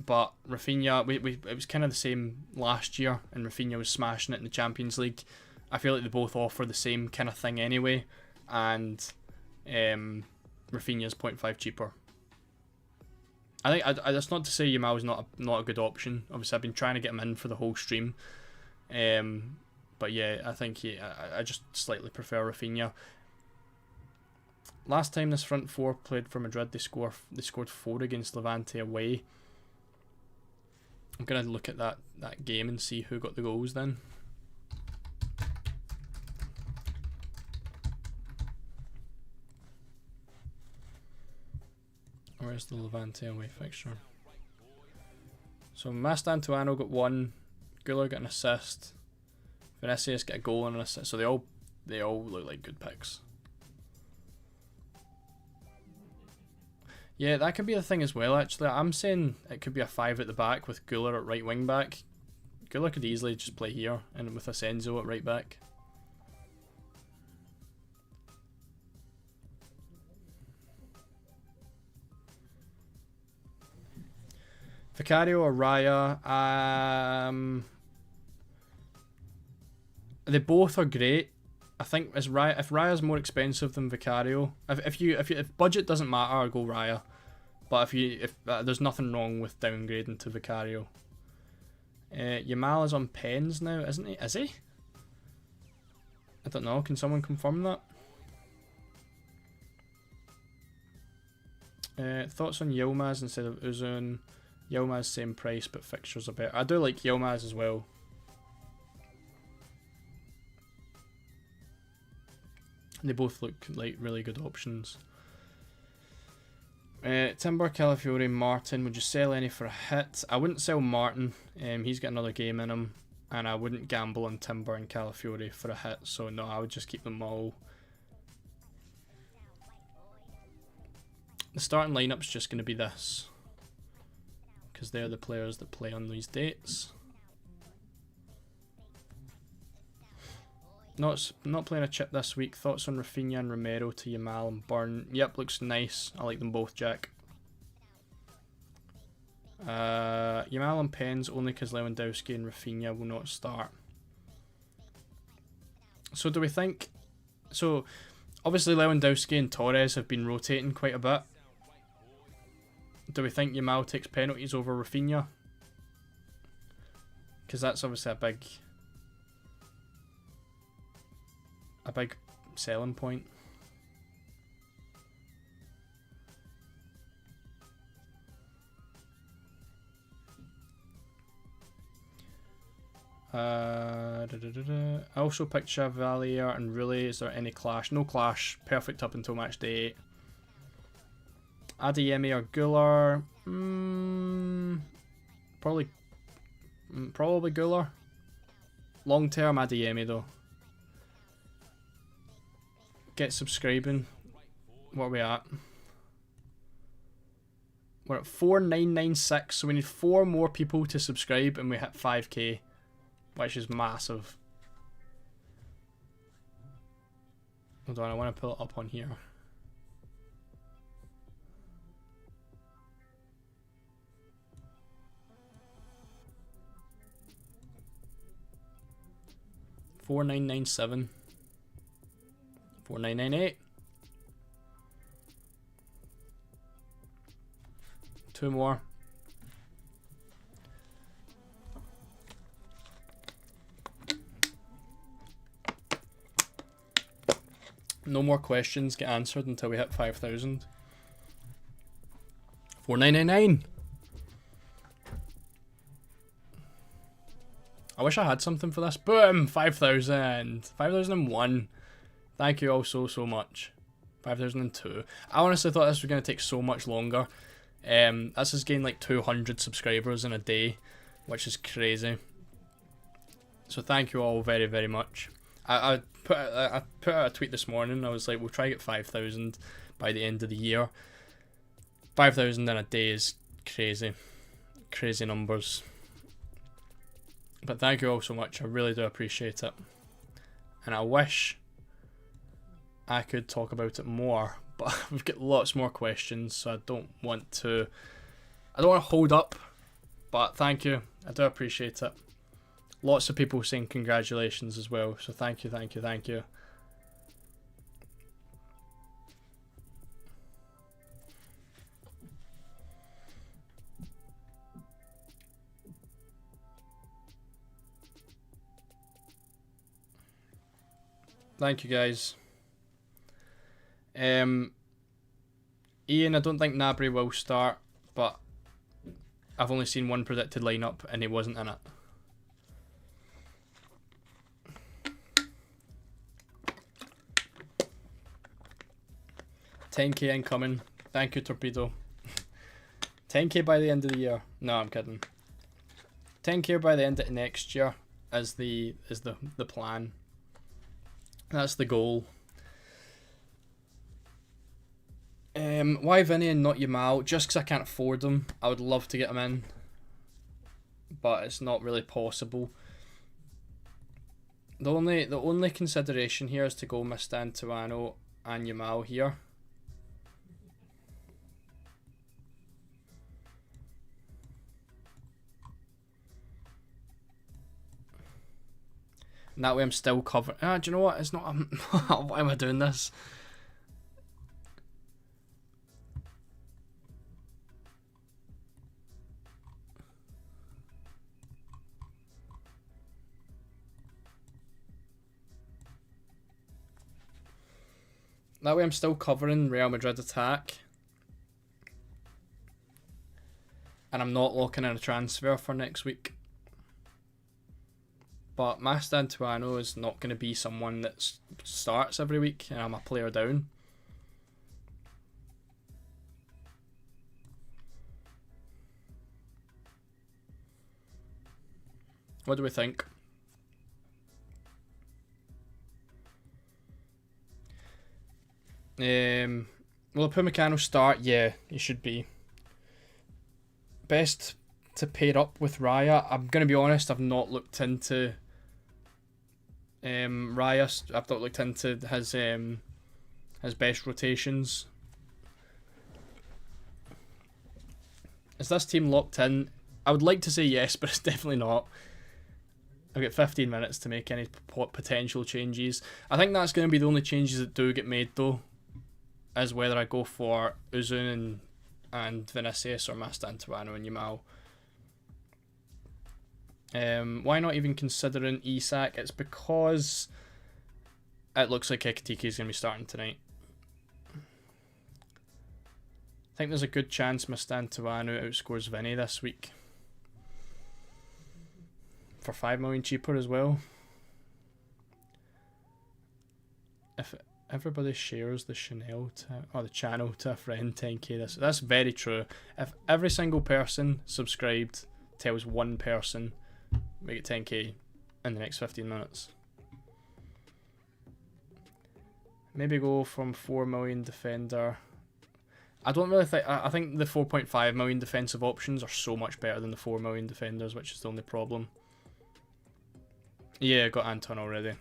[SPEAKER 1] But Rafinha, it was kind of the same last year, and Rafinha was smashing it in the Champions League. I feel like they both offer the same kind of thing anyway, and Rafinha's 0.5 cheaper. I think that's not to say Yamal's not a good option. Obviously, I've been trying to get him in for the whole stream, but yeah, I think I just slightly prefer Rafinha. Last time this front 4 played for Madrid, they scored 4 against Levante away. I'm gonna look at that game and see who got the goals then. Where's the Levante away fixture? So Mastantuono got 1, Guler got an assist, Vinicius got a goal and an assist. So they all look like good picks. Yeah, that could be the thing as well, actually. I'm saying it could be a 5 at the back with Guler at right wing back. Guler could easily just play here, and with Asenzo at right back. Vicario or Raya? They both are great. I think if Raya's more expensive than Vicario, if budget doesn't matter, I'll go Raya. But if there's nothing wrong with downgrading to Vicario. Yamal is on pens now, isn't he? Is he? I don't know. Can someone confirm that? Thoughts on Yilmaz instead of Uzun? Yilmaz same price, but fixtures are better. I do like Yilmaz as well. They both look like really good options. Timber, Calafiori, Martin. Would you sell any for a hit? I wouldn't sell Martin. He's got another game in him. And I wouldn't gamble on Timber and Calafiori for a hit, so no, I would just keep them all. The starting lineup's just going to be this, because they're the players that play on these dates. Not playing a chip this week. Thoughts on Rafinha and Romero to Yamal and Burn? Yep, looks nice. I like them both, Jack. Yamal and Pens only because Lewandowski and Rafinha will not start. So do we think... So, obviously Lewandowski and Torres have been rotating quite a bit. Do we think Yamal takes penalties over Rafinha? Because that's obviously a big selling point. I also picked Chevalier and Rulli. Is there any clash? No clash. Perfect up until match day 8. Adeyemi or Gular? Probably Gular. Long term Adeyemi though. Get subscribing. What are we at? We're at 4996, so we need 4 more people to subscribe and we hit 5k, which is massive. Hold on, I want to pull it up on here. $4997. 4998. 2 more. No more questions get answered until we hit 5,000. 4999. I wish I had something for this. Boom! 5,000. 5,001. Thank you all so much. 5,002. I honestly thought this was going to take so much longer. This has gained like 200 subscribers in a day, which is crazy. So thank you all very much. I put out a tweet this morning. I was like, we'll try to get 5,000 by the end of the year. 5,000 in a day is crazy. Crazy numbers. But thank you all so much. I really do appreciate it. And I wish I could talk about it more, but we've got lots more questions, so I don't want to hold up. But thank you. I do appreciate it. Lots of people saying congratulations as well, so thank you. Thank you guys. Ian, I don't think Gnabry will start, but I've only seen one predicted lineup and he wasn't in it. $10k incoming. Thank you, Torpedo. 10k by the end of the year. No, I'm kidding. 10k by the end of next year is the plan. That's the goal. Why Vinny and not Yamal? Just because I can't afford them. I would love to get them in, but it's not really possible. The only consideration here is to go Mastantuono and Yamal here. And that way I'm still covered. Do you know what? It's not... Why am I doing this? That way I'm still covering Real Madrid attack. And I'm not locking in a transfer for next week. But Mastantuono is not going to be someone that starts every week, and I'm a player down. What do we think? Will Upamecano start? Yeah, he should be. Best to pair up with Raya. I'm going to be honest, I've not looked into Raya. I've not looked into his best rotations. Is this team locked in? I would like to say yes, but it's definitely not. I've got 15 minutes to make any potential changes. I think that's going to be the only changes that do get made, though, is whether I go for Uzun and Vinicius or Mastantuano and Yamal. Why not even considering Isak? It's because it looks like Ekitike is going to be starting tonight. I think there's a good chance Mastantuano outscores Vinny this week. For 5 million cheaper as well. If everybody shares the channel to a friend, 10k. That's very true. If every single person subscribed tells one person, we get 10k in the next 15 minutes. Maybe go from 4 million defender. I don't really think. I think the 4.5 million defensive options are so much better than the 4 million defenders, which is the only problem. Yeah, got Anton already.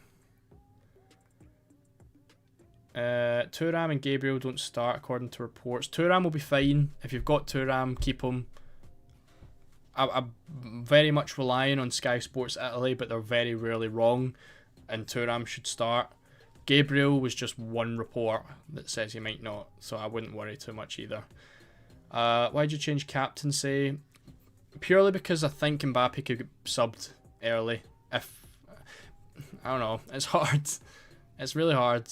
[SPEAKER 1] Thuram and Gabriel don't start according to reports. Thuram will be fine. If you've got Thuram, keep him. I'm very much relying on Sky Sports Italy, but they're very rarely wrong, and Thuram should start. Gabriel was just one report that says he might not, so I wouldn't worry too much either. Why'd you change captaincy? Purely because I think Mbappe could get subbed early. I don't know, it's hard. It's really hard.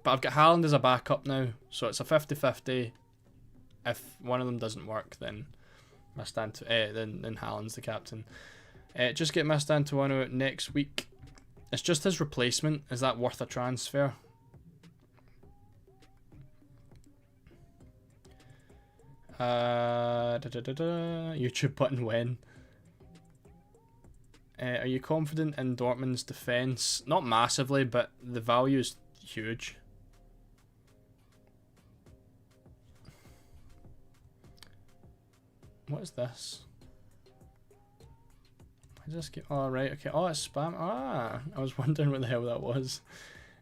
[SPEAKER 1] But I've got Haaland as a backup now, so it's a 50-50. If one of them doesn't work, then then Haaland's the captain. Just get Mastantuano out next week. It's just his replacement. Is that worth a transfer? YouTube button when? Are you confident in Dortmund's defence? Not massively, but the value is huge. What is this? I just get. Oh, right, okay. Oh, it's spam. Ah, I was wondering what the hell that was.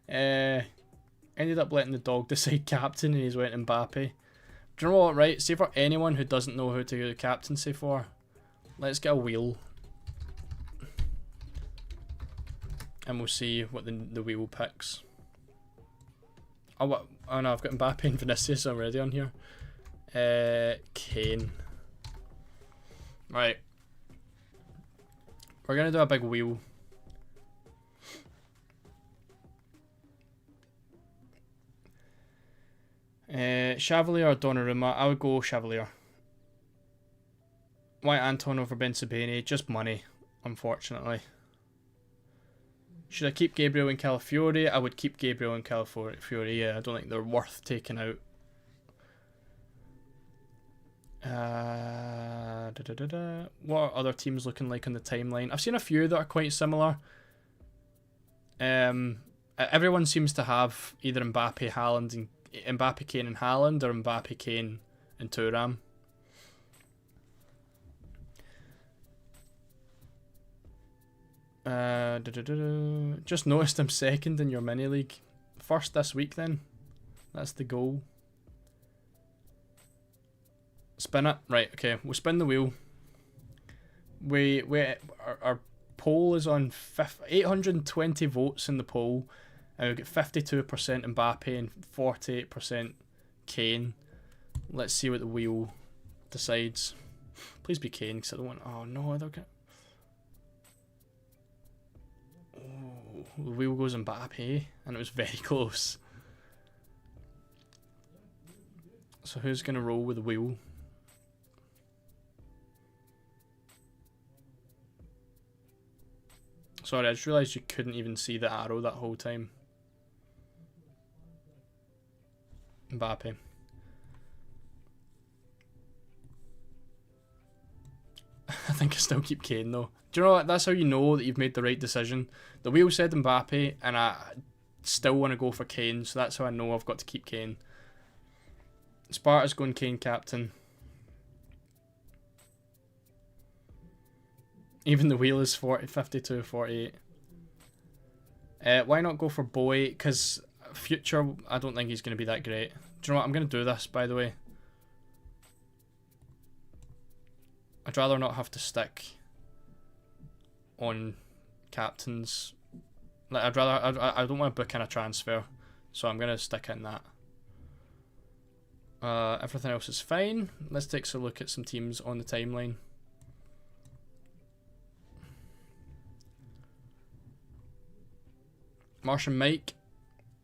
[SPEAKER 1] Ended up letting the dog decide captain and he's went Mbappe. Do you know what, right? See, for anyone who doesn't know who to do captaincy for, let's get a wheel. And we'll see what the wheel picks. Oh, what? Oh no, I've got Mbappe and Vinicius already on here. Kane. Right. We're going to do a big wheel. Chevalier or Donnarumma? I would go Chevalier. Why Anton over Bensabeni? Just money, unfortunately. Should I keep Gabriel and Calafiori? I would keep Gabriel and Calafiori, yeah. I don't think they're worth taking out. What are other teams looking like on the timeline? I've seen a few that are quite similar. Everyone seems to have either Mbappe, Haaland, and Mbappe, Kane, and Haaland, or Mbappe, Kane, and Thuram. Just noticed I'm second in your mini league. First this week then. That's the goal. Spin it. Right, okay. We'll spin the wheel. Our poll is on 820 votes in the poll. And we get 52% Mbappe and 48% Kane. Let's see what the wheel decides. Please be Kane, because I don't want... Oh no, they'll get... Oh, the wheel goes Mbappe, and it was very close. So who's going to roll with the wheel? Sorry, I just realised you couldn't even see the arrow that whole time. Mbappe. I think I still keep Kane though. Do you know what? That's how you know that you've made the right decision. The wheel said Mbappe, and I still want to go for Kane, so that's how I know I've got to keep Kane. Sparta's going Kane captain. Even the wheel is 52, 48. Why not go for Bowie? Because future, I don't think he's going to be that great. Do you know what? I'm going to do this, by the way. I'd rather not have to stick on captains. Like, I don't want to book in a transfer, so I'm going to stick in that. Everything else is fine. Let's take a look at some teams on the timeline. Martian Mike,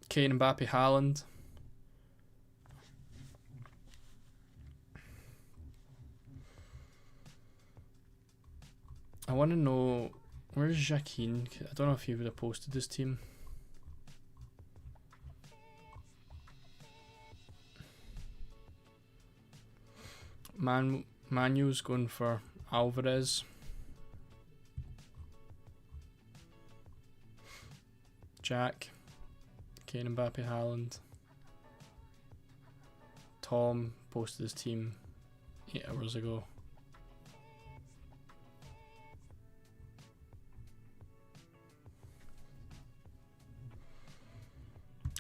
[SPEAKER 1] Kane, Mbappe, Haaland. I want to know, where's Jacquin? I don't know if he would have posted his team. Manu's going for Alvarez. Jack, Kane, Mbappe, Haaland. Tom posted his team 8 hours ago.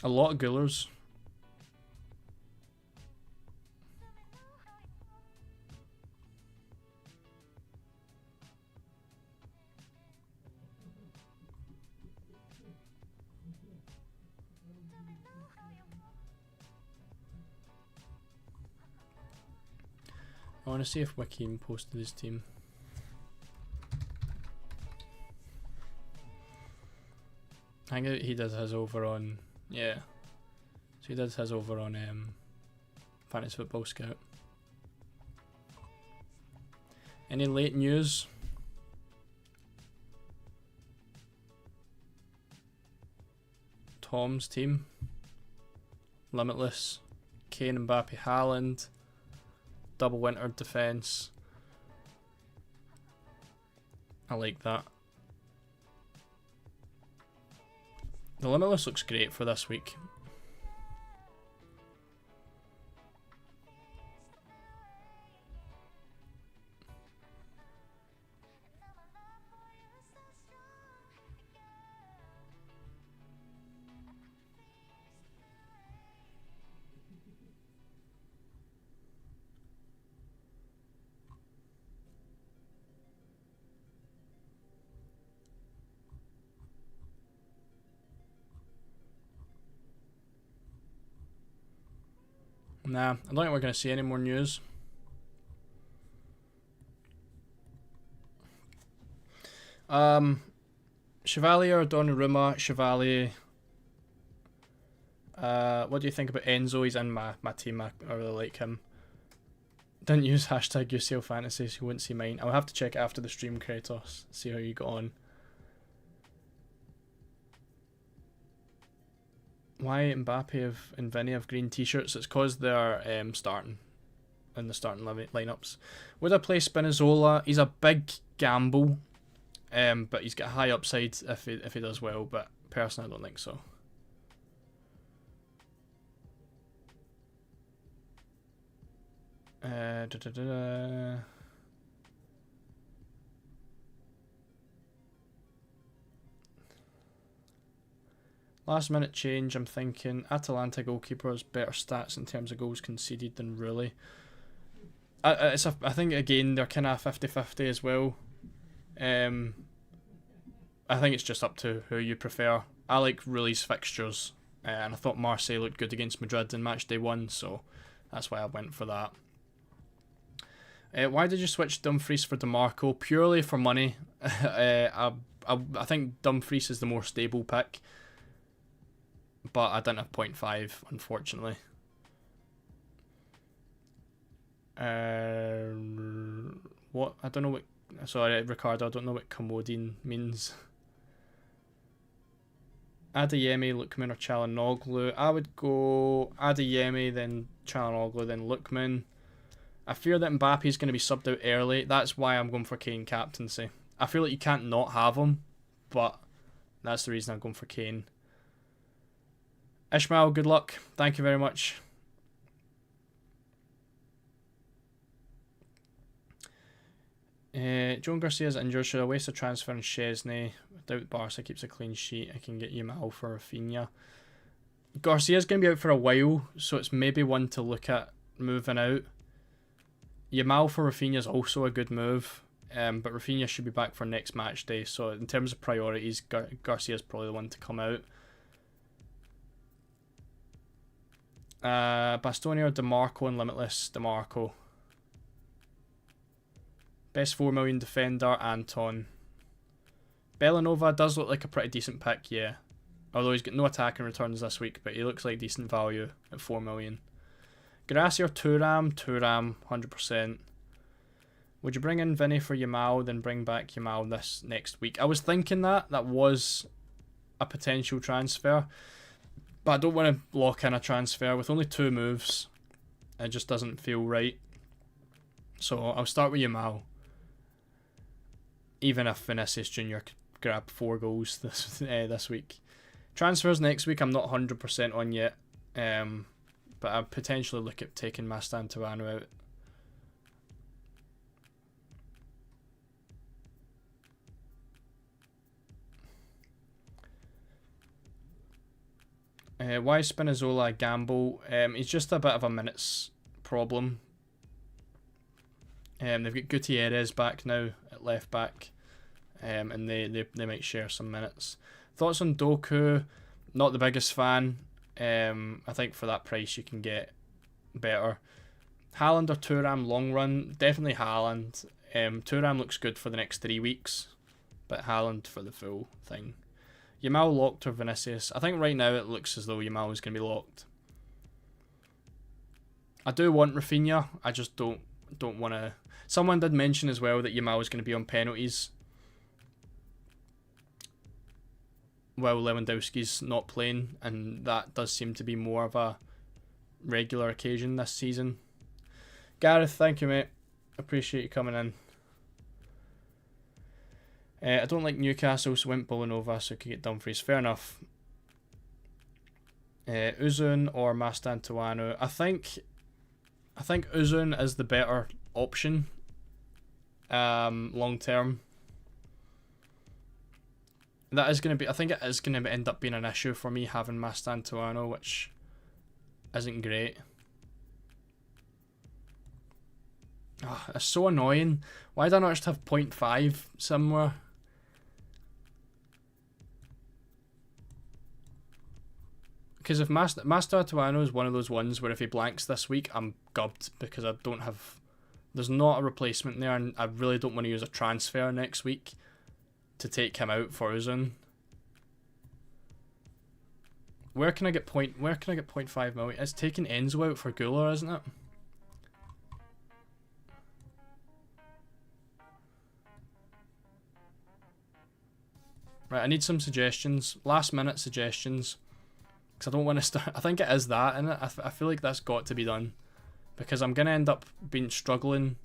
[SPEAKER 1] A lot of Gullers. I want to see if Joaquin posted his team. I think he does his over on, yeah. So he does his over on Fantasy Football Scout. Any late news? Tom's team. Limitless. Kane, Mbappe, Haaland. Double winter defense. I like that. The Limitless looks great for this week. Nah, I don't think we're going to see any more news. Chevalier, Donnarumma, Chevalier. What do you think about Enzo? He's in my team. I really like him. Didn't use hashtag UCL Fantasy, so you wouldn't see mine. I'll have to check it after the stream, Kratos. See how you got on. Why Mbappe and Vinny have green t-shirts? It's because they're starting in the starting lineups. Would I play Spinazzola? He's a big gamble, but he's got high upside if he does well. But personally, I don't think so. Last minute change, I'm thinking Atalanta goalkeeper has better stats in terms of goals conceded than Rulli. I think again they're kind of 50-50 as well. I think it's just up to who you prefer. I like Rulli's fixtures, and I thought Marseille looked good against Madrid in matchday 1, so that's why I went for that. Why did you switch Dumfries for DeMarco? Purely for money. I think Dumfries is the more stable pick. But I didn't have 0.5, unfortunately. What? I don't know what... Sorry, Ricardo, I don't know what Commodine means. Adeyemi, Lookman or Çalhanoğlu. I would go Adeyemi, then Çalhanoğlu, then Lookman. I fear that Mbappe is going to be subbed out early. That's why I'm going for Kane captaincy. I feel like you can't not have him, but that's the reason I'm going for Kane. Ishmael, good luck. Thank you very much. Joan Garcia's injured. Should I waste a transfer on Chesney? I doubt Barca keeps a clean sheet. I can get Yamal for Rafinha. Garcia's going to be out for a while, so it's maybe one to look at moving out. Yamal for Rafinha is also a good move, but Rafinha should be back for next match day. So in terms of priorities, Garcia's probably the one to come out. Bastoni or DeMarco and Limitless? DeMarco. Best 4 million defender, Anton. Bellanova does look like a pretty decent pick, yeah. Although he's got no attacking returns this week, but he looks like decent value at 4 million. Gracia or Thuram? Thuram, 100%. Would you bring in Vinny for Yamal, then bring back Yamal this next week? I was thinking that was a potential transfer, but I don't want to lock in a transfer with only 2 moves. It just doesn't feel right. So I'll start with Yamal. Even if Vinicius Jr. could grab 4 goals this week. Transfers next week I'm not 100% on yet, but I'll potentially look at taking Mastantuono out. Why Spinazzola a gamble? He's just a bit of a minutes problem. They've got Gutierrez back now at left back, and they might share some minutes. Thoughts on Doku? Not the biggest fan. I think for that price you can get better. Haaland or Thuram long run? Definitely Haaland. Thuram looks good for the next 3 weeks, but Haaland for the full thing. Yamal locked or Vinicius? I think right now it looks as though Yamal is going to be locked. I do want Rafinha. I just don't want to. Someone did mention as well that Yamal is going to be on penalties while Lewandowski's not playing, and that does seem to be more of a regular occasion this season. Gareth, thank you, mate. Appreciate you coming in. I don't like Newcastle, so went Villanova so I could get Dumfries. Fair enough. Uzun or Mastantuono? I think Uzun is the better option long term. That is going to be. I think it is going to end up being an issue for me having Mastantuono, which isn't great. Oh, it's so annoying. Why do I not just have 0.5 somewhere? Because if Mastantuono is one of those ones where if he blanks this week, I'm gubbed because I don't have. There's not a replacement there, and I really don't want to use a transfer next week to take him out for Uzun. Where can I get 0.5 million? It's taking Enzo out for Guler, isn't it? Right, I need some suggestions. Last minute suggestions. Because I don't want to start. I think it is that, and I feel like that's got to be done. Because I'm going to end up struggling.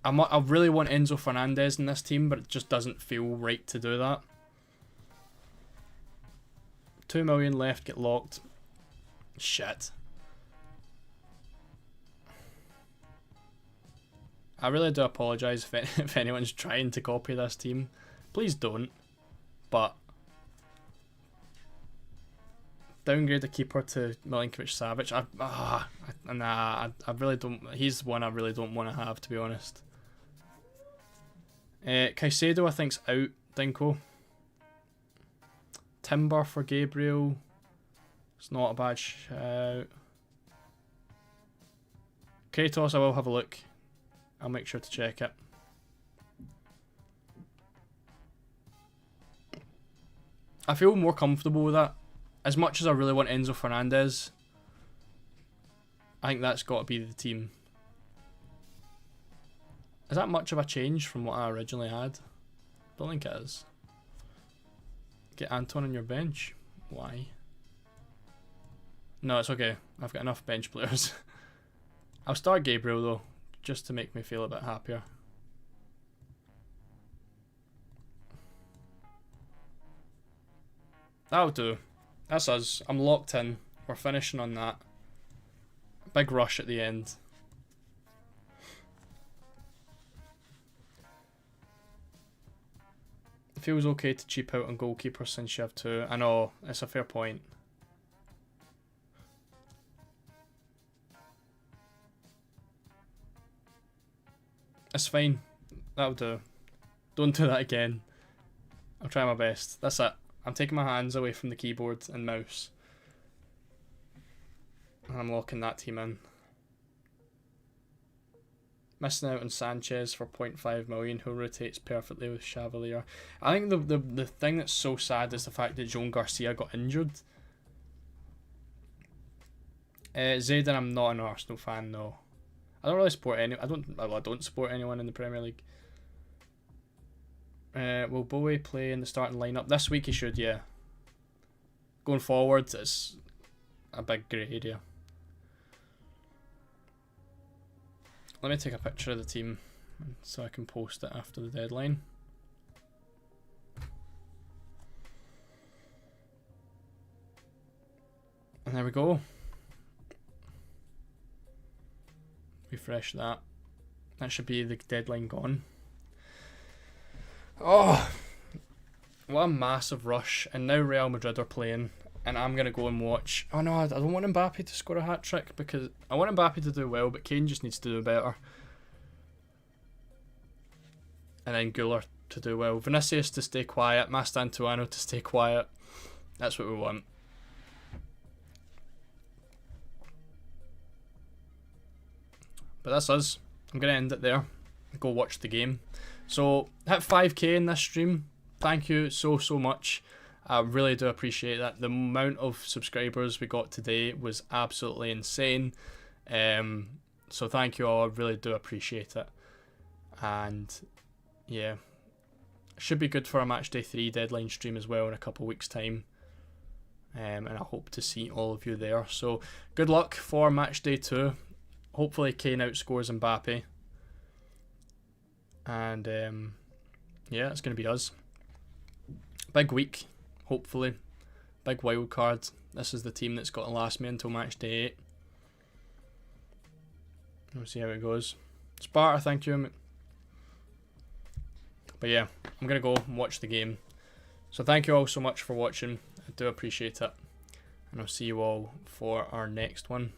[SPEAKER 1] I really want Enzo Fernandez in this team, but it just doesn't feel right to do that. 2 million left, get locked. Shit. I really do apologise if anyone's trying to copy this team. Please don't. But downgrade the keeper to Milinkovic-Savic. I really don't. He's one I really don't want to have, to be honest. Caicedo I think's out. Dinko. Timber for Gabriel. It's not a bad shout. Kratos, I will have a look. I'll make sure to check it. I feel more comfortable with that. As much as I really want Enzo Fernandez, I think that's got to be the team. Is that much of a change from what I originally had? Don't think it is. Get Anton on your bench. Why? No, it's okay. I've got enough bench players. I'll start Gabriel though, just to make me feel a bit happier. That'll do. That's us. I'm locked in. We're finishing on that. Big rush at the end. It feels okay to cheap out on goalkeepers since you have two. I know, it's a fair point. It's fine. That'll do. Don't do that again. I'll try my best. That's it. I'm taking my hands away from the keyboard and mouse. And I'm locking that team in. Missing out on Sanchez for 0.5 million, who rotates perfectly with Chevalier. I think the thing that's so sad is the fact that Joan Garcia got injured. Zayden, I'm not an Arsenal fan, no. I don't really support any. I don't support anyone in the Premier League. Will Bowie play in the starting lineup this week? He should, yeah. Going forward, it's a big grey area. Let me take a picture of the team so I can post it after the deadline. And there we go. Refresh that. That should be the deadline gone. Oh, what a massive rush. And now Real Madrid are playing. And I'm going to go and watch. Oh no, I don't want Mbappe to score a hat-trick because I want Mbappe to do well, but Kane just needs to do better. And then Güler to do well. Vinicius to stay quiet. Mastantuono to stay quiet. That's what we want. But that's us. I'm going to end it there. Go watch the game. So, hit 5k in this stream. Thank you so much. I really do appreciate that. The amount of subscribers we got today was absolutely insane. So thank you all. I really do appreciate it. And yeah, should be good for a Matchday 3 deadline stream as well in a couple of weeks' time. And I hope to see all of you there. So good luck for Matchday 2. Hopefully Kane outscores Mbappe. And yeah, it's going to be us. Big week. Hopefully. Big wild card. This is the team that's got to last me until match day 8. We'll see how it goes. Sparta, thank you. But yeah, I'm going to go and watch the game. So thank you all so much for watching. I do appreciate it. And I'll see you all for our next one.